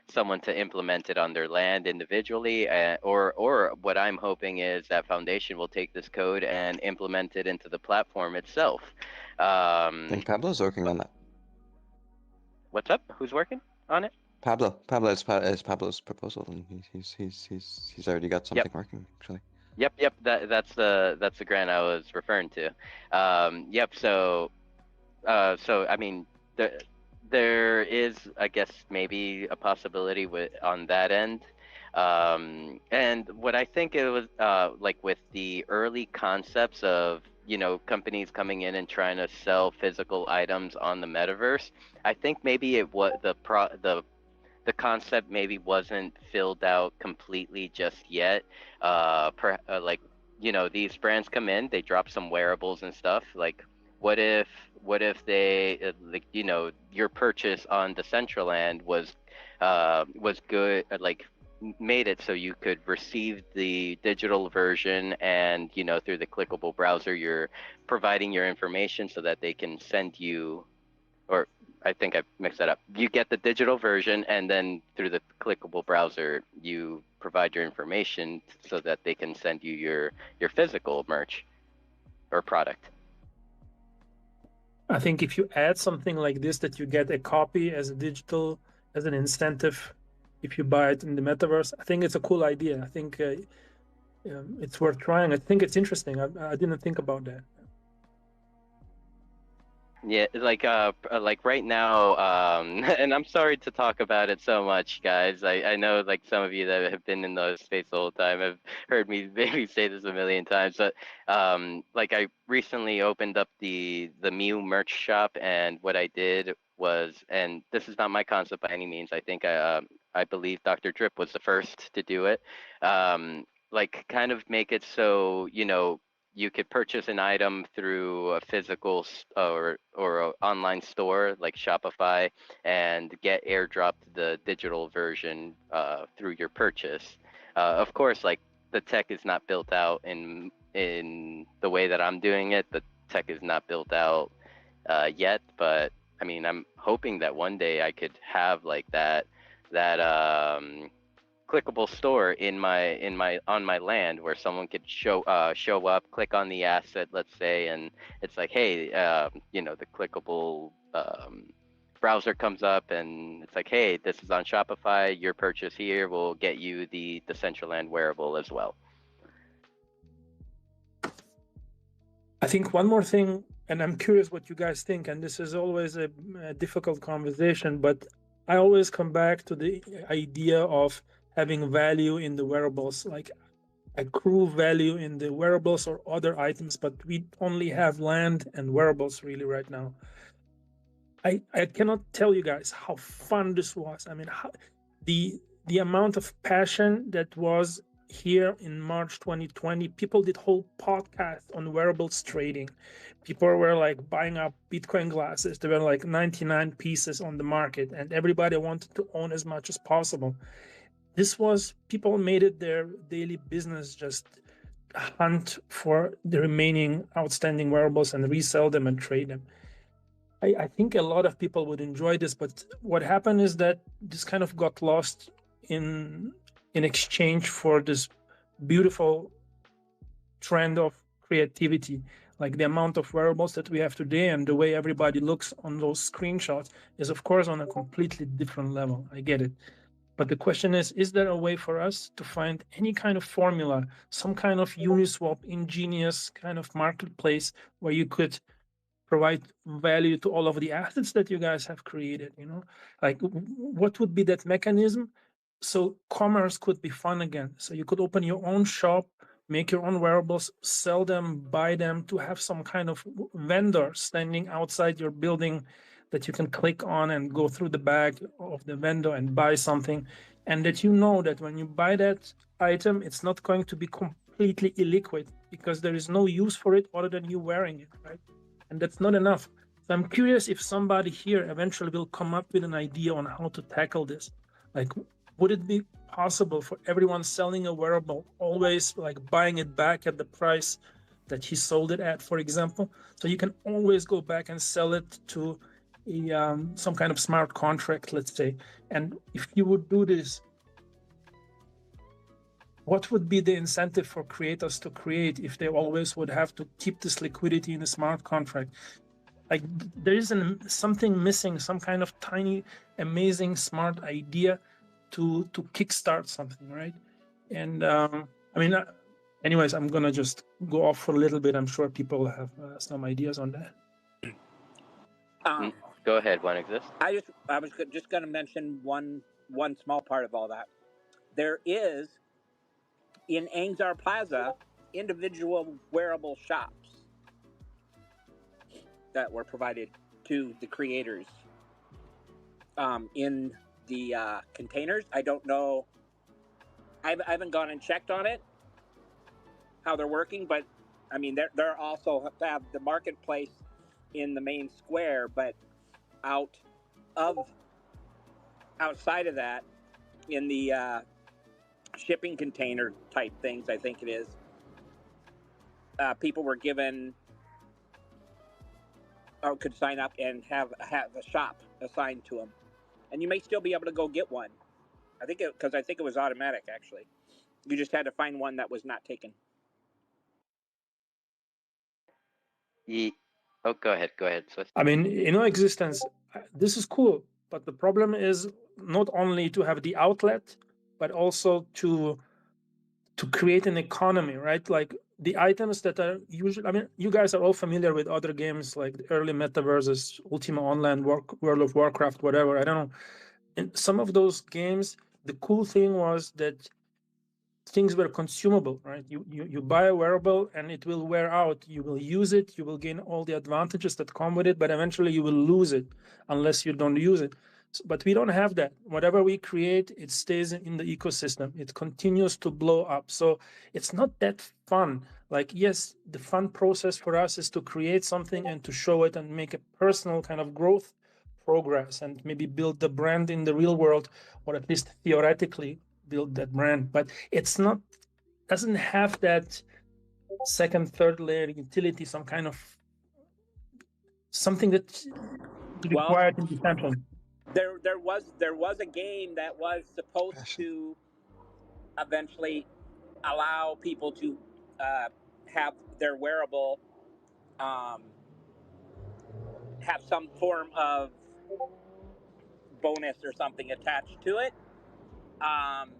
someone to implement it on their land individually, or what I'm hoping is that Foundation will take this code and implement it into the platform itself. I think Pablo's working on that. What's up? Who's working on it? Pablo is Pablo's proposal, and he's already got something working actually. Yep. That's the grant I was referring to. Yep. So I mean, there is, I guess, maybe a possibility on that end. And what I think it was like with the early concepts of companies coming in and trying to sell physical items on the metaverse, I think maybe it was the concept maybe wasn't filled out completely just yet. Like these brands come in, they drop some wearables and stuff. Like what if they like your purchase on Decentraland was good, like made it so you could receive the digital version, and through the clickable browser you're providing your information so that they can send you, or I think I mixed that up. You get the digital version, and then through the clickable browser you provide your information so that they can send you your physical merch or product. I think if you add something like this, that you get a copy as an incentive if you buy it in the metaverse, I think it's a cool idea. I think it's worth trying. I think it's interesting. I didn't think about that. Yeah, like right now, and I'm sorry to talk about it so much, guys. I know like some of you that have been in the space the whole time have heard me maybe say this a million times, but like I recently opened up the Mew merch shop, and what I did was, and this is not my concept by any means. I think I believe Dr. Drip was the first to do it. Like kind of make it so, you know, you could purchase an item through a physical or a online store like Shopify and get airdropped the digital version through your purchase. Of course, like the tech is not built out in the way that I'm doing it. The tech is not built out yet, but I mean, I'm hoping that one day I could have like that clickable store in my on my land where someone could show up, click on the asset, let's say, and it's like, hey, you know, the clickable browser comes up and it's like, hey, this is on Shopify. Your purchase here will get you the Decentraland wearable as well. I think one more thing, and I'm curious what you guys think, and this is always a difficult conversation, but I always come back to the idea of having value in the wearables, like accrue value in the wearables or other items, but we only have land and wearables really right now. I cannot tell you guys how fun this was. I mean, the amount of passion that was here in March 2020, people did whole podcasts on wearables trading. People were like buying up Bitcoin glasses. There were like 99 pieces on the market, and everybody wanted to own as much as possible. This was, people made it their daily business, just hunt for the remaining outstanding wearables and resell them and trade them. I think a lot of people would enjoy this, but what happened is that this kind of got lost in exchange for this beautiful trend of creativity. Like the amount of wearables that we have today and the way everybody looks on those screenshots is, of course, on a completely different level. I get it. But the question is there a way for us to find any kind of formula, some kind of Uniswap, ingenious kind of marketplace where you could provide value to all of the assets that you guys have created? You know, like what would be that mechanism so commerce could be fun again? So you could open your own shop, make your own wearables, sell them, buy them, to have some kind of vendor standing outside your building that you can click on and go through the bag of the vendor and buy something, and that you know that when you buy that item, it's not going to be completely illiquid because there is no use for it other than you wearing it, right? And that's not enough. So I'm curious if somebody here eventually will come up with an idea on how to tackle this. Like, would it be possible for everyone selling a wearable always like buying it back at the price that he sold it at, for example? So you can always go back and sell it to a, some kind of smart contract, let's say. And if you would do this, what would be the incentive for creators to create if they always would have to keep this liquidity in a smart contract? Like there is something missing, some kind of tiny, amazing, smart idea to kickstart something, right? And I mean, anyways, I'm gonna just go off for a little bit. I'm sure people have some ideas on that. Go ahead, One Exist. I was just going to mention one small part of all that. There is in Angzar Plaza individual wearable shops that were provided to the creators in the containers. I don't know. I haven't gone and checked on it, how they're working, but I mean, they're also have the marketplace in the main square, but outside of that, in the shipping container type things, I think it is, people were given or could sign up and have a shop assigned to them, and you may still be able to go get one. I think it was automatic, actually. You just had to find one that was not taken. Oh, go ahead, Swiss. I mean, in our existence, this is cool, but the problem is not only to have the outlet, but also to create an economy, right? Like the items that are usually, I mean, you guys are all familiar with other games like the early metaverses, Ultima Online, World of Warcraft, whatever. I don't know. In some of those games, the cool thing was that things were consumable, right? You buy a wearable and it will wear out. You will use it, you will gain all the advantages that come with it, but eventually you will lose it unless you don't use it. But we don't have that. Whatever we create, it stays in the ecosystem. It continues to blow up. So it's not that fun. Like, yes, the fun process for us is to create something and to show it and make a personal kind of growth progress and maybe build the brand in the real world, or at least theoretically build that brand. But it's not, doesn't have that second, third layer utility, some kind of something that Well, required in Decentraland. there was a game that was supposed Passion. to eventually allow people to uh, have their wearable um, have some form of bonus or something attached to it. Um,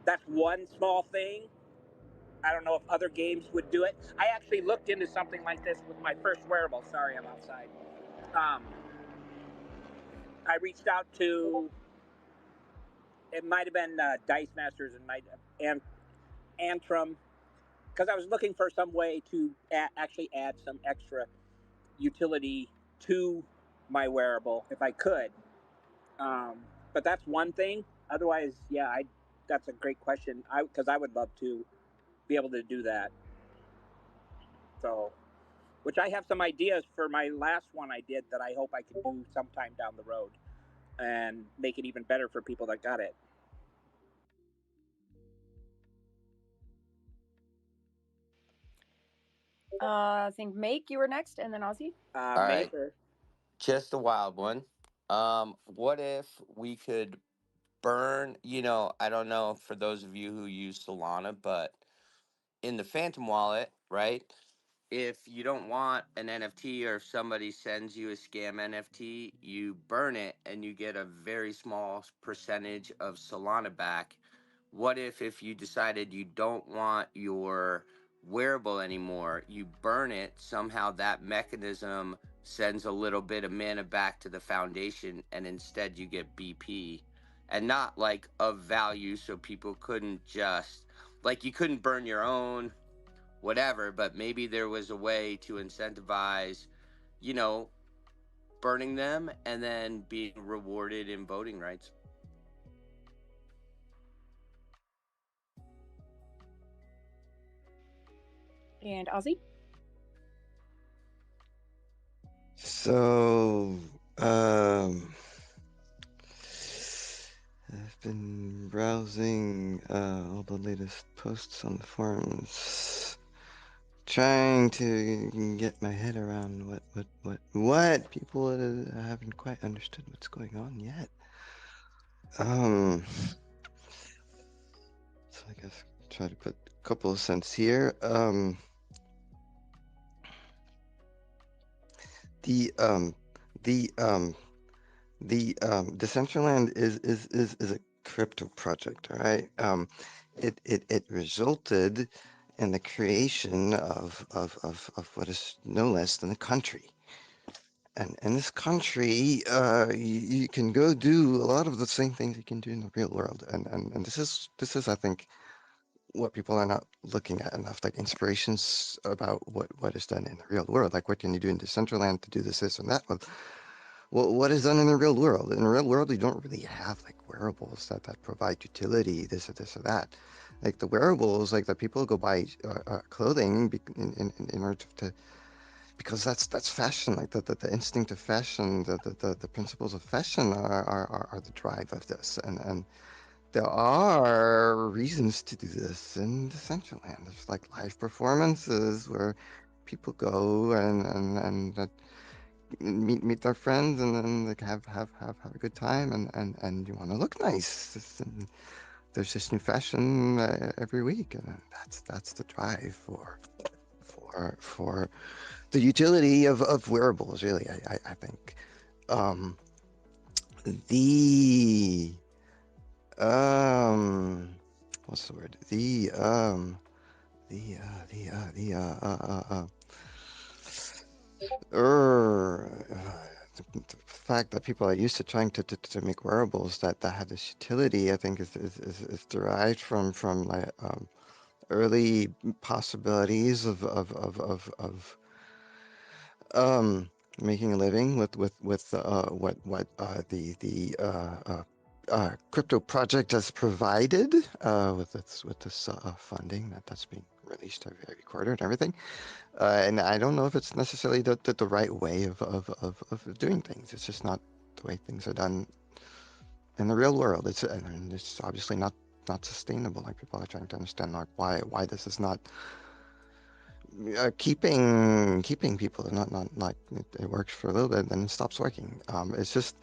that's one small thing. I don't know if other games would do it. I actually looked into something like this with my first wearable. Sorry, I'm outside. Um, I reached out to, it might have been Dice Masters and Antrim, because I was looking for some way to actually add some extra utility to my wearable if I could. But that's one thing. Otherwise, yeah, that's a great question. Because I would love to be able to do that. So, which I have some ideas for my last one I did that I hope I can do sometime down the road and make it even better for people that got it. I think Make, you were next, and then Ozzy. All right, Maker. just a wild one. What if we could burn? I don't know for those of you who use Solana, but in the Phantom wallet, right? If you don't want an NFT or if somebody sends you a scam NFT, you burn it and you get a very small percentage of Solana back. What if you decided you don't want your wearable anymore, you burn it, somehow that mechanism sends a little bit of mana back to the foundation and instead you get BP and not like of value so people couldn't just like you couldn't burn your own whatever, but maybe there was a way to incentivize, you know, burning them and then being rewarded in voting rights. And Ozzy. So, I've been browsing all the latest posts on the forums, trying to get my head around what people haven't quite understood what's going on yet. So I guess try to put a couple of cents here. The Decentraland is a crypto project, all right? It resulted in the creation of what is no less than a country. And in this country, you can go do a lot of the same things you can do in the real world. And this is, I think, what people are not looking at enough, like inspirations about what is done in the real world. Like, what can you do in Decentraland to do this, and that? Well, what is done in the real world? In the real world, you don't really have like wearables that provide utility, this or that. Like the wearables, like the people go buy clothing in order to because that's fashion. Like the instinct of fashion, the principles of fashion are the drive of this, and there are reasons to do this in Decentraland. There's like live performances where people go and meet their friends and then like have a good time and you want to look nice. And there's this new fashion every week, and that's the drive for the utility of wearables. Really, I think the what's the word? The the fact that people are used to trying to make wearables that have this utility, I think, is derived from like early possibilities of making a living with what the crypto project has provided with this funding that's being released every quarter and everything. And I don't know if it's necessarily the right way of doing things. It's just not the way things are done in the real world. It's obviously not sustainable. Like, people are trying to understand, like, why this is not keeping people, not like it works for a little bit, then it stops working. It's just,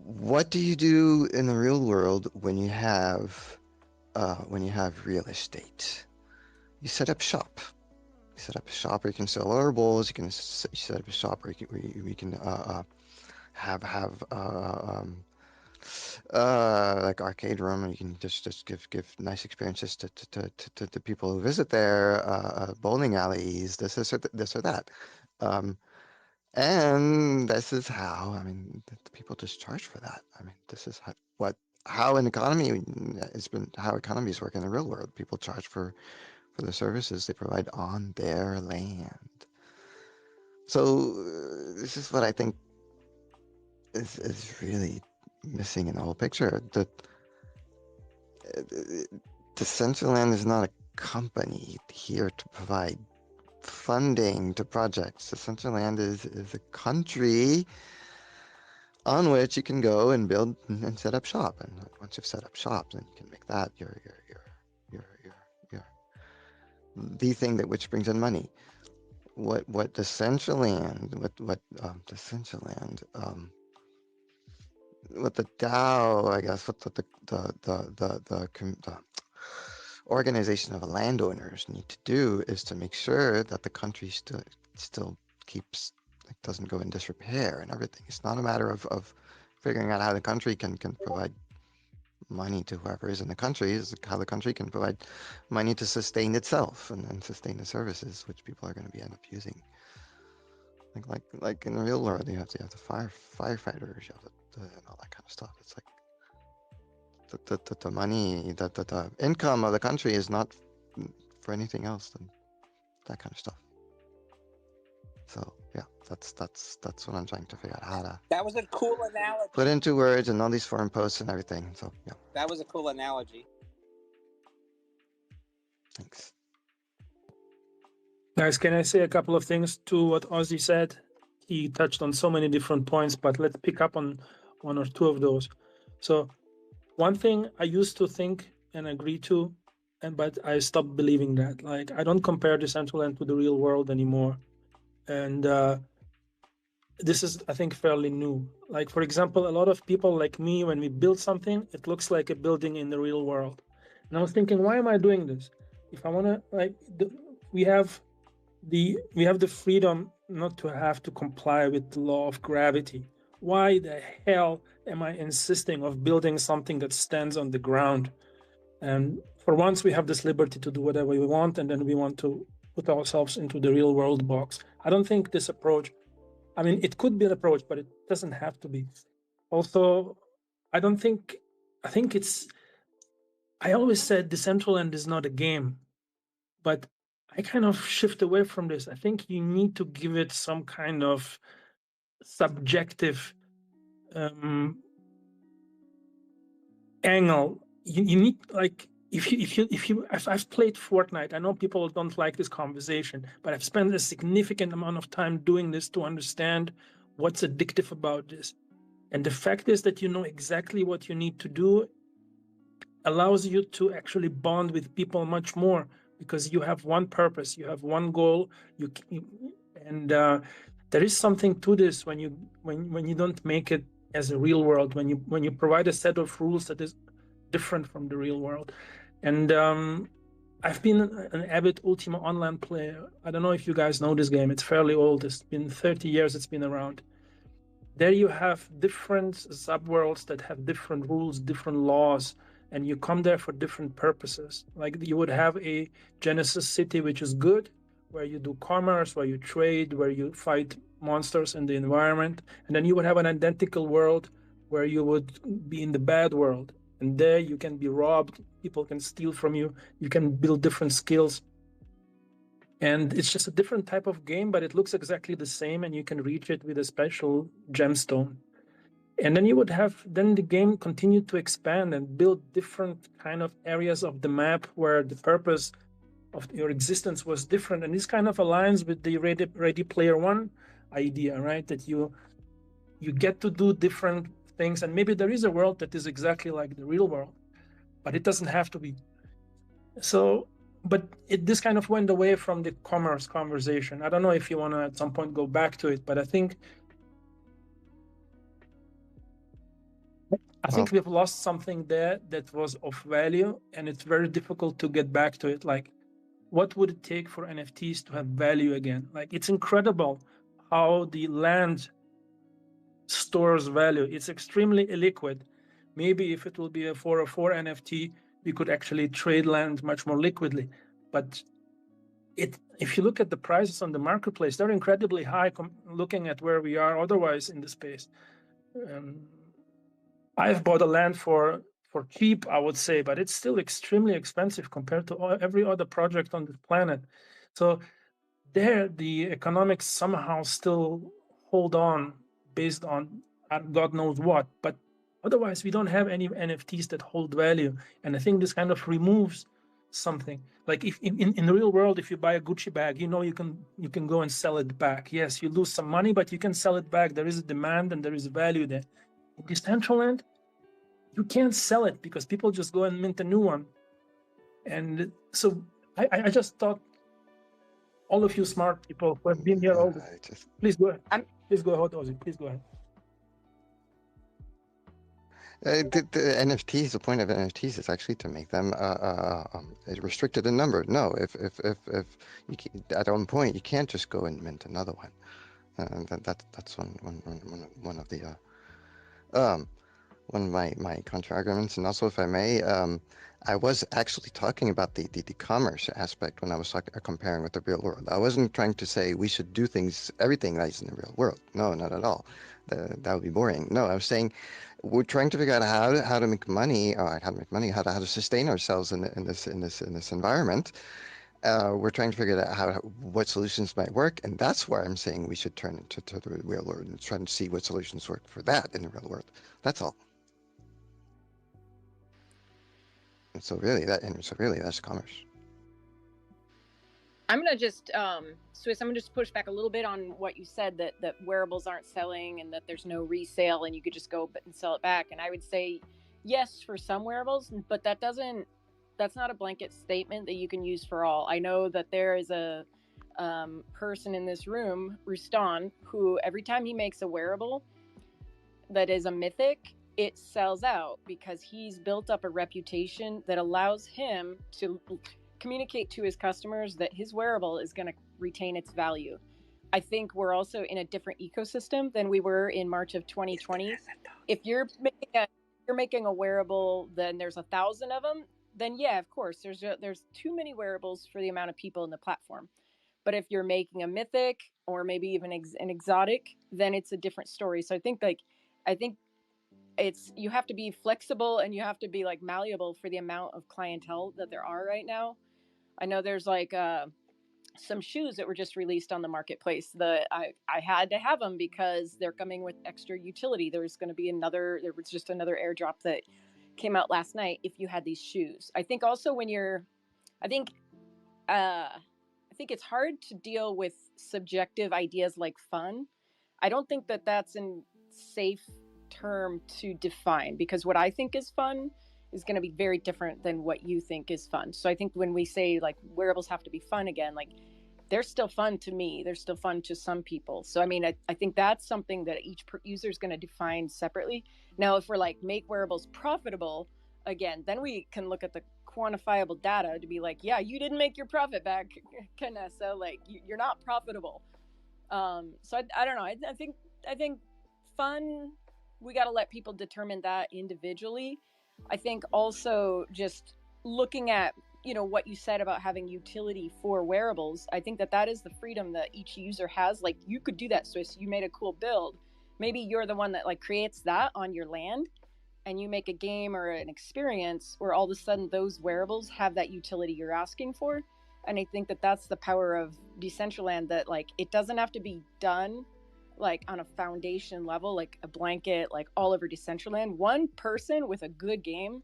what do you do in the real world when you have real estate? You set up shop. You set up a shop where you can sell wearables. You set up a shop where you can have like arcade room, and you can just give nice experiences to people who visit there. Bowling alleys, this or that. And this is how, I mean, the people just charge for that. I mean, this is how an economy how economies work in the real world. People charge for the services they provide on their land. So this is what I think is really missing in the whole picture. Decentraland is not a company here to provide funding to projects. Decentraland is a country on which you can go and build and set up shop. And once you've set up shop, then you can make that your the thing which brings in money. What Decentraland, what the DAO, I guess, what the organization of landowners need to do is to make sure that the country still keeps, like, doesn't go in disrepair and everything. It's not a matter of figuring out how the country can provide money to whoever is in the country. Is how the country can provide money to sustain itself and sustain the services which people are going to end up using. Like in the real world, you have the firefighters, you have and all that kind of stuff. It's like the money, the income of the country is not for anything else than that kind of stuff. So yeah, that's what I'm trying to figure out, how to That was a cool analogy. put into words and all these forum posts and everything. So yeah. That was a cool analogy. Thanks. Guys, can I say a couple of things to what Ozzy said? He touched on so many different points, but let's pick up on one or two of those. So one thing I used to think and agree to, but I stopped believing that. Like, I don't compare Decentraland to the real world anymore. And this is, I think, fairly new. Like, for example, a lot of people like me, when we build something, it looks like a building in the real world. And I was thinking, why am I doing this? If I want to, like, we have the freedom not to have to comply with the law of gravity. Why the hell am I insisting of building something that stands on the ground? And for once, we have this liberty to do whatever we want, and then we want to put ourselves into the real world box. I don't think this approach, I mean, it could be an approach, but it doesn't have to be. Also, I think I always said Decentraland is not a game, but I kind of shift away from this. I think you need to give it some kind of subjective angle. You need, like, if I've played Fortnite, I know people don't like this conversation, but I've spent a significant amount of time doing this to understand what's addictive about this. And the fact is that you know exactly what you need to do allows you to actually bond with people much more, because you have one purpose, you have one goal, and there is something to this when you don't make it as a real world, when you provide a set of rules that is different from the real world. And I've been an avid Ultima Online player. I don't know if you guys know this game. It's fairly old. It's been 30 years it's been around. There you have different subworlds that have different rules, different laws, and you come there for different purposes. Like you would have a Genesis city, which is good, where you do commerce, where you trade, where you fight monsters in the environment. And then you would have an identical world where you would be in the bad world. And there you can be robbed, people can steal from you, you can build different skills. And it's just a different type of game, but it looks exactly the same, and you can reach it with a special gemstone. And then you would have, then the game continued to expand and build different kind of areas of the map where the purpose of your existence was different. And this kind of aligns with the Ready Player One idea, right? That you get to do different things, and maybe there is a world that is exactly like the real world, but it doesn't have to be. So, but this kind of went away from the commerce conversation. I don't know if you want to at some point go back to it, but I think we've lost something there that was of value, and it's very difficult to get back to it. Like, what would it take for NFTs to have value again? Like, it's incredible how the land stores value. It's extremely illiquid. Maybe if it will be a 404 NFT, we could actually trade land much more liquidly. But if you look at the prices on the marketplace, they're incredibly high looking at where we are otherwise in the space. I've bought a land for cheap, I would say, but it's still extremely expensive compared to every other project on the planet. So there, the economics somehow still hold on based on God knows what. But otherwise, we don't have any NFTs that hold value. And I think this kind of removes something. Like if in the real world, if you buy a Gucci bag, you know you can go and sell it back. Yes, you lose some money, but you can sell it back. There is a demand and there is value there. In Decentraland, you can't sell it because people just go and mint a new one. And so I just thought, all of you smart people who have been here all the please go ahead. Please go ahead, Ozzy. Please go ahead. The NFTs, the point of NFTs is actually to make them restricted in number. No, if you can, at one point you can't just go and mint another one. That's one of the one of my counter arguments. And also, if I may, I was actually talking about the commerce aspect when I was comparing with the real world. I wasn't trying to say we should do everything that is in the real world. No, not at all. That would be boring. No, I was saying we're trying to figure out how to make money, how to sustain ourselves in this environment. We're trying to figure out what solutions might work, and that's where I'm saying we should turn to the real world and try to see what solutions work for that in the real world. That's all. And so really, that's commerce. I'm gonna just Swiss, I'm gonna just push back a little bit on what you said, that wearables aren't selling and that there's no resale and you could just go and sell it back. And I would say yes for some wearables, but that's not a blanket statement that you can use for all. I know that there is a person in this room, Rustan, who every time he makes a wearable that is a mythic, it sells out because he's built up a reputation that allows him to communicate to his customers that his wearable is going to retain its value. I think we're also in a different ecosystem than we were in March of 2020. If you're making a wearable, then there's 1,000 of them, then yeah, of course, there's too many wearables for the amount of people in the platform. But if you're making a mythic or maybe even an exotic, then it's a different story. So I think it's, you have to be flexible and you have to be like malleable for the amount of clientele that there are right now. I know there's like some shoes that were just released on the marketplace. I had to have them because they're coming with extra utility. There was just another airdrop that came out last night if you had these shoes. I think also I think it's hard to deal with subjective ideas like fun. I don't think that that's a safe term to define, because what I think is fun is going to be very different than what you think is fun. So I think when we say like wearables have to be fun again, like they're still fun to me. They're still fun to some people. So, I mean, I think that's something that each user is going to define separately. Now, if we're like make wearables profitable again, then we can look at the quantifiable data to be like, yeah, you didn't make your profit back, Kanessa. Like you're not profitable. So I don't know. I think fun, we got to let people determine that individually. I think also just looking at, you know, what you said about having utility for wearables, I think that that is the freedom that each user has. Like, you could do that, Swiss. You made a cool build. Maybe you're the one that like creates that on your land, and you make a game or an experience where all of a sudden those wearables have that utility you're asking for. And I think that that's the power of Decentraland, that like it doesn't have to be done like on a foundation level, like a blanket, like all over Decentraland. One person with a good game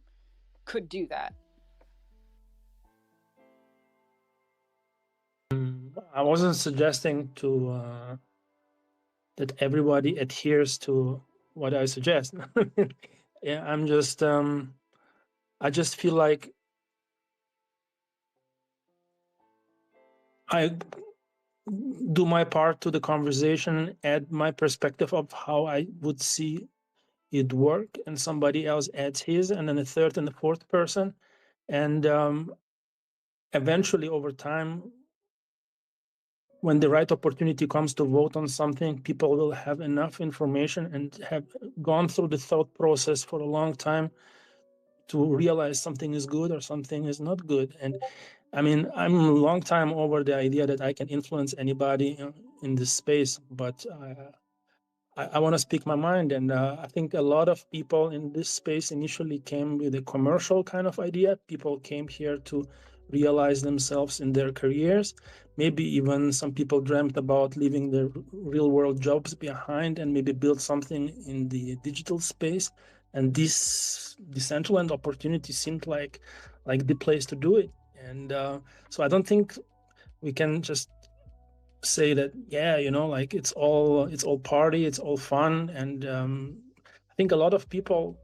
could do that. I wasn't suggesting to that everybody adheres to what I suggest. Yeah, I'm just I just feel like I do my part to the conversation, add my perspective of how I would see it work, and somebody else adds his, and then a third and a fourth person, and eventually over time, when the right opportunity comes to vote on something, people will have enough information and have gone through the thought process for a long time to realize something is good or something is not good. And I mean, I'm a long time over the idea that I can influence anybody in this space, but I want to speak my mind. And I think a lot of people in this space initially came with a commercial kind of idea. People came here to realize themselves in their careers. Maybe even some people dreamt about leaving their real world jobs behind and maybe build something in the digital space. And this Decentraland opportunity seemed like the place to do it. And so I don't think we can just say that, yeah, you know, like it's all party, it's all fun. And I think a lot of people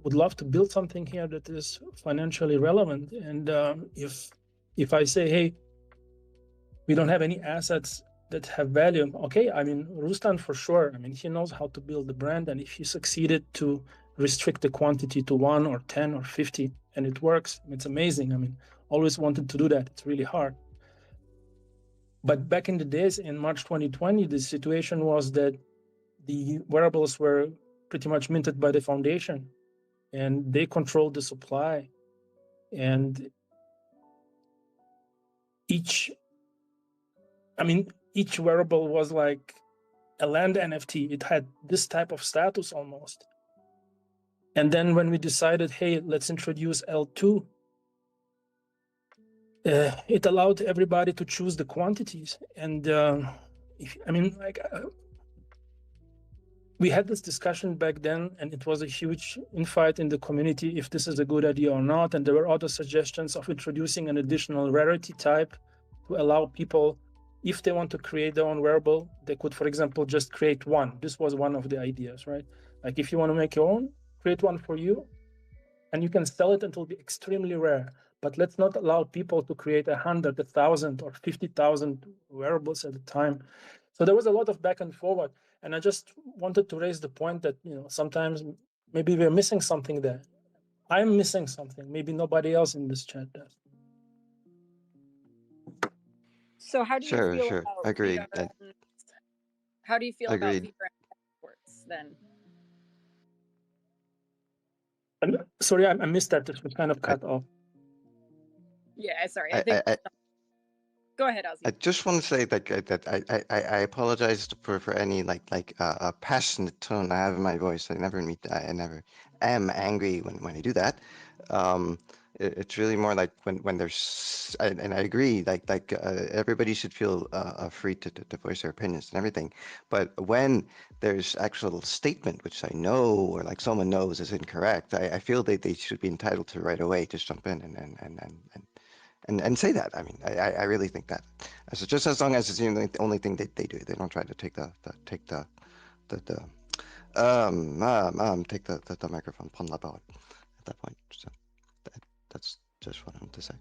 would love to build something here that is financially relevant. And if I say, hey, we don't have any assets that have value, okay, I mean, Rustan for sure, I mean, he knows how to build the brand, and if he succeeded to restrict the quantity to 1 or 10 or 50 and it works, it's amazing. I mean, always wanted to do that. It's really hard. But back in the days, in March 2020, the situation was that the wearables were pretty much minted by the foundation, and they controlled the supply. And each wearable was like a land NFT. It had this type of status almost. And then when we decided, hey, let's introduce L2, it allowed everybody to choose the quantities. And we had this discussion back then, and it was a huge infight in the community if this is a good idea or not. And there were other suggestions of introducing an additional rarity type to allow people, if they want to create their own wearable, they could, for example, just create one. This was one of the ideas, right? Like if you want to make your own, create one for you, and you can sell it, and it will be extremely rare. But let's not allow people to create 100, 1,000, or 50,000 wearables at a time. So there was a lot of back and forward. And I just wanted to raise the point that, you know, sometimes maybe we're missing something there. I'm missing something. Maybe nobody else in this chat does. So how do you feel Sure. about Agreed. VRM? How do you feel about Agreed. VRM exports then? Sorry, I missed that. This was kind of cut off. Yeah, sorry. I think. Go ahead, Ozzy. I just want to say that I apologize for any passionate tone I have in my voice. I never am angry when I do that. It's really more like when there's, and I agree, everybody should feel free to voice their opinions and everything. But when there's actual statement, which I know or like someone knows is incorrect, I feel that they should be entitled to right away just jump in and say that. I mean, I really think that. So just as long as it's the only thing that they do, they don't try to take the microphone pon la at that point. So that's just what I want to say.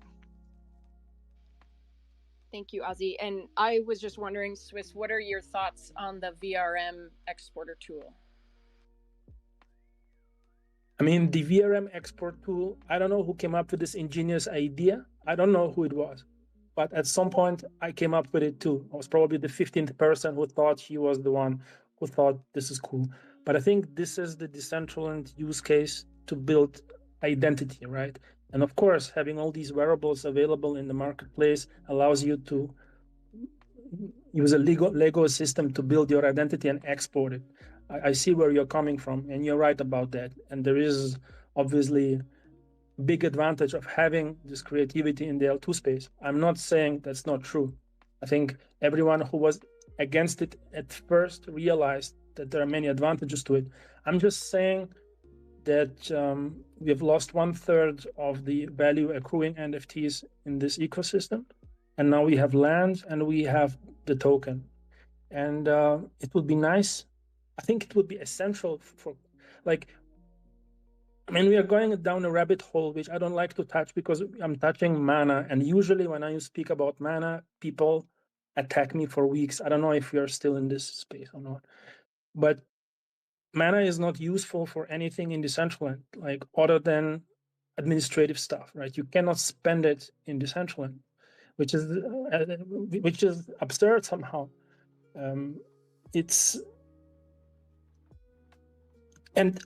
Thank you, Ozzy. And I was just wondering, Swiss, what are your thoughts on the VRM exporter tool? I mean, the VRM export tool, I don't know who came up with this ingenious idea. I don't know who it was. But at some point, I came up with it too. I was probably the 15th person who thought he was the one who thought this is cool. But I think this is the Decentraland use case to build identity, right? And of course, having all these wearables available in the marketplace allows you to use a Lego system to build your identity and export it. I see where you're coming from, and you're right about that. And there is obviously big advantage of having this creativity in the L2 space. I'm not saying that's not true. I think everyone who was against it at first realized that there are many advantages to it. I'm just saying that we have lost 1/3 of the value accruing NFTs in this ecosystem. And now we have land and we have the token. And it would be nice. I think it would be essential for, like, I mean, we are going down a rabbit hole, which I don't like to touch because I'm touching mana. And usually when I speak about mana, people attack me for weeks. I don't know if you're still in this space or not. But mana is not useful for anything in Decentraland, like other than administrative stuff, right? You cannot spend it in Decentraland, which is absurd somehow. And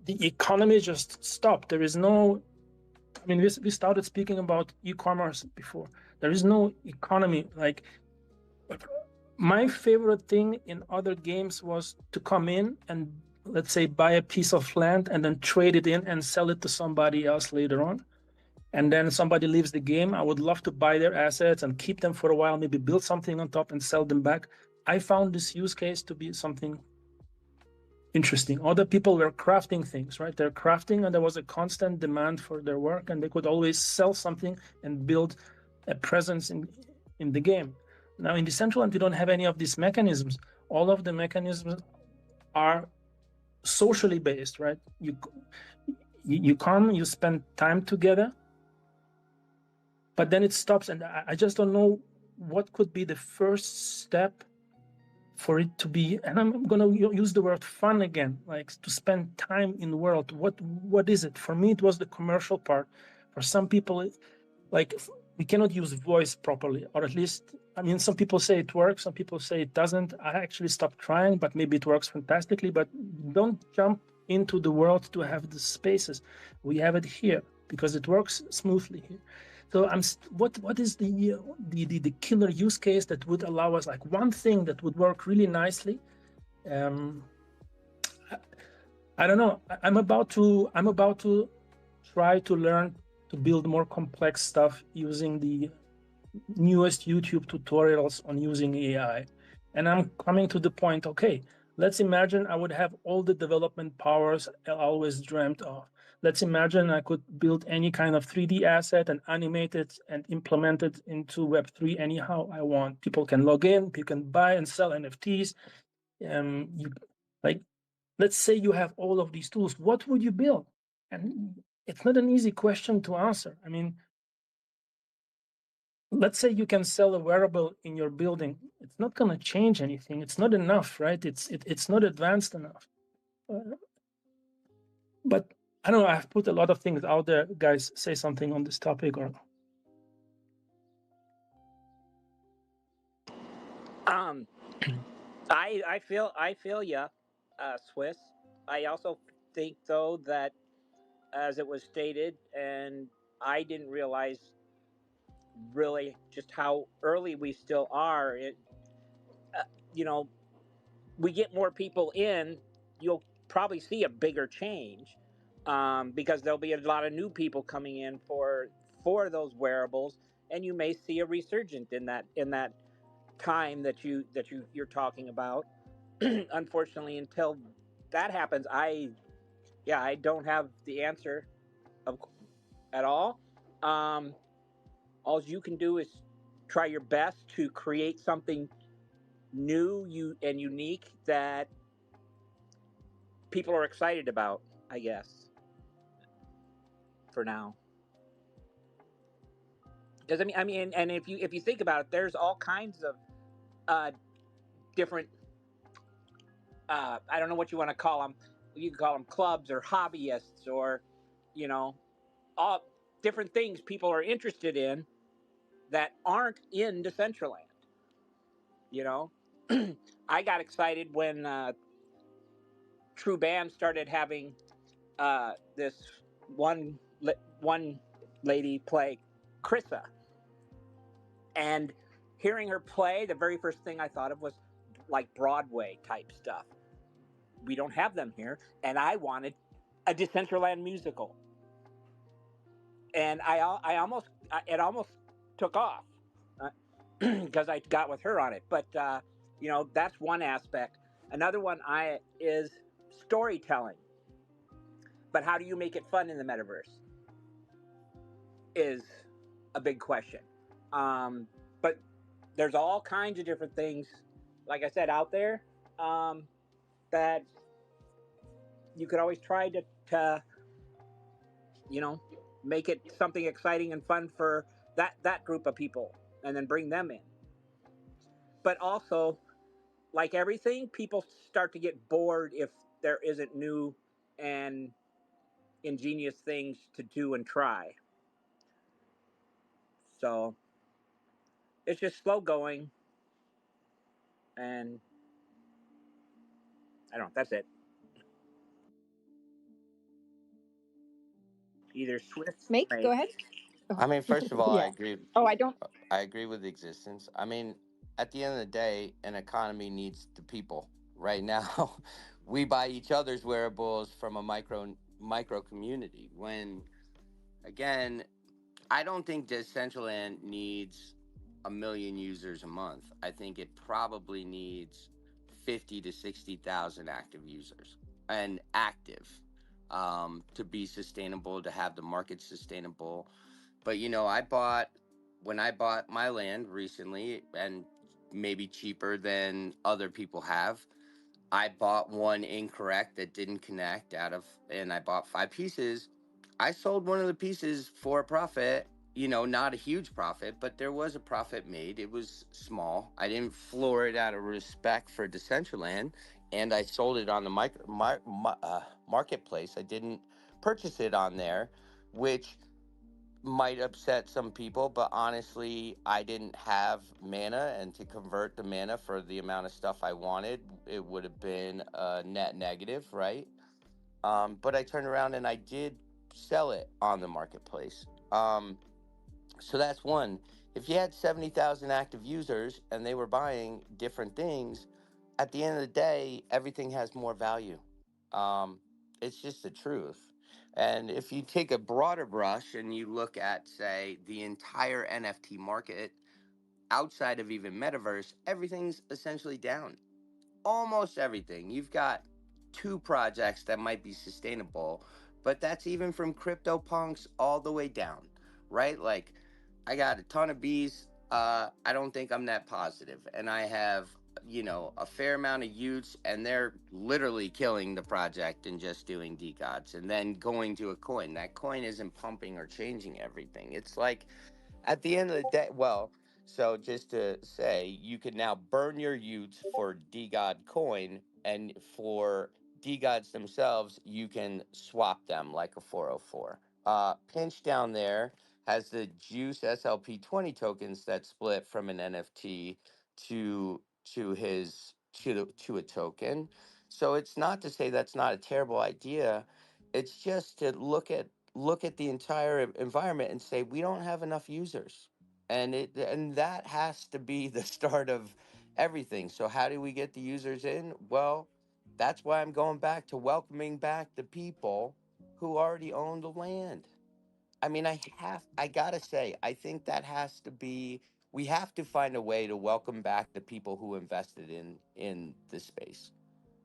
the economy just stopped. There is no, I mean, we started speaking about e-commerce before. There is no economy. Like, my favorite thing in other games was to come in and, let's say, buy a piece of land and then trade it in and sell it to somebody else later on. And then somebody leaves the game. I would love to buy their assets and keep them for a while, maybe build something on top and sell them back. I found this use case to be something interesting. Other people were crafting things, right? They're crafting, and there was a constant demand for their work, and they could always sell something and build a presence in the game. Now, in Decentraland, we don't have any of these mechanisms. All of the mechanisms are socially based, right? You come, you spend time together, but then it stops, and I just don't know what could be the first step for it to be, and I'm going to use the word fun again, like to spend time in the world. What is it? For me, it was the commercial part. For some people, like, we cannot use voice properly, or at least, I mean, some people say it works, some people say it doesn't. I actually stopped trying, but maybe it works fantastically. But don't jump into the world to have the spaces. We have it here because it works smoothly here. So what is the killer use case that would allow us, like, one thing that would work really nicely? I don't know. I'm about to try to learn to build more complex stuff using the newest YouTube tutorials on using AI. And I'm coming to the point, okay, let's imagine I would have all the development powers I always dreamt of. Let's imagine I could build any kind of 3D asset and animate it and implement it into Web3 anyhow I want. People can log in, people can buy and sell NFTs. Let's say you have all of these tools. What would you build? And it's not an easy question to answer. I mean, let's say you can sell a wearable in your building. It's not going to change anything. It's not enough, right? It's not advanced enough. But I don't know. I've put a lot of things out there. Guys, say something on this topic, or I feel ya, Swiss. I also think though that, as it was stated, and I didn't realize really just how early we still are. You know, we get more people in, you'll probably see a bigger change, because there'll be a lot of new people coming in for those wearables, and you may see a resurgence in that time you're talking about. Unfortunately, until that happens, I don't have the answer of, at all. All you can do is try your best to create something new and unique that people are excited about, I guess, for now. Because and if you think about it, there's all kinds of different. I don't know what you want to call them. You can call them clubs or hobbyists, or, all different things people are interested in that aren't in Decentraland. I got excited when True Band started having this one lady play Krissa, and hearing her play, the very first thing I thought of was like Broadway type stuff. We don't have them here, and I wanted a Decentraland musical, and it almost took off because I got with her on it. But that's one aspect. Another one is storytelling. But how do you make it fun in the metaverse? Is a big question. But there's all kinds of different things, like I said, out there that you could always try to make it something exciting and fun for that group of people, and then bring them in. But also, like everything, people start to get bored if there isn't new and ingenious things to do and try. So it's just slow going, and I don't know. That's it. Either Swift or Make, go Make. ahead. Oh, I mean, first of all, I yeah. agree. Oh, I don't. I agree with the existence. I mean, at the end of the day, an economy needs the people. Right now, we buy each other's wearables from a micro community. When again, I don't think Decentraland needs a million users a month. I think it probably needs 50 to 60,000 active users and active to be sustainable, to have the market sustainable. But when I bought my land recently, and maybe cheaper than other people have, I bought one incorrect that didn't connect and I bought 5 pieces. I sold one of the pieces for a profit, not a huge profit, but there was a profit made. It was small. I didn't floor it out of respect for Decentraland, and I sold it on the marketplace. I didn't purchase it on there, which might upset some people, but honestly, I didn't have mana, and to convert the mana for the amount of stuff I wanted, it would have been a net negative, right? But I turned around and I did sell it on the marketplace. So that's one. If you had 70,000 active users and they were buying different things, at the end of the day, everything has more value. Um, it's just the truth. And if you take a broader brush and you look at, say, the entire NFT market outside of even metaverse, everything's essentially down, almost everything. You've got 2 projects that might be sustainable, but that's even from CryptoPunks all the way down, right? Like, I got a ton of bees. I don't think I'm that positive, and I have a fair amount of Utes, and they're literally killing the project and just doing degods, and then going to a coin. That coin isn't pumping or changing everything. It's like at the end of the day, well, so just to say, you can now burn your utes for DGOD coin, and for DGODs themselves, you can swap them like a 404. Pinch down there has the Juice SLP 20 tokens that split from an NFT to a token. So it's not to say that's not a terrible idea. It's just to look at the entire environment and say we don't have enough users, and that has to be the start of everything. So how do we get the users in? Well, that's why I'm going back to welcoming back the people who already own the land. I mean, I gotta say, I think that has to be, we have to find a way to welcome back the people who invested in the space,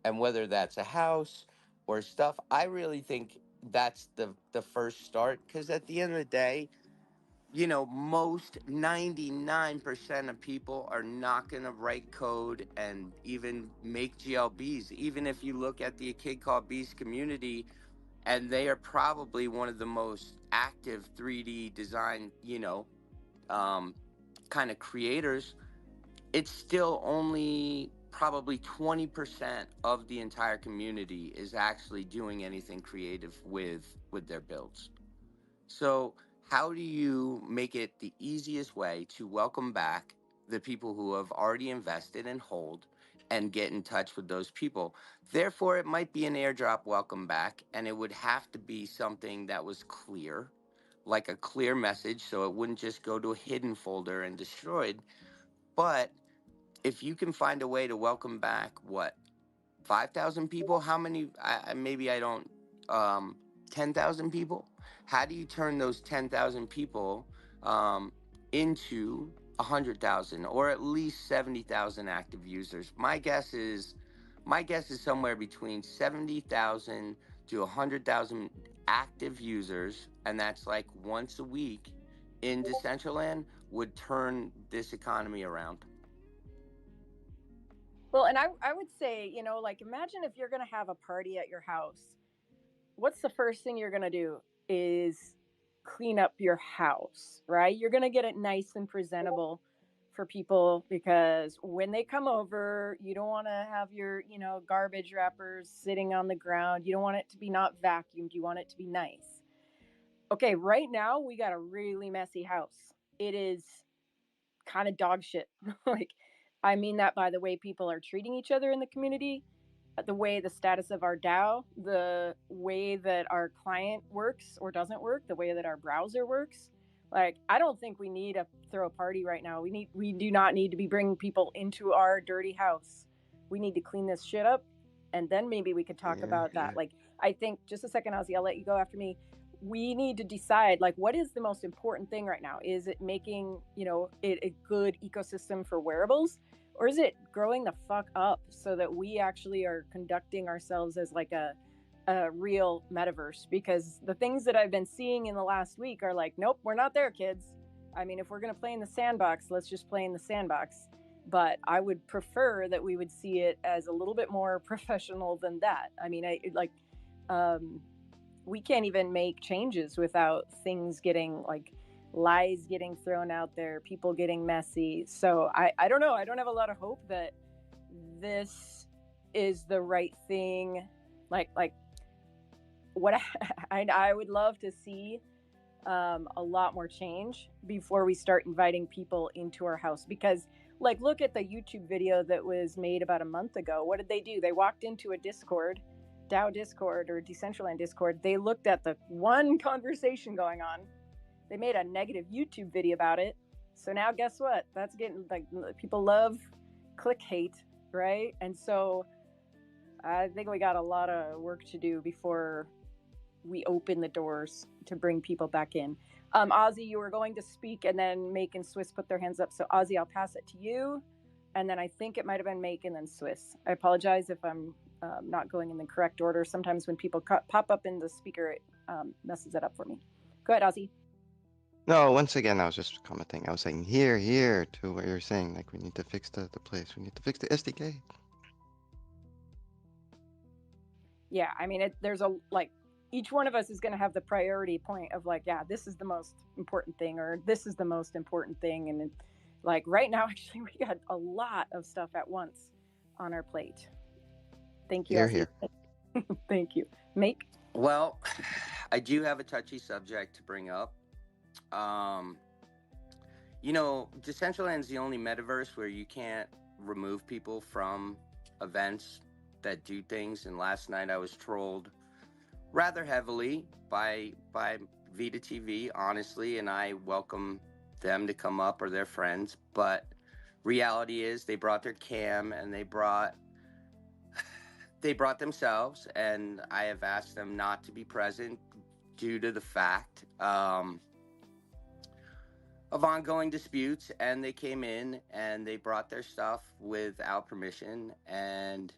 and whether that's a house or stuff. I really think that's the first start, because at the end of the day, most 99% of people are not going to write code and even make GLBs. Even if you look at the A Kid Called Beast community, and they are probably one of the most active 3D design, um, kind of creators, it's still only probably 20% of the entire community is actually doing anything creative with their builds. So how do you make it the easiest way to welcome back the people who have already invested and hold, and get in touch with those people. Therefore, it might be an airdrop welcome back, and it would have to be something that was clear, like a clear message, so it wouldn't just go to a hidden folder and destroyed. But if you can find a way to welcome back, what, 5,000 people? How many? Maybe I don't. 10,000 people? How do you turn those 10,000 people into 100,000 or at least 70,000 active users? My guess is somewhere between 70,000 to 100,000 active users, and that's like once a week in Decentraland would turn this economy around. Well, and I would say, like imagine if you're going to have a party at your house. What's the first thing you're going to do is clean up your house, right? You're going to get it nice and presentable for people because when they come over, you don't want to have your, garbage wrappers sitting on the ground. You don't want it to be not vacuumed. You want it to be nice. Okay, right now we got a really messy house. It is kind of dog shit. Like, I mean that by the way people are treating each other in the community, the way the status of our DAO, the way that our client works or doesn't work, the way that our browser works. Like, I don't think we need to throw a party right now. We do not need to be bringing people into our dirty house. We need to clean this shit up, and then maybe we could talk about that. Like, I think just a second, Ozzy, I'll let you go after me. We need to decide, like, what is the most important thing right now? Is it making, it a good ecosystem for wearables? Or is it growing the fuck up so that we actually are conducting ourselves as like a real metaverse? Because the things that I've been seeing in the last week are like, nope, we're not there, kids. I mean, if we're going to play in the sandbox, let's just play in the sandbox. But I would prefer that we would see it as a little bit more professional than that. I mean, we can't even make changes without things getting like lies getting thrown out there, people getting messy. So I don't know. I don't have a lot of hope that this is the right thing. Like what I would love to see a lot more change before we start inviting people into our house. Because like, look at the YouTube video that was made about a month ago. What did they do? They walked into a Discord, DAO Discord or Decentraland Discord. They looked at the one conversation going on. They made a negative YouTube video about it. So now guess what? That's getting like, people love click hate, right? And so I think we got a lot of work to do before we open the doors to bring people back in. Ozzy, you were going to speak, and then Make and Swiss put their hands up. So Ozzy, I'll pass it to you. And then I think it might have been Make and then Swiss. I apologize if I'm not going in the correct order. Sometimes when people pop up in the speaker, it messes it up for me. Go ahead, Ozzy. No, once again, I was just commenting. I was saying here to what you're saying. Like, we need to fix the place. We need to fix the SDK. Yeah, I mean, there's a, like, each one of us is going to have the priority point of like, yeah, this is the most important thing, or this is the most important thing. And like right now, actually, we got a lot of stuff at once on our plate. Thank you, Here, Ozzy. here. Thank you. Make? Well, I do have a touchy subject to bring up. Decentraland's the only metaverse where you can't remove people from events that do things. And last night I was trolled rather heavily by Vita TV, honestly, and I welcome them to come up or their friends. But reality is they brought their cam and they brought themselves, and I have asked them not to be present due to the fact of ongoing disputes. And they came in and they brought their stuff without permission, and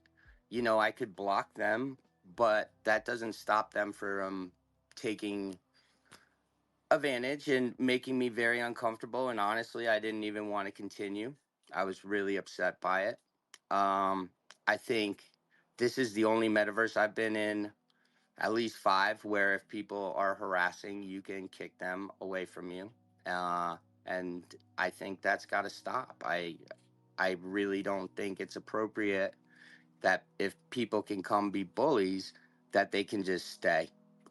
I could block them, but that doesn't stop them from taking advantage and making me very uncomfortable. And honestly, I didn't even want to continue. I was really upset by it. I think this is the only metaverse I've been in, at least 5, where if people are harassing, you can kick them away from you. And I think that's got to stop. I really don't think it's appropriate that if people can come be bullies, that they can just stay.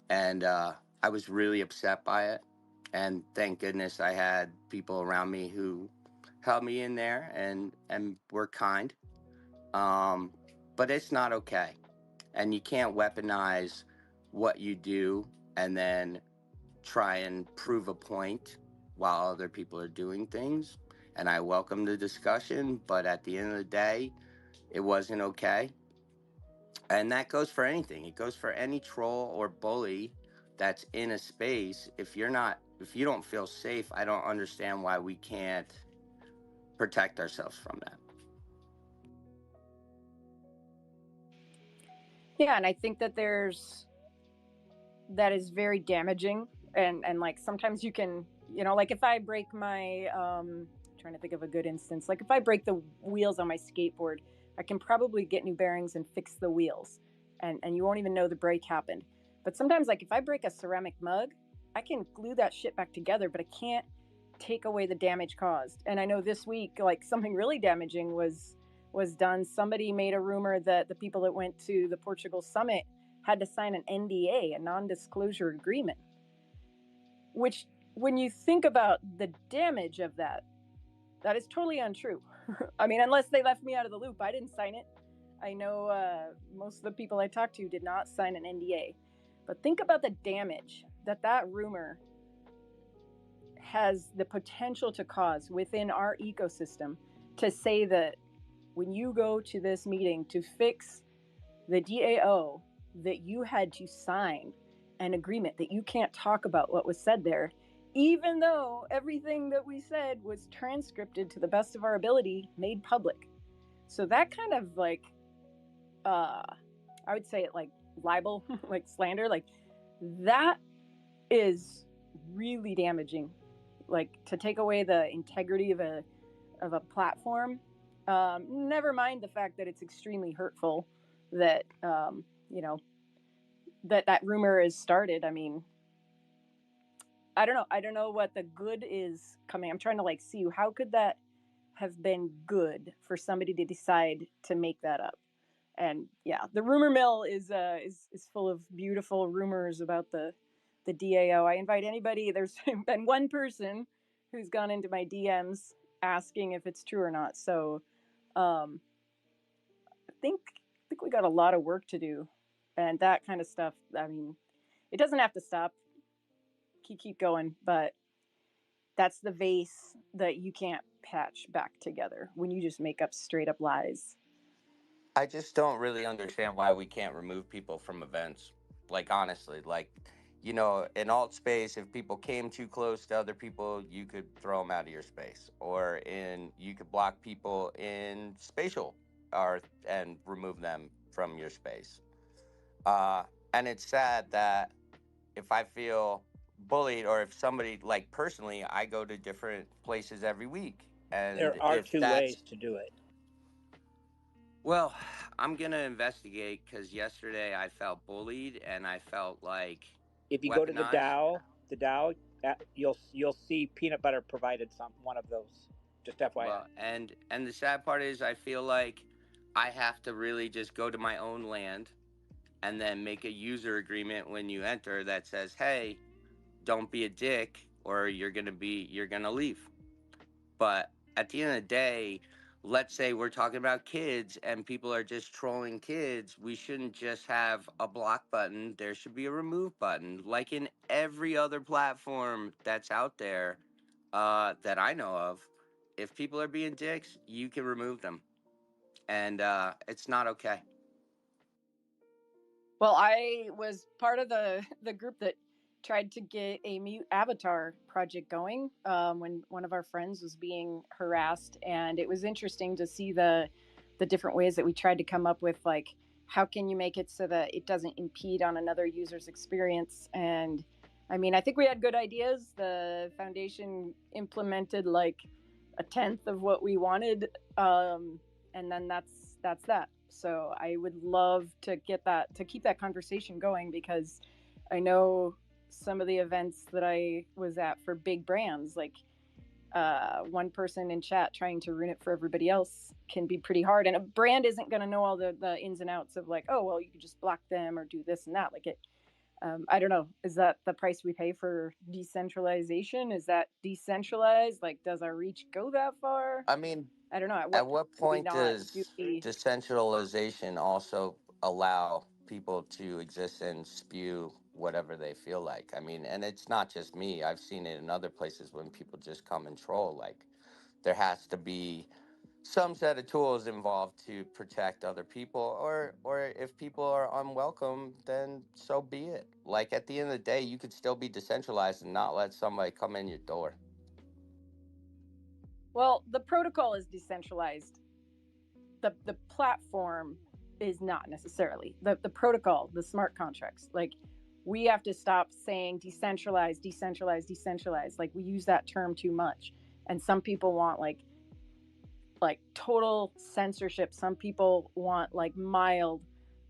And I was really upset by it. And thank goodness I had people around me who held me in there and were kind. But it's not okay. And you can't weaponize what you do and then try and prove a point while other people are doing things. And I welcome the discussion, but at the end of the day, it wasn't okay. And that goes for anything. It goes for any troll or bully that's in a space. If you don't feel safe, I don't understand why we can't protect ourselves from that. Yeah, and I think that that is very damaging, and like sometimes you can, like if I break my trying to think of a good instance, like if I break the wheels on my skateboard, I can probably get new bearings and fix the wheels, and you won't even know the break happened. But sometimes, like if I break a ceramic mug, I can glue that shit back together, but I can't take away the damage caused. And I know this week, like something really damaging was done. Somebody made a rumor that the people that went to the Portugal summit had to sign an NDA, a non-disclosure agreement, which when you think about the damage of that is totally untrue. I mean, unless they left me out of the loop, I didn't sign it. I know most of the people I talked to did not sign an NDA. But think about the damage that rumor has the potential to cause within our ecosystem, to say that when you go to this meeting to fix the DAO, that you had to sign an agreement that you can't talk about what was said there, even though everything that we said was transcripted to the best of our ability, made public. So that kind of like, I would say it like libel, like slander, like that is really damaging. Like to take away the integrity of a platform. Never mind the fact that it's extremely hurtful that that rumor is started. I mean, I don't know what the good is coming. I'm trying to like see how could that have been good for somebody to decide to make that up. And yeah, the rumor mill is full of beautiful rumors about the DAO. I invite anybody. There's been one person who's gone into my DMs asking if it's true or not. So I think we got a lot of work to do, and that kind of stuff. I mean, it doesn't have to stop. Keep going, but that's the vase that you can't patch back together when you just make up straight up lies. I just don't really understand why we can't remove people from events. Like, honestly, like, in alt space, if people came too close to other people, you could throw them out of your space. You could block people in spatial and remove them from your space. And it's sad that if I feel bullied or if somebody, like personally, I go to different places every week. And There are if two that's ways to do it. Well, I'm gonna investigate because yesterday I felt bullied and I felt like If you go to weaponized. the DAO, you'll see peanut butter provided one of those. Just FYI. Well, and the sad part is I feel like I have to really just go to my own land and then make a user agreement when you enter that says, "Hey, don't be a dick, or you're gonna leave." But at the end of the day, let's say we're talking about kids and people are just trolling kids. We shouldn't just have a block button. There should be a remove button, like in every other platform that's out there that I know of. If people are being dicks, you can remove them. And it's not okay. Well, I was part of the group that tried to get a mute avatar project going when one of our friends was being harassed, and it was interesting to see the different ways that we tried to come up with, like how can you make it so that it doesn't impede on another user's experience. And I mean, I think we had good ideas. The foundation implemented like a tenth of what we wanted, and then that's that. So I would love to keep that conversation going, because I know some of the events that I was at for big brands, like one person in chat trying to ruin it for everybody else can be pretty hard. And a brand isn't going to know all the ins and outs of like, oh, well, you could just block them or do this and that. Like it, I don't know. Is that the price we pay for decentralization? Is that decentralized? Like, does our reach go that far? I mean, I don't know. At what Do we point not do does we? decentralization also allow people to exist and spew whatever they feel like? I mean, and it's not just me. I've seen it in other places when people just come and troll. Like, there has to be some set of tools involved to protect other people, or if people are unwelcome, then so be it. Like, at the end of the day, you could still be decentralized and not let somebody come in your door. Well, the protocol is decentralized. The platform is not necessarily. The protocol, the smart contracts. Like, we have to stop saying decentralized, decentralized, decentralized. Like, we use that term too much. And some people want like total censorship. Some people want like mild.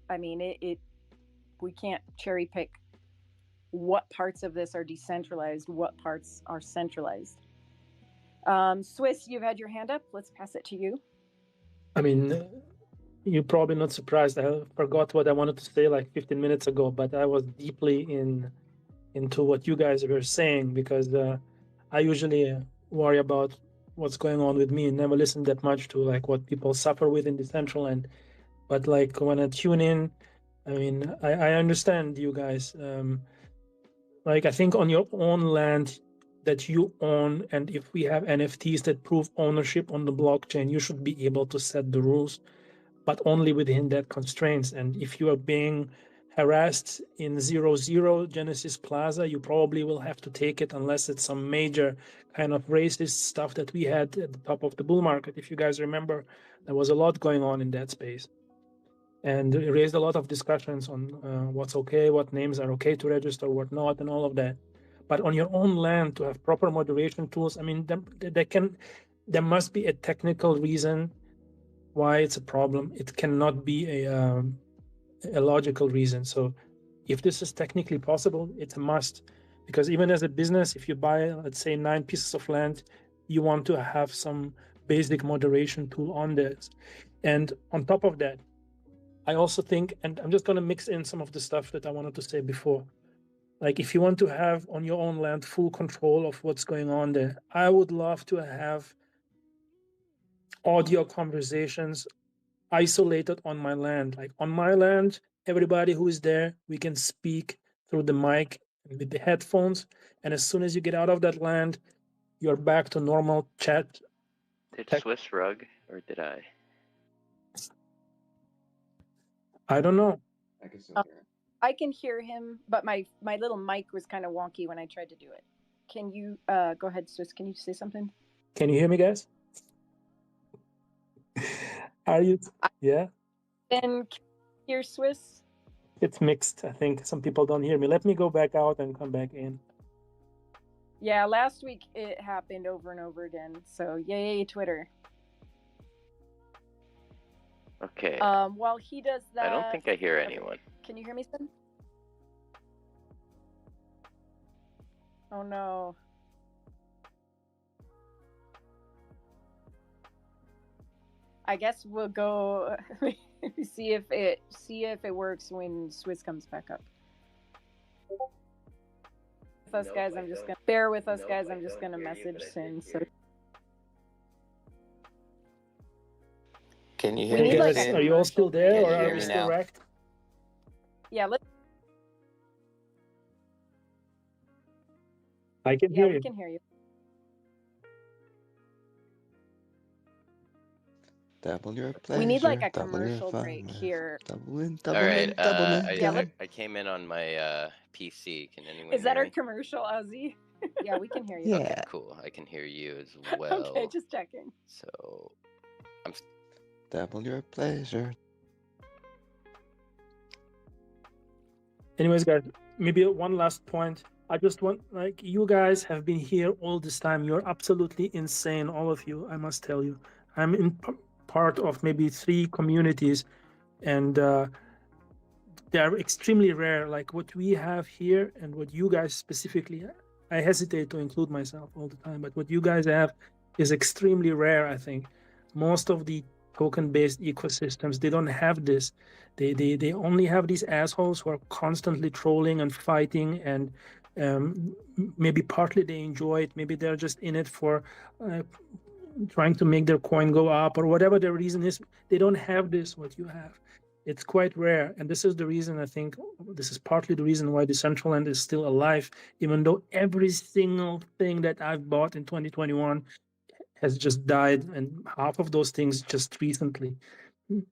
I mean, we can't cherry pick what parts of this are decentralized, what parts are centralized. Swiss, you've had your hand up. Let's pass it to you. I mean, you're probably not surprised. I forgot what I wanted to say like 15 minutes ago, but I was deeply into what you guys were saying, because I usually worry about what's going on with me and never listen that much to like what people suffer with in Decentraland. But like when I tune in, I mean, I understand you guys. Like, I think on your own land that you own, and if we have NFTs that prove ownership on the blockchain, you should be able to set the rules, but only within that constraints. And if you are being harassed in 00 Genesis Plaza, you probably will have to take it, unless it's some major kind of racist stuff that we had at the top of the bull market. If you guys remember, there was a lot going on in that space. And it raised a lot of discussions on what's okay, what names are okay to register, what not, and all of that. But on your own land, to have proper moderation tools, I mean, there must be a technical reason why it's a problem. It cannot be a logical reason. So if this is technically possible, it's a must. Because even as a business, if you buy, let's say, 9 pieces of land, you want to have some basic moderation tool on this. And on top of that, I also think, and I'm just going to mix in some of the stuff that I wanted to say before. Like, if you want to have on your own land full control of what's going on there, I would love to have audio conversations isolated on my land. Like, on my land, everybody who is there, we can speak through the mic and with the headphones. And as soon as you get out of that land, you're back to normal chat. Did Swiss rug, or did I? I don't know. I can still hear it. I can hear him, but my little mic was kind of wonky when I tried to do it. Can you go ahead, Swiss? Can you say something? Can you hear me, guys? Are you? Yeah. And hear Swiss? It's mixed. I think some people don't hear me. Let me go back out and come back in. Yeah, last week it happened over and over again. So yay, Twitter. Okay. While he does that, I don't think I hear anyone. Can you hear me, Sven? Oh no. I guess we'll go see if it works when Swiss comes back up. With us, guys, I'm just gonna bear with us, guys. I'm just gonna message Sin. So Can you We hear need me? like guys, a are you all still there, Can or you are hear we me still now? wrecked? yeah, I can hear we you. can hear you. Double your pleasure. We need like a double your commercial fun, break here. Double in, All double right. in, double in. Yeah, I came in on my PC. Can anyone Is that hear our me? commercial, Ozzy? Yeah, we can hear you. Yeah. Okay, cool. I can hear you as well. Okay, just checking. So Double your pleasure. Anyways, guys, maybe one last point. I just want, like, you guys have been here all this time. You're absolutely insane, all of you, I must tell you. I'm in part of maybe 3 communities, and they are extremely rare. Like what we have here and what you guys specifically, I hesitate to include myself all the time, but what you guys have is extremely rare, I think. Most of the token-based ecosystems, they don't have this. They only have these assholes who are constantly trolling and fighting, and maybe partly they enjoy it, maybe they're just in it for trying to make their coin go up or whatever the reason is. They don't have this, what you have. It's quite rare. And this is the reason, I think, this is partly the reason why Decentraland is still alive, even though every single thing that I've bought in 2021 has just died, and half of those things just recently. The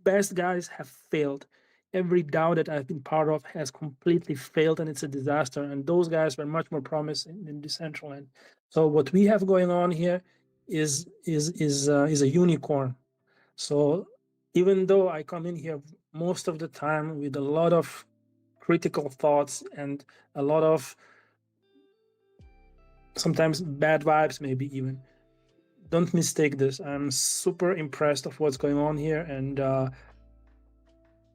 best guys have failed. Every DAO that I've been part of has completely failed, and it's a disaster. And those guys were much more promising in Decentraland. So what we have going on here is a unicorn. So even though I come in here most of the time with a lot of critical thoughts and a lot of sometimes bad vibes, maybe even, don't mistake this. I'm super impressed of what's going on here, and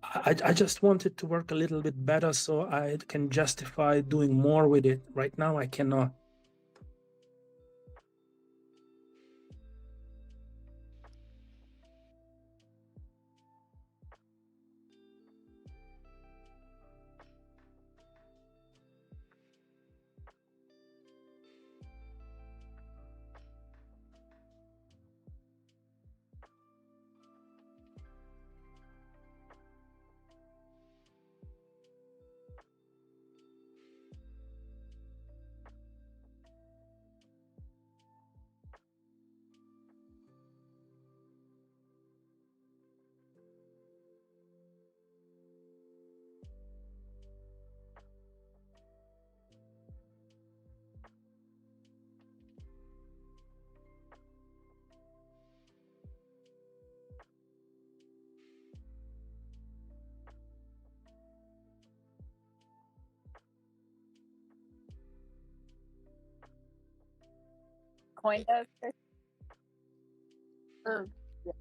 I just want it to work a little bit better so I can justify doing more with it. Right now, I cannot. Coindesk. Or, yeah.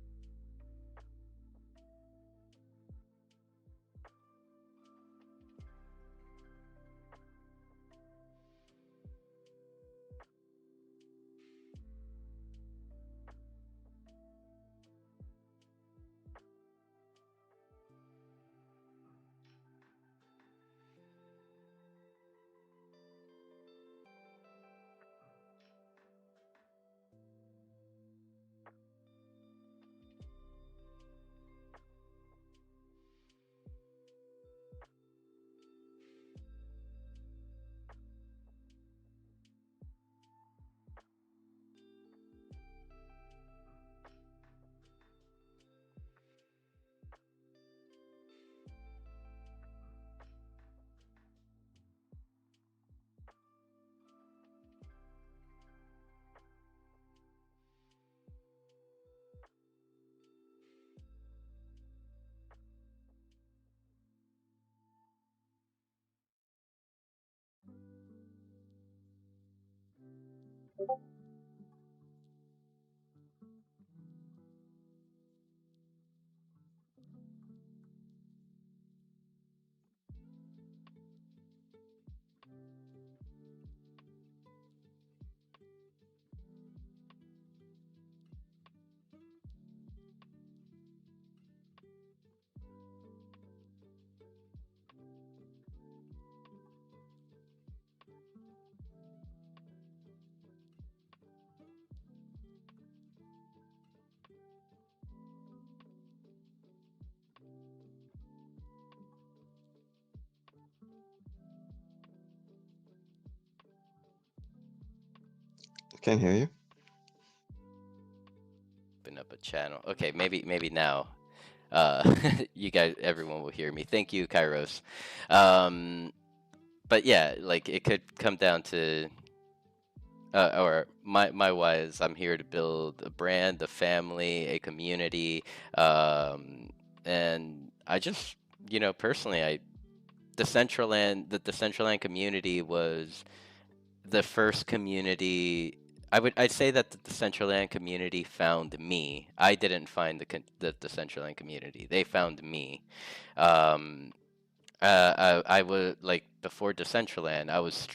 Can't hear you. Open up a channel. Okay, maybe now. You guys, everyone will hear me. Thank you, Kairos. But yeah, like it could come down to, or my why is I'm here to build a brand, a family, a community, and I just, personally, the Decentraland community was the first community. I'd say that the Decentraland community found me. I didn't find the Decentraland community. They found me. Um, I was like before Decentraland.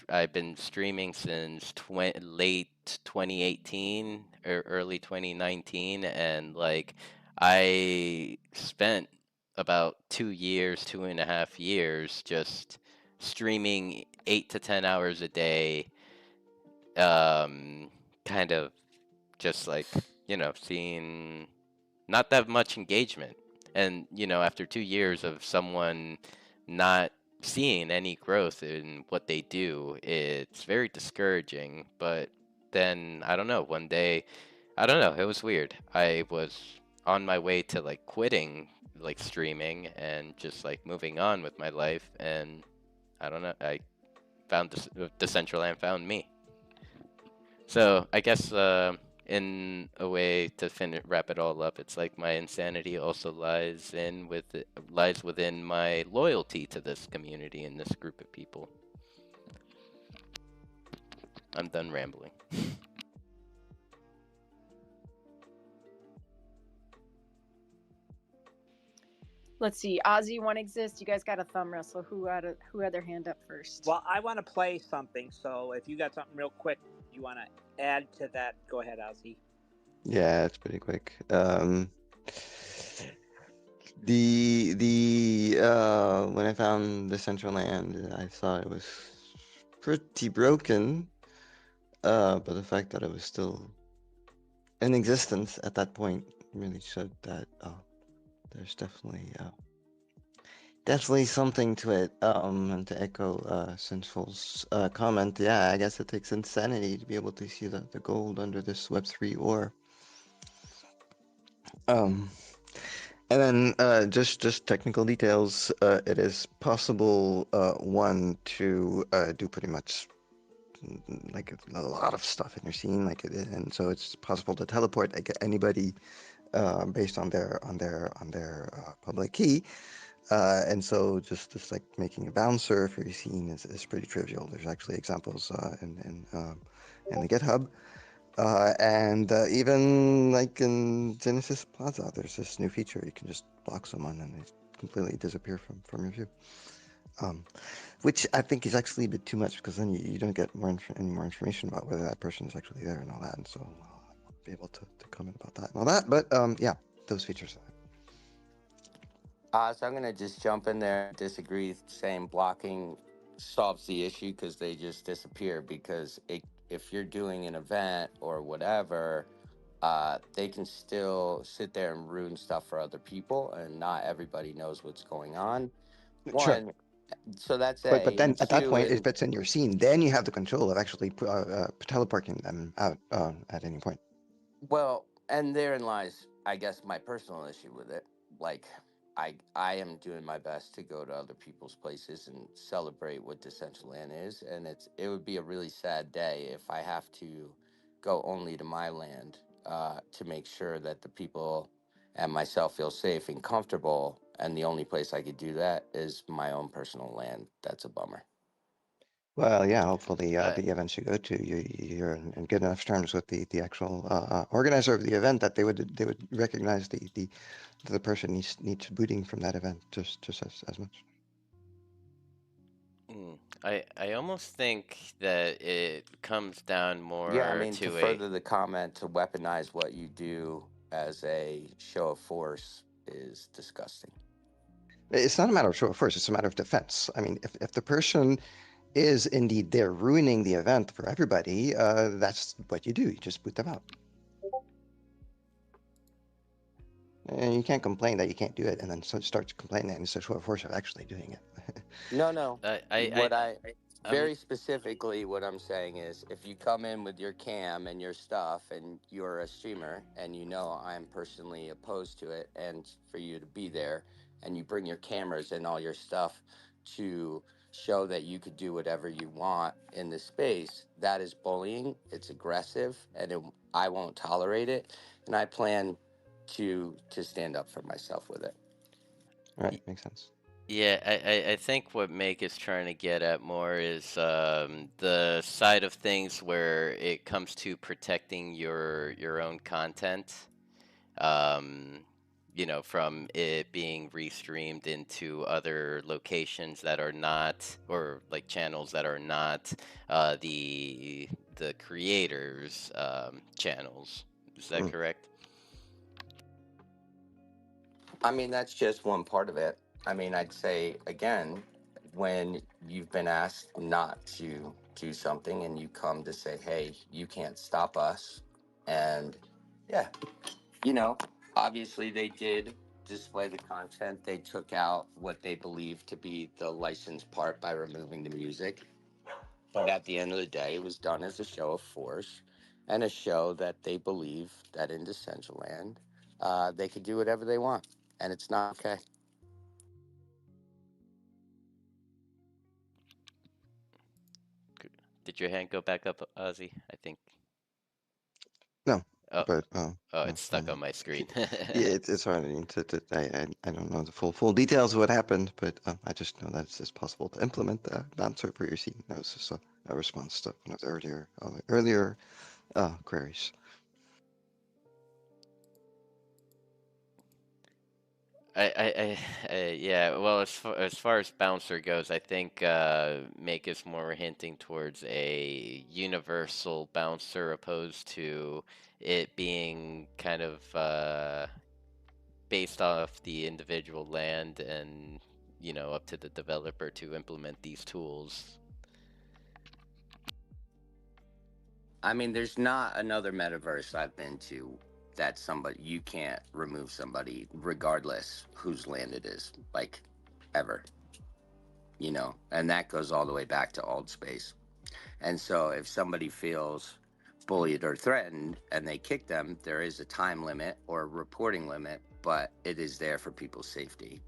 I've been streaming since late 2018 or early 2019, and like I spent about 2 years, 2.5 years, just streaming 8 to 10 hours a day, kind of just like, seeing not that much engagement. And, after 2 years of someone not seeing any growth in what they do, it's very discouraging. But then, I don't know, one day, I don't know, it was weird. I was on my way to like quitting like streaming and just like moving on with my life. And I don't know, I found Decentraland found me. So I guess in a way to wrap it all up, it's like my insanity also lies within my loyalty to this community and this group of people. I'm done rambling. Let's see. Ozzy, One Exist. You guys got a thumb wrestle. Who had their hand up first? Well, I want to play something. So if you got something real quick you want to add to that, go ahead, Ozzy. Yeah, it's pretty quick. When I found Decentraland, I thought it was pretty broken. But the fact that it was still in existence at that point really showed that there's definitely something to it. And to echo Sinful's comment, yeah, I guess it takes insanity to be able to see the gold under this Web3 ore. And then just technical details. It is possible one to do pretty much like a lot of stuff in your scene, and so it's possible to teleport like anybody based on their public key. And so just like making a bouncer for your scene is pretty trivial. There's actually examples in the GitHub. And even like in Genesis Plaza, there's this new feature. You can just block someone and they completely disappear from your view. Which I think is actually a bit too much, because then you don't get any more information about whether that person is actually there and all that. And so I'll be able to comment about that and all that. But yeah, those features. So I'm gonna just jump in there and disagree, saying blocking solves the issue because they just disappear. Because if you're doing an event or whatever, they can still sit there and ruin stuff for other people, and not everybody knows what's going on. Sure. One, so that's But A, then and at that two, point, and if it's in your scene, then you have the control of actually teleporting them out at any point. well, and therein lies, I guess, my personal issue with it. Like, I am doing my best to go to other people's places and celebrate what Decentraland is, and it would be a really sad day if I have to go only to my land to make sure that the people and myself feel safe and comfortable. And the only place I could do that is my own personal land. That's a bummer. Well, yeah, hopefully Uh, the events you go to, you're in good enough terms with the actual organizer of the event that they would recognize the person needs booting from that event just as much. I almost think that it comes down Yeah, I more mean, to to a further the comment, to weaponize what you do as a show of force is disgusting. It's not a matter of show of force; it's a matter of defense. I mean, if the person is indeed there ruining the event for everybody, that's what you do. You just boot them out. And you can't complain that you can't do it, and then start complaining that it's a show of force of actually doing it. No. I What I I'm very specifically what I'm saying is, if you come in with your cam and your stuff and you're a streamer and you know I'm personally opposed to it, and for you to be there and you bring your cameras and all your stuff to show that you could do whatever you want in the space, that is bullying. It's aggressive, and I won't tolerate it, and I plan to stand up for myself with it. Right, makes sense. Yeah, I think what Meg is trying to get at more is the side of things where it comes to protecting your own content. Um, from it being restreamed into other locations that are not, or like channels that are not the creators' channels. Is that correct? I mean, that's just one part of it. I mean, I'd say again, when you've been asked not to do something and you come to say, hey, you can't stop us, And yeah, obviously they did display the content. They took out what they believed to be the licensed part by removing the music. But at the end of the day, it was done as a show of force and a show that they believe that in Decentraland, they could do whatever they want. And it's not okay. Did your hand go back up, Ozzy? I think. No, Oh, but it's stuck on my screen. yeah, it's hard. I don't know the full details of what happened, but I just know that it's possible to implement the bouncer for your scene. That was just a response to one of the earlier queries. Yeah. Well, as far as bouncer goes, I think Make is more hinting towards a universal bouncer opposed to it being kind of based off the individual land and up to the developer to implement these tools. I mean, there's not another metaverse I've been to that you can't remove somebody regardless whose land it is, like ever. And that goes all the way back to Old Space. And so if somebody feels bullied or threatened and they kick them, there is a time limit or a reporting limit, but it is there for people's safety.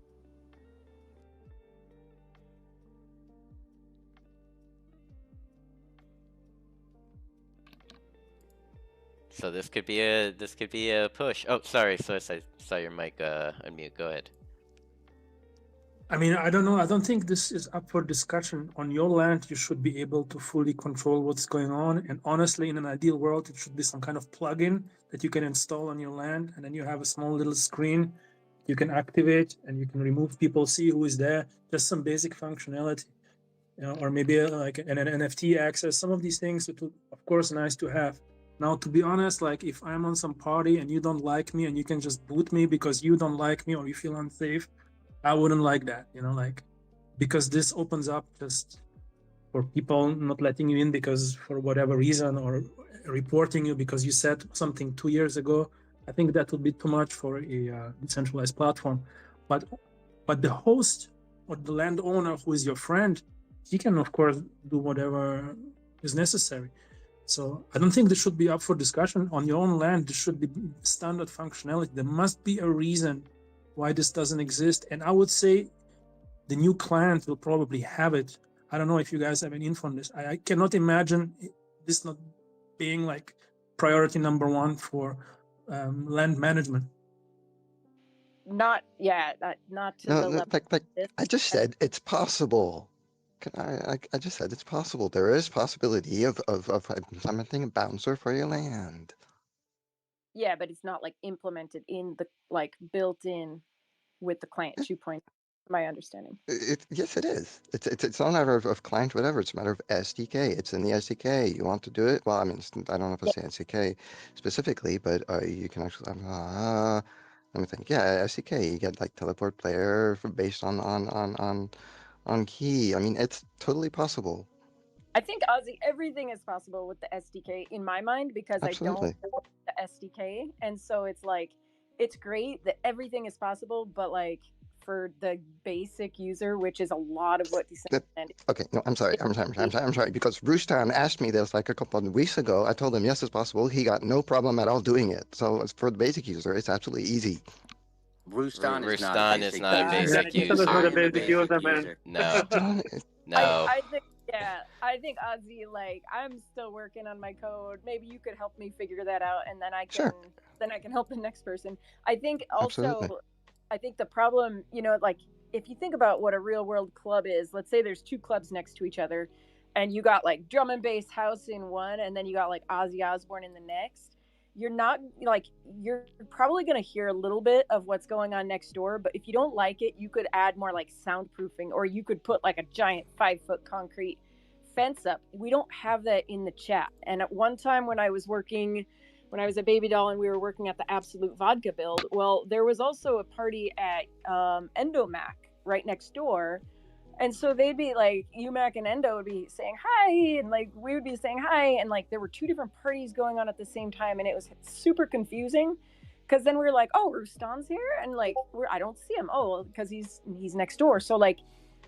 So this could be a push. Oh, sorry. So I saw your mic unmute. Go ahead. I mean, I don't know. I don't think this is up for discussion. On your land, you should be able to fully control what's going on. And honestly, in an ideal world, it should be some kind of plugin that you can install on your land. And then you have a small little screen you can activate and you can remove people, see who is there. Just some basic functionality. Or maybe like an NFT access. Some of these things, it would, of course, nice to have. Now, to be honest, like if I'm on some party and you don't like me and you can just boot me because you don't like me or you feel unsafe, I wouldn't like that, because this opens up just for people not letting you in because for whatever reason, or reporting you because you said something 2 years ago. I think that would be too much for a decentralized platform. But the host or the landowner who is your friend, he can of course do whatever is necessary. So I don't think this should be up for discussion. On your own land, this should be standard functionality. There must be a reason why this doesn't exist. And I would say the new client will probably have it. I don't know if you guys have any info on this. I cannot imagine this not being like priority number one for land management. Not to the level. Like I just said, it's possible. I just said it's possible. There is possibility of implementing a bouncer for your land. Yeah, but it's not like implemented in the built in with the client 2.0. My understanding. Yes, it is. It's not a matter of client, whatever. It's a matter of SDK. It's in the SDK. You want to do it? Well, I mean, I don't know if it's the SDK specifically, but you can actually. Let me think. Yeah, SDK. You get like teleport player based on key. I mean, it's totally possible. I think, Ozzy, everything is possible with the SDK in my mind because Absolutely. I don't know the SDK, and so it's like it's great that everything is possible, but like for the basic user, which is a lot of what Decentraland is. Okay, no, I'm sorry, because Rustan asked me this like a couple of weeks ago. I told him yes, it's possible. He got no problem at all doing it. So it's for the basic user, it's absolutely easy. Rustan is not a basic user. Not a basic user, man. No, no. I think Ozzy, like, I'm still working on my code. Maybe you could help me figure that out, and then I can help the next person. I think also, Absolutely. I think the problem, like if you think about what a real world club is, let's say there's two clubs next to each other, and you got like drum and bass house in one, and then you got like Ozzy Osbourne in the next. You're probably going to hear a little bit of what's going on next door, but if you don't like it, you could add more like soundproofing, or you could put like a giant 5-foot concrete fence up. We don't have that in the chat. And at one time when I was a baby doll and we were working at the Absolute Vodka build, well, there was also a party at Endomac right next door. And so they'd be like, UMAC and Endo would be saying hi, and like we would be saying hi, and like there were two different parties going on at the same time, and it was super confusing. Because then we were like, oh, Rustan's here, and like I don't see him. Oh, because he's next door. So like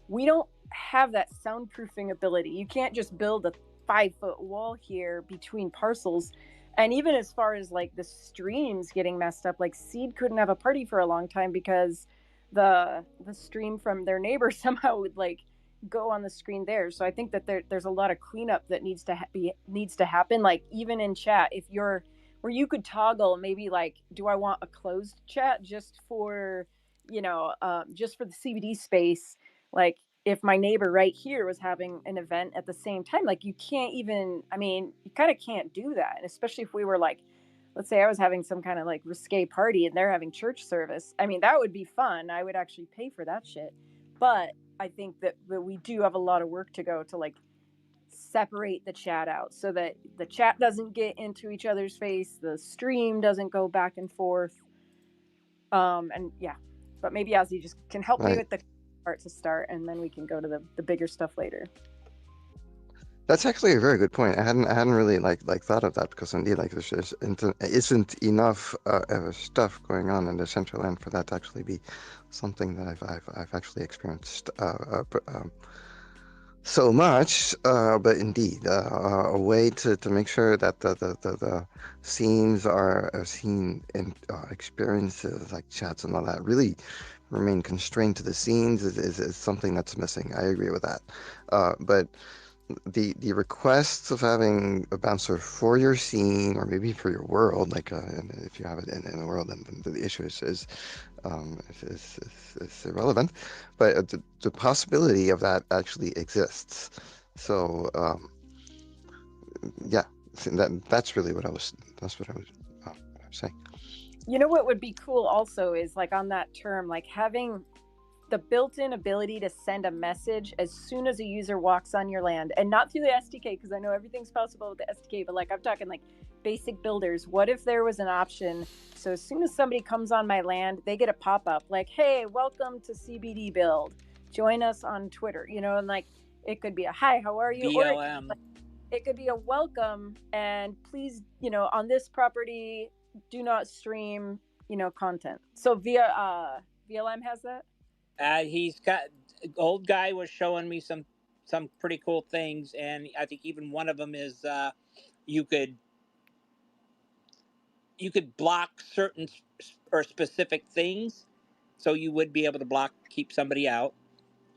we don't have that soundproofing ability. You can't just build a 5-foot wall here between parcels. And even as far as like the streams getting messed up, like Seed couldn't have a party for a long time because the stream from their neighbor somehow would like go on the screen there. So I think that there's a lot of cleanup that needs to happen. Like even in chat, if you're where you could toggle maybe like, do I want a closed chat just for just for the CBD space? Like if my neighbor right here was having an event at the same time, like you can't even, I mean, you kind of can't do that. And especially if we were like, let's say I was having some kind of like risque party and they're having church service. I mean, that would be fun. I would actually pay for that shit. But I think that we do have a lot of work to go to like separate the chat out so that the chat doesn't get into each other's face, the stream doesn't go back and forth. And yeah, but maybe Ozzy just can help me with the part to start, and then we can go to the bigger stuff later. That's actually a very good point. I hadn't really like thought of that, because indeed like there isn't enough stuff going on in Decentraland for that to actually be something that I've actually experienced so much. But indeed, a way to make sure that the scenes are seen and experiences like chats and all that really remain constrained to the scenes is something that's missing. I agree with that. But the requests of having a bouncer for your scene or maybe for your world, like if you have it in a world, then the issue is irrelevant. But the possibility of that actually exists. So yeah, that's really what I was saying. You know what would be cool also is like on that term, like having the built-in ability to send a message as soon as a user walks on your land, and not through the SDK, because I know everything's possible with the SDK, but like I'm talking like basic builders. What if there was an option so as soon as somebody comes on my land, they get a pop-up like, hey, welcome to CBD build, join us on Twitter, and like it could be a hi, how are you, BLM. or it could be a welcome, and please, on this property do not stream content. So via VLM has that. He's got, old guy was showing me some pretty cool things, and I think even one of them is you could block certain or specific things, so you would be able to keep somebody out.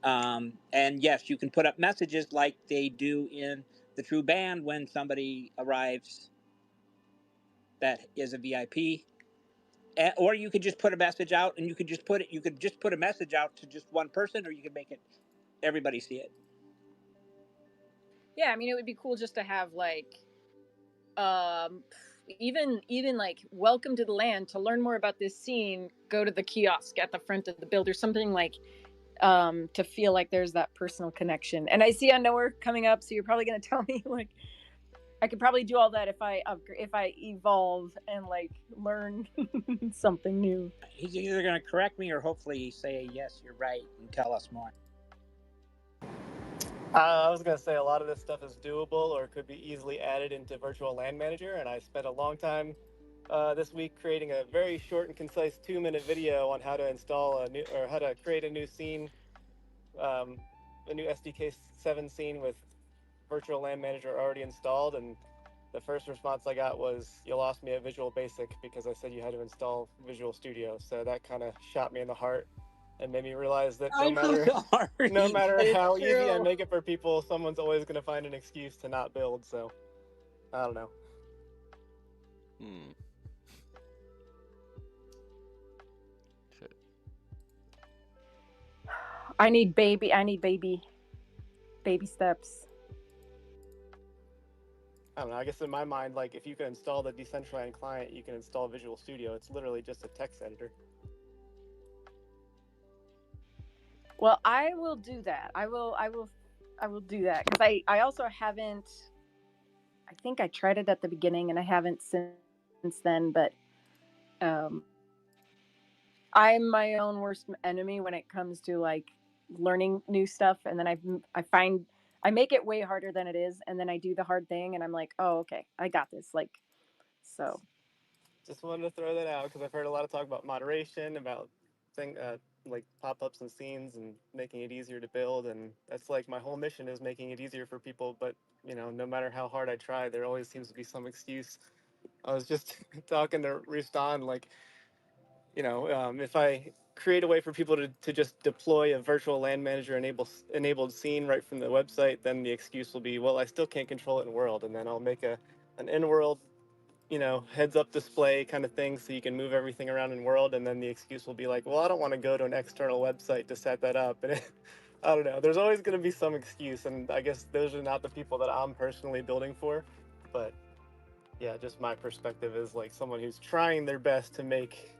And yes, you can put up messages like they do in the True Band when somebody arrives that is a VIP. Or you could just put a message out, and you could just put a message out to just one person, or you could make it everybody see it. Yeah, I mean, it would be cool just to have like even like welcome to the land. To learn more about this scene, go to the kiosk at the front of the build or something, like to feel like there's that personal connection. And I see I know we're coming up, so you're probably going to tell me like I could probably do all that if I evolve and like learn something new. He's either going to correct me or hopefully say, yes, you're right, and tell us more. I was going to say a lot of this stuff is doable or could be easily added into Virtual Land Manager, and I spent a long time this week creating a very short and concise 2-minute video on how to install how to create a new scene, a new SDK 7 scene with Virtual Land Manager already installed, and the first response I got was, you lost me at Visual Basic because I said you had to install Visual Studio. So that kind of shot me in the heart and made me realize that no matter how easy I make it for people, someone's always going to find an excuse to not build. So I don't know. I need baby steps. I don't know. I guess in my mind, like if you can install the Decentraland client, you can install Visual Studio. It's literally just a text editor. Well, I will do that. I will do that, because I also haven't. I think I tried it at the beginning and I haven't since then. But I'm my own worst enemy when it comes to like learning new stuff, and then I make it way harder than it is, and then I do the hard thing, and I'm like, oh, okay, I got this. Like, so Just wanted to throw that out because I've heard a lot of talk about moderation, about like pop-ups and scenes and making it easier to build, and that's like my whole mission is making it easier for people. But no matter how hard I try, there always seems to be some excuse. I was just talking to Rustan, like, if I create a way for people to just deploy a virtual land manager enabled scene right from the website, then the excuse will be, well, I still can't control it in world, and then I'll make an in world heads up display kind of thing so you can move everything around in world, and then the excuse will be like, well, I don't want to go to an external website to set that up. And I don't know, there's always going to be some excuse, and I guess those are not the people that I'm personally building for. But yeah, just my perspective is like someone who's trying their best to make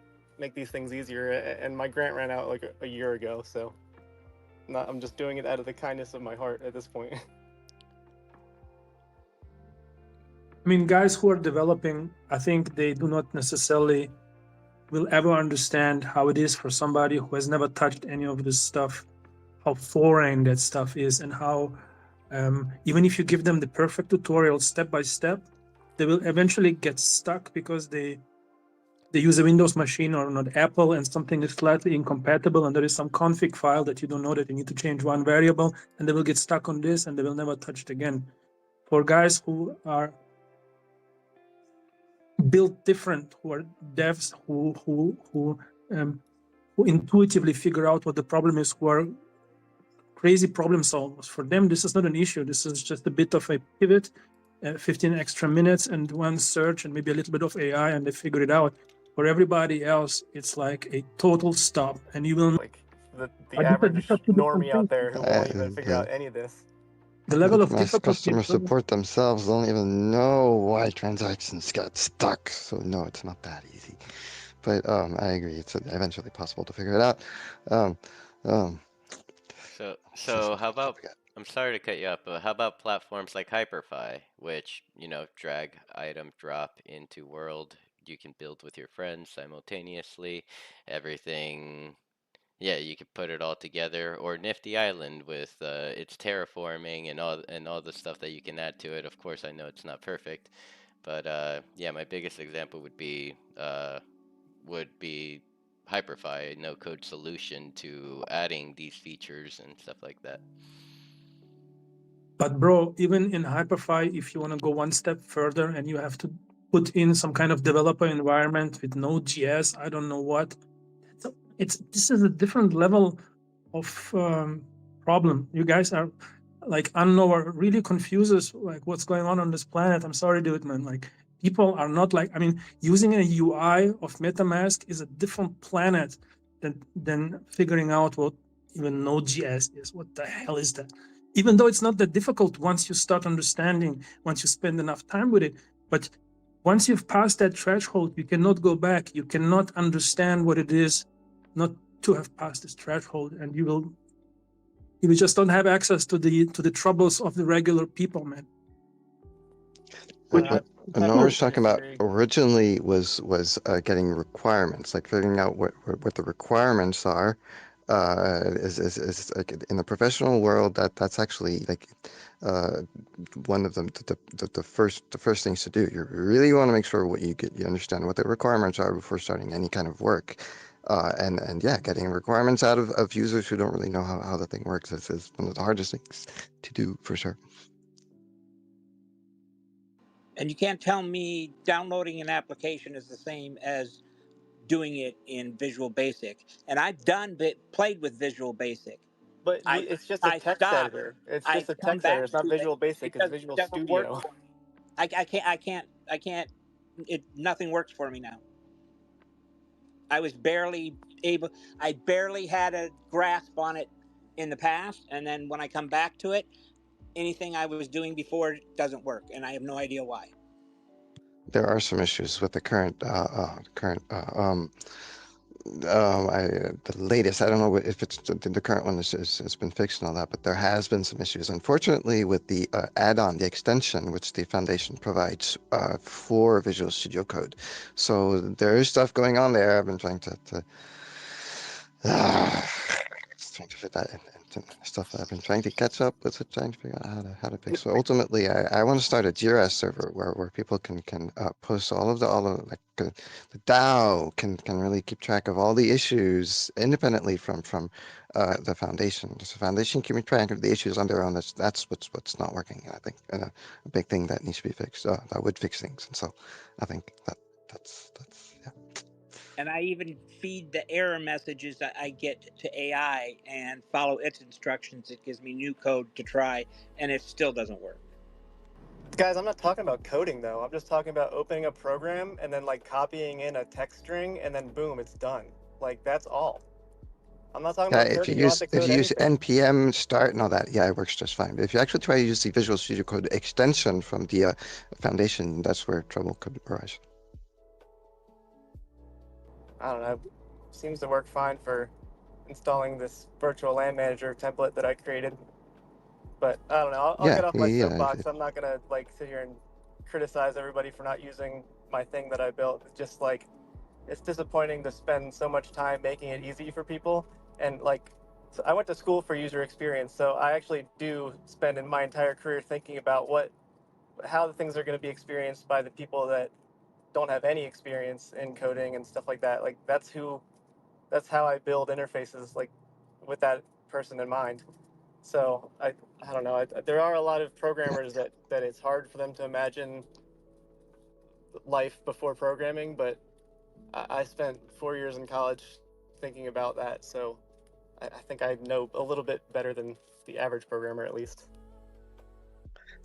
these things easier, and my grant ran out like a year ago, so I'm just doing it out of the kindness of my heart at this point. I mean, guys who are developing, I think they do not necessarily will ever understand how it is for somebody who has never touched any of this stuff, how foreign that stuff is, and how even if you give them the perfect tutorial step by step, they will eventually get stuck because they use a Windows machine or not Apple, and something is slightly incompatible, and there is some config file that you don't know that you need to change one variable, and they will get stuck on this and they will never touch it again. For guys who are built different, who are devs, who intuitively figure out what the problem is, who are crazy problem solvers, for them this is not an issue. This is just a bit of a pivot, 15 extra minutes and one search and maybe a little bit of AI, and they figure it out. For everybody else, it's like a total stop, and you will Like the average normie out there who won't even figure Yeah. out any of this. The level of Most difficulty. customer support themselves don't even know why transactions got stuck. So no, it's not that easy. But I agree, it's eventually possible to figure it out. So how about, I'm sorry to cut you up, but how about platforms like Hyperfy, which, drag item drop into world, you can build with your friends simultaneously, everything. Yeah, you could put it all together, or Nifty Island with its terraforming and all the stuff that you can add to it. Of course, I know it's not perfect, but yeah, my biggest example would be Hyperfy, a no-code solution to adding these features and stuff like that. But bro, even in Hyperfy, if you want to go one step further and you have to put in some kind of developer environment with Node.js, I don't know what, this is a different level of problem. You guys are like, I don't know, are really confuses like what's going on this planet. I'm sorry, dude, man. Like, people are not like, I mean, using a UI of MetaMask is a different planet than figuring out what even Node.js is. What the hell is that? Even though it's not that difficult once you start understanding, once you spend enough time with it. But once you've passed that threshold, you cannot go back. You cannot understand what it is not to have passed this threshold, and you just don't have access to the troubles of the regular people, man. What we're talking about originally was getting requirements, like figuring out what the requirements are. Is like in the professional world that's actually like one of the first things to do. You really want to make sure you understand what the requirements are before starting any kind of work. And yeah, getting requirements out of users who don't really know how the thing works is one of the hardest things to do, for sure. And you can't tell me downloading an application is the same as doing it in Visual Basic. And I've played with Visual Basic. But it's just a text editor. It's just a text editor. It's not Visual Basic. It's Visual Studio. I can't. Nothing works for me now. I barely had a grasp on it in the past, and then when I come back to it, anything I was doing before doesn't work, and I have no idea why. There are some issues with the current the latest. I don't know if it's the current one has been fixed and all that, but there has been some issues, unfortunately, with the add-on, the extension which the foundation provides for Visual Studio Code. So there is stuff going on there. I've been trying to trying to fit that into stuff that I've been trying to catch up with, trying to figure out how to fix. So ultimately, I want to start a Jira server where people can post like the DAO can really keep track of all the issues independently from the foundation. So the foundation can be track of the issues on their own. That's what's not working. I think a big thing that needs to be fixed. That would fix things. And so I think that's yeah. And I even feed the error messages that I get to AI and follow its instructions. It gives me new code to try, and it still doesn't work. Guys, I'm not talking about coding though. I'm just talking about opening a program and then like copying in a text string and then boom, it's done. Like that's all. I'm not talking Yeah, about coding. You don't have to if code you use anything. npm start and all that, yeah, it works just fine. But if you actually try to use the Visual Studio Code extension from the foundation, that's where trouble could arise. I don't know. Seems to work fine for installing this virtual LAN manager template that I created. But I don't know. I'll Yeah, get off my yeah. soapbox. I'm not gonna like sit here and criticize everybody for not using my thing that I built. It's just like it's disappointing to spend so much time making it easy for people. And like, so I went to school for user experience, so I actually do spend in my entire career thinking about how the things are going to be experienced by the people that don't have any experience in coding and stuff like that. Like that's how I build interfaces, like with that person in mind. So I don't know. There are a lot of Yeah. programmers that it's hard for them to imagine life before programming, but I spent 4 years in college thinking about that, so I think I know a little bit better than the average programmer, at least.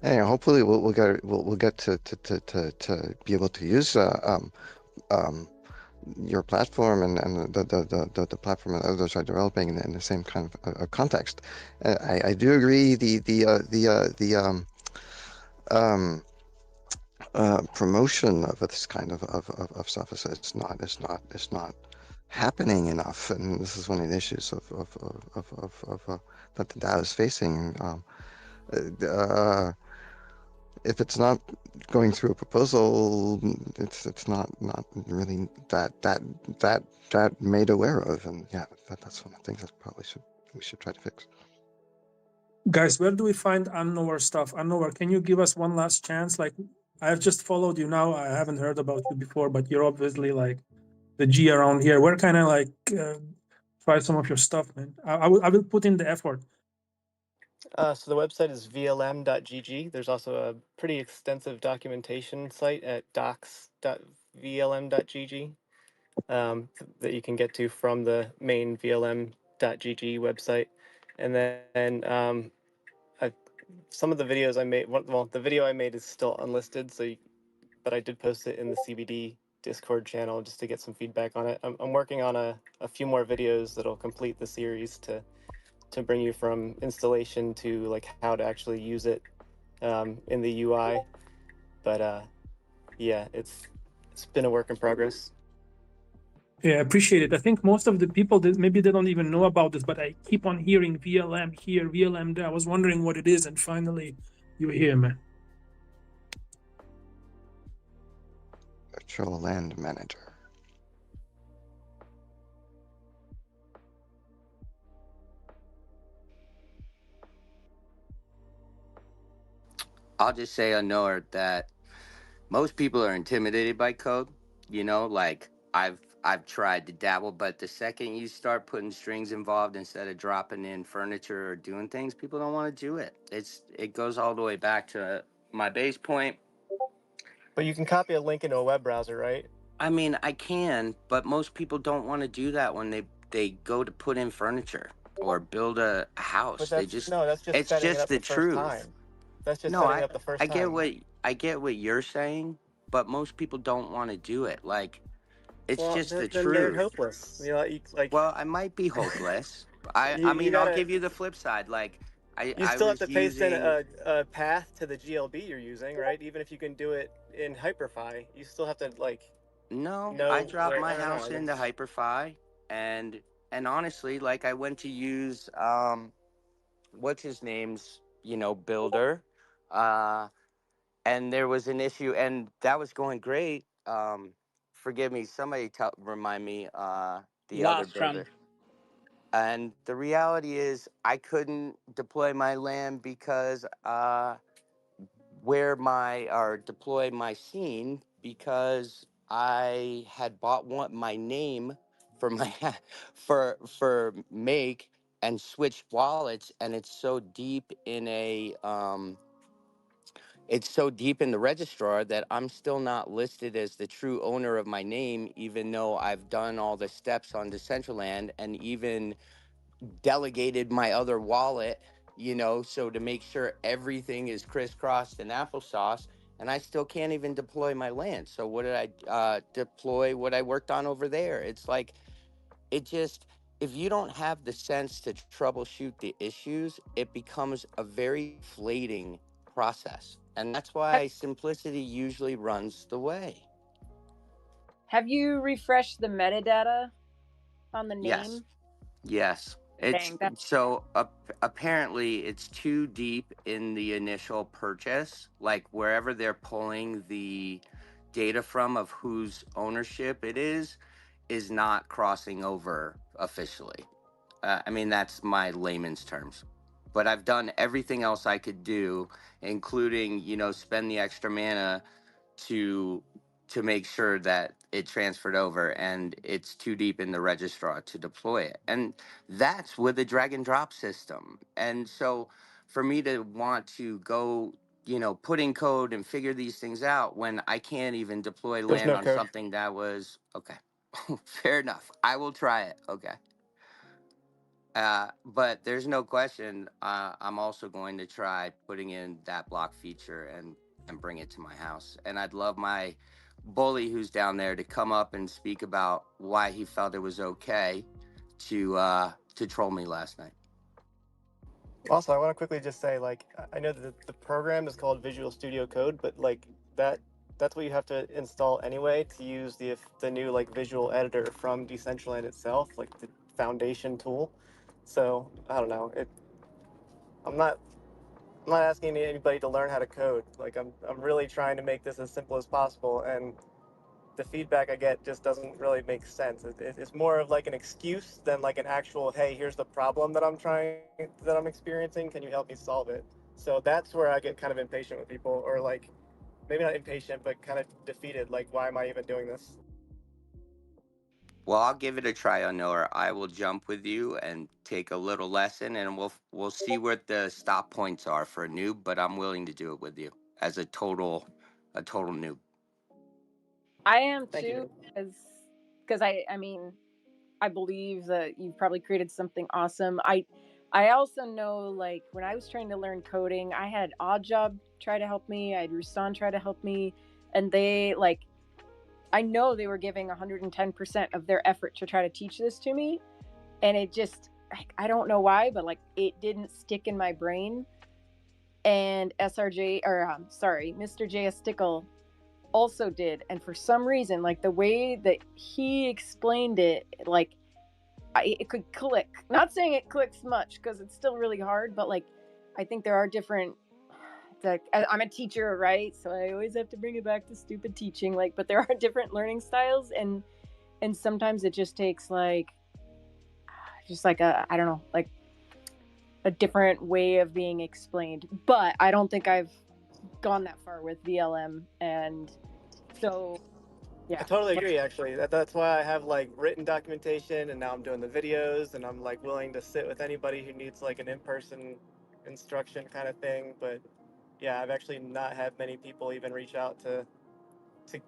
Hey, hopefully we'll get to be able to use um your platform and the platform that others are developing in the same kind of context. I do agree um promotion of this kind of stuff is it's not happening enough, and this is one of the issues that the DAO is facing. If it's not going through a proposal, it's not really that made aware of, and yeah, that's one of the things that probably we should try to fix. Guys, where do we find Unknower stuff? Unknower, can you give us one last chance? Like, I've just followed you now. I haven't heard about you before, but you're obviously like the G around here. Where can I like try some of your stuff, man? I will put in the effort. So the website is vlm.gg. There's also a pretty extensive documentation site at docs.vlm.gg that you can get to from the main vlm.gg website. And then I, some of the videos I made, well, the video I made is still unlisted, but I did post it in the CBD Discord channel just to get some feedback on it. I'm working on a few more videos that'll complete the series to bring you from installation to like how to actually use it in the UI. But yeah, it's been a work in progress. Yeah, I appreciate it. I think most of the people that maybe they don't even know about this, but I keep on hearing VLM here, VLM there. I was wondering what it is, and finally you're here, man. Virtual Land Manager. I'll just say, Honor, that most people are intimidated by code. You know, like I've tried to dabble, but the second you start putting strings involved instead of dropping in furniture or doing things, people don't want to do it. It goes all the way back to my base point. But you can copy a link into a web browser, right? I mean, I can, but most people don't want to do that when they go to put in furniture or build a But house. They just that's just it's setting it just up the the first truth. time. That's just No, setting it I up the first I get time. what you're saying, but most people don't want to do it. Like it's Well, just the then they're truth. hopeless. You know, like Well, I might be hopeless. I you mean, I'll gotta give you the flip side. Like you I still have was to paste in using a path to the GLB you're using, right? Even if you can do it in Hyperfy, you still have to like no, I know dropped where. my I don't know. house Like into it's Hyperfy and honestly, like I went to use what's his name's, builder. Uh and there was an issue and that was going great. Forgive me, somebody remind me the other Lostrum. builder. And the reality is, I couldn't deploy my land because where my or deploy my scene because I had bought my name for my for make and switched wallets, and it's so deep in the registrar that I'm still not listed as the true owner of my name, even though I've done all the steps on Decentraland and even delegated my other wallet, so to make sure everything is crisscrossed and applesauce. And I still can't even deploy my land. So what did I deploy? What I worked on over there? It's like it just if you don't have the sense to troubleshoot the issues, it becomes a very deflating process. And that's Have, why simplicity usually runs the way. have you refreshed the metadata on the Yes. name? Yes. It's Dang, that. so apparently it's too deep in the initial purchase, like wherever they're pulling the data from of whose ownership it is not crossing over officially. I mean, that's my layman's terms. But I've done everything else I could do, including, spend the extra mana to to make sure that it transferred over, and it's too deep in the registrar to deploy it. And that's with a drag and drop system. And so for me to want to go, put in code and figure these things out when I can't even deploy There's land no on code. something that was okay. Fair enough. I will try it. Okay. But there's no question. I'm also going to try putting in that block feature and bring it to my house. And I'd love my bully who's down there to come up and speak about why he felt it was okay to troll me last night. Also, I want to quickly just say, like, I know that the program is called Visual Studio Code, but like that's what you have to install anyway to use the new like visual editor from Decentraland itself, like the foundation tool. So I don't know. I'm not I'm not asking anybody to learn how to code. Like I'm really trying to make this as simple as possible, and the feedback I get just doesn't really make sense. It's more of like an excuse than like an actual, hey, here's the problem that I'm experiencing. Can you help me solve it? So that's where I get kind of impatient with people, or like maybe not impatient, but kind of defeated. Like, why am I even doing this? Well, I'll give it a try, Honor. I will jump with you and take a little lesson, and we'll see what the stop points are for a noob. But I'm willing to do it with you as a total noob. I am Thank too, you. because I mean, I believe that you've probably created something awesome. I also know, like, when I was trying to learn coding, I had Oddjob try to help me, I had Rusan try to help me, and they like I know they were giving 110% of their effort to try to teach this to me, and it just I don't know why, but like it didn't stick in my brain. And SRJ, or sorry, Mr. J. Stickle also did, and for some reason, like the way that he explained it, like it could click. Not saying it clicks much because it's still really hard, but like I think there are different. Like I'm a teacher, right? So I always have to bring it back to stupid teaching. Like, but there are different learning styles, and sometimes it just takes like just like a I don't know, like a different way of being explained. But I don't think I've gone that far with VLM, and so I yeah. totally agree. Actually, that's why I have like written documentation, and now I'm doing the videos, and I'm like willing to sit with anybody who needs like an in-person instruction kind of thing. But yeah, I've actually not had many people even reach out to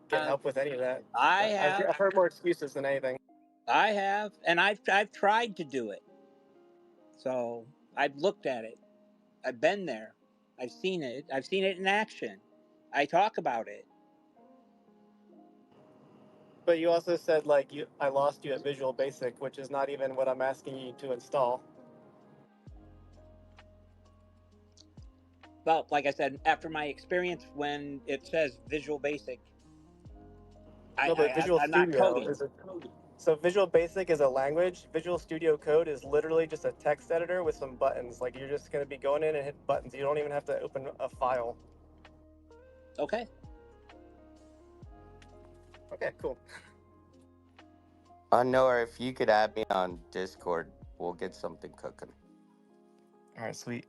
get Uh, help with any of that. I I've, have, I've heard more excuses than anything. and I've tried to do it. So I've looked at it. I've been there. I've seen it. I've seen it in action. I talk about it. But you also said like I lost you at Visual Basic, which is not even what I'm asking you to install. Well, like I said, after my experience when it says Visual Basic, No, but Visual I'm not Studio coding. is a so Visual Basic is a language. Visual Studio Code is literally just a text editor with some buttons. Like you're just going to be going in and hit buttons. You don't even have to open a file. Okay. Okay, cool. Noah, if you could add me on Discord we'll get something cooking. All right, sweet.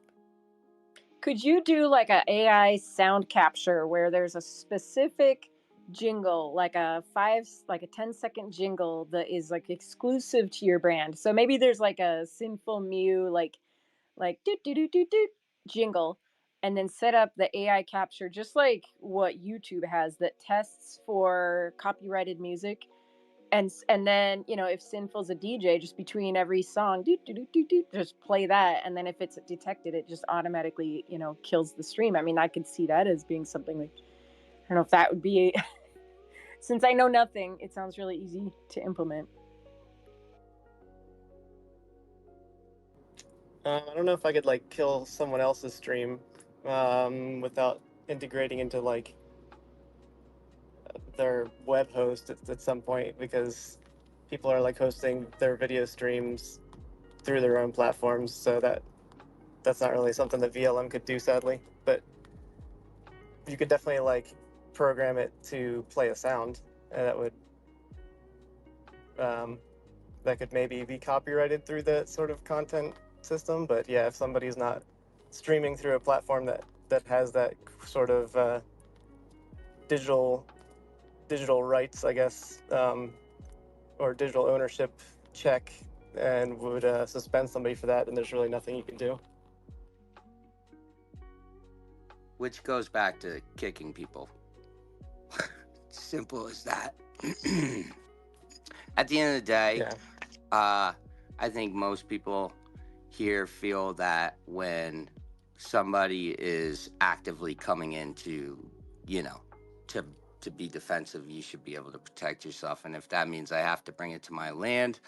Could you do like a AI sound capture where there's a specific jingle, like a 10-second jingle that is like exclusive to your brand? So maybe there's like a Sinful Mew like doot doot doot doot doot jingle, and then set up the AI capture just like what YouTube has that tests for copyrighted music. And then, you know, if Sinful's a DJ, just between every song, doot, doot, doot, doot, doot, just play that. And then if it's detected, it just automatically, you know, kills the stream. I mean, I could see that as being something like, I don't know if that would be, since I know nothing, it sounds really easy to implement. I don't know if I could like kill someone else's stream without integrating into like their web host at some point, because people are like hosting their video streams through their own platforms. So that's not really something that VLM could do, sadly. But you could definitely like program it to play a sound, and that could maybe be copyrighted through that sort of content system. But yeah, if somebody's not streaming through a platform that has that sort of digital rights, I guess, or digital ownership check, and would suspend somebody for that, then there's really nothing you can do. Which goes back to kicking people. Simple as that. At the end of the day, Yeah. I think most people here feel that when somebody is actively coming into, you know, to be defensive, you should be able to protect yourself. And if that means I have to bring it to my land,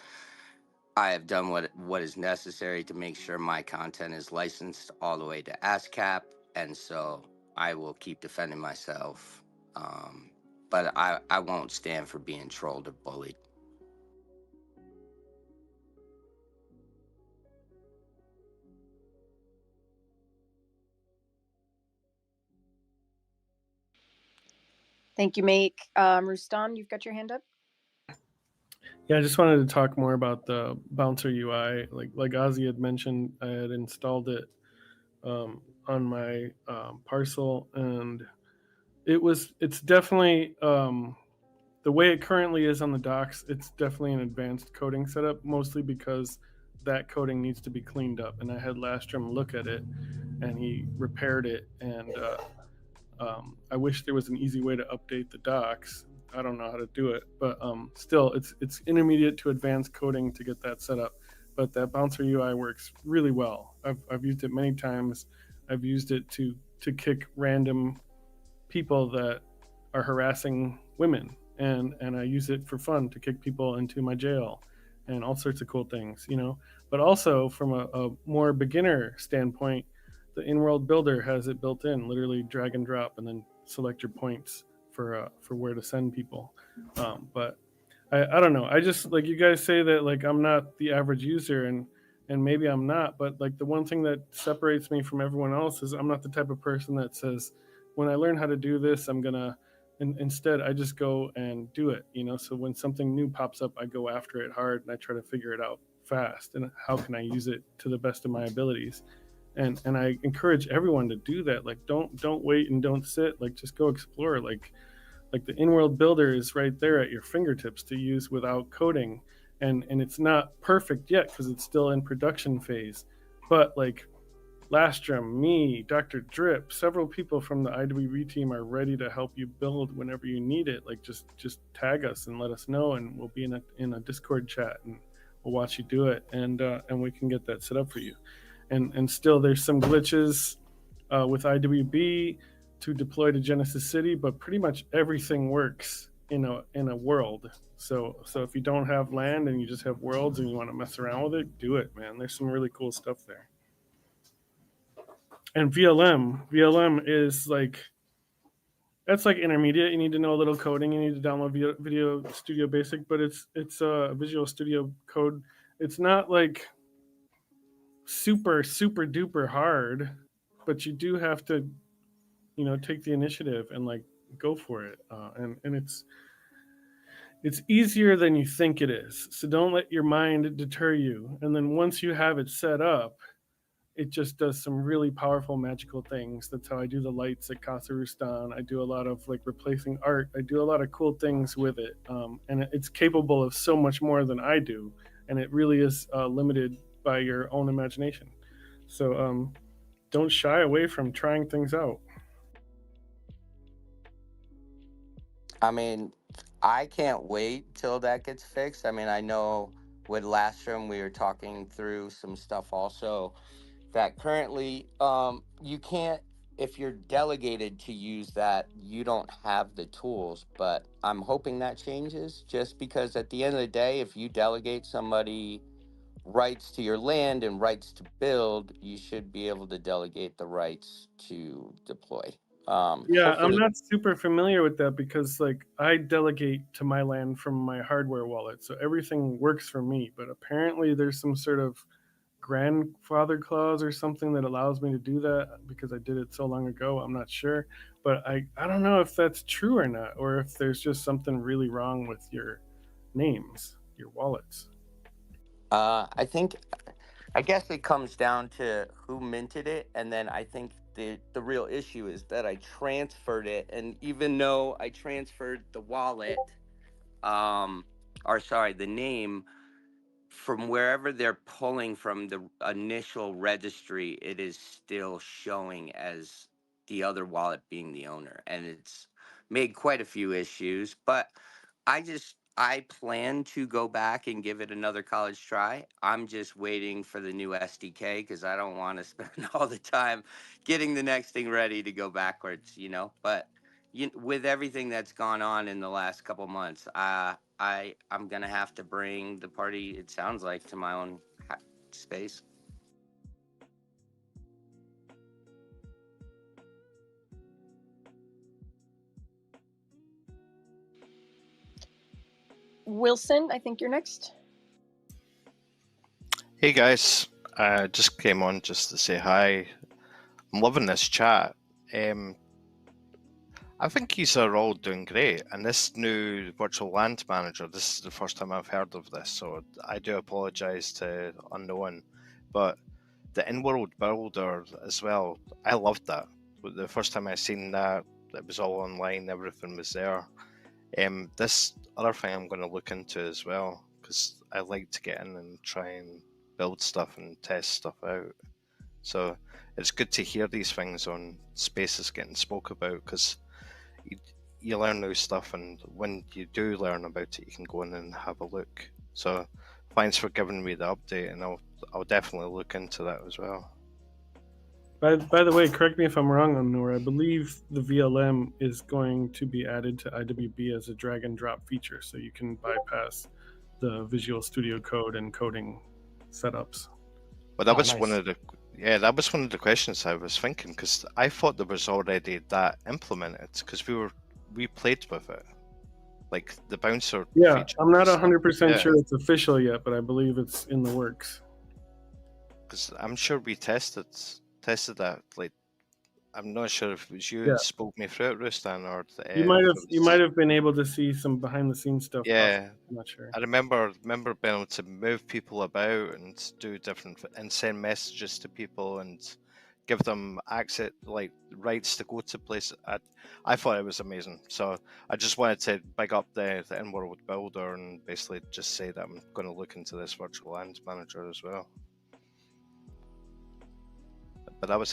I have done what is necessary to make sure my content is licensed all the way to ASCAP, and so I will keep defending myself. But I won't stand for being trolled or bullied. Thank you, Make. Rustam, you've got your hand up. Yeah, I just wanted to talk more about the Bouncer UI. Like Ozzy had mentioned, I had installed it on my parcel, and it's definitely the way it currently is on the docks. It's definitely an advanced coding setup, mostly because that coding needs to be cleaned up. And I had Lastrom look at it, and he repaired it. And I wish there was an easy way to update the docs. I don't know how to do it, but still, it's intermediate to advanced coding to get that set up. But that Bouncer UI works really well. I've used it many times. I've used it to kick random people that are harassing women, and I use it for fun to kick people into my jail, and all sorts of cool things, you know. But also from a more beginner standpoint, the in-world builder has it built in, literally drag and drop, and then select your points for where to send people. But I don't know. I just, like you guys say that like I'm not the average user, and maybe I'm not, but like the one thing that separates me from everyone else is I'm not the type of person that says, when I learn how to do this, I'm gonna. And instead, I just go and do it. You know, so when something new pops up, I go after it hard and I try to figure it out fast. And how can I use it to the best of my abilities? And I encourage everyone to do that. Like, don't wait and don't sit. Like, just go explore. Like the in-world builder is right there at your fingertips to use without coding, and it's not perfect yet because it's still in production phase, but like Lastrom, me, Dr. Drip, several people from the IWB team are ready to help you build whenever you need it. Like just tag us and let us know, and we'll be in a Discord chat, and we'll watch you do it, and we can get that set up for you. And still, there's some glitches with IWB to deploy to Genesis City, but pretty much everything works in a world. So if you don't have land and you just have worlds and you want to mess around with it, do it, man. There's some really cool stuff there. And VLM is like, that's like intermediate. You need to know a little coding. You need to download Video Studio Basic, but it's Visual Studio Code. It's not like super duper hard, but you do have to, you know, take the initiative and like go for it. And It's easier than you think it is. So don't let your mind deter you. And then once you have it set up, it just does some really powerful magical things. That's how I do the lights at Casa Rustan. I do a lot of like replacing art. I do a lot of cool things with it, and it's capable of so much more than I do. And it really is limited by your own imagination. So don't shy away from trying things out. I mean, I can't wait till that gets fixed. I mean, I know with Lastrom we were talking through some stuff also that currently you can't, if you're delegated to use that, you don't have the tools. But I'm hoping that changes, just because at the end of the day, if you delegate somebody rights to your land and rights to build, you should be able to delegate the rights to deploy. Yeah, I'm Hopefully. not super familiar with that because like I delegate to my land from my hardware wallet, so everything works for me. But apparently, there's some sort of grandfather clause or something that allows me to do that because I did it so long ago. I'm not sure, but I don't know if that's true or not, or if there's just something really wrong with your names, your wallets. I think, I guess it comes down to who minted it, and then I think the real issue is that I transferred it, and even though I transferred the wallet, um, or sorry, the name from wherever they're pulling from the initial registry, it is still showing as the other wallet being the owner, and it's made quite a few issues. But I plan to go back and give it another college try. I'm just waiting for the new SDK because I don't want to spend all the time getting the next thing ready to go backwards, you know. But with everything that's gone on in the last couple months, I'm gonna have to bring the party. It sounds like to my own space. Wilson, I think you're next. Hey guys, just came on just to say hi. I'm loving this chat. I think these are all doing great, and this new virtual land manager, this is the first time I've heard of this, so I do apologise to unknown, but the in-world builder as well, I loved that. The first time I seen that, it was all online, everything was there. This other thing I'm going to look into as well, because I like to get in and try and build stuff and test stuff out. So it's good to hear these things on spaces getting spoke about, because you learn new stuff, and when you do learn about it, you can go in and have a look. So thanks for giving me the update, and I'll definitely look into that as well. By the way, correct me if I'm wrong on Noor. I believe the VLM is going to be added to IWB as a drag and drop feature, so you can bypass the Visual Studio Code and coding setups. But that was nice. That was one of the questions I was thinking, because I thought there was already that implemented, because we played with it, like the bouncer. Yeah, feature. I'm not 100% sure it's official yet, but I believe it's in the works. Because I'm sure we tested that. Like, I'm not sure if it was you that spoke me through it, Rustan, or you might have been able to see some behind the scenes stuff. Yeah, I'm not sure. I remember being able to move people about and do different and send messages to people and give them access, like rights to go to places. I thought it was amazing. So I just wanted to big up the in-world builder and basically just say that I'm going to look into this virtual land manager as well. But that was it.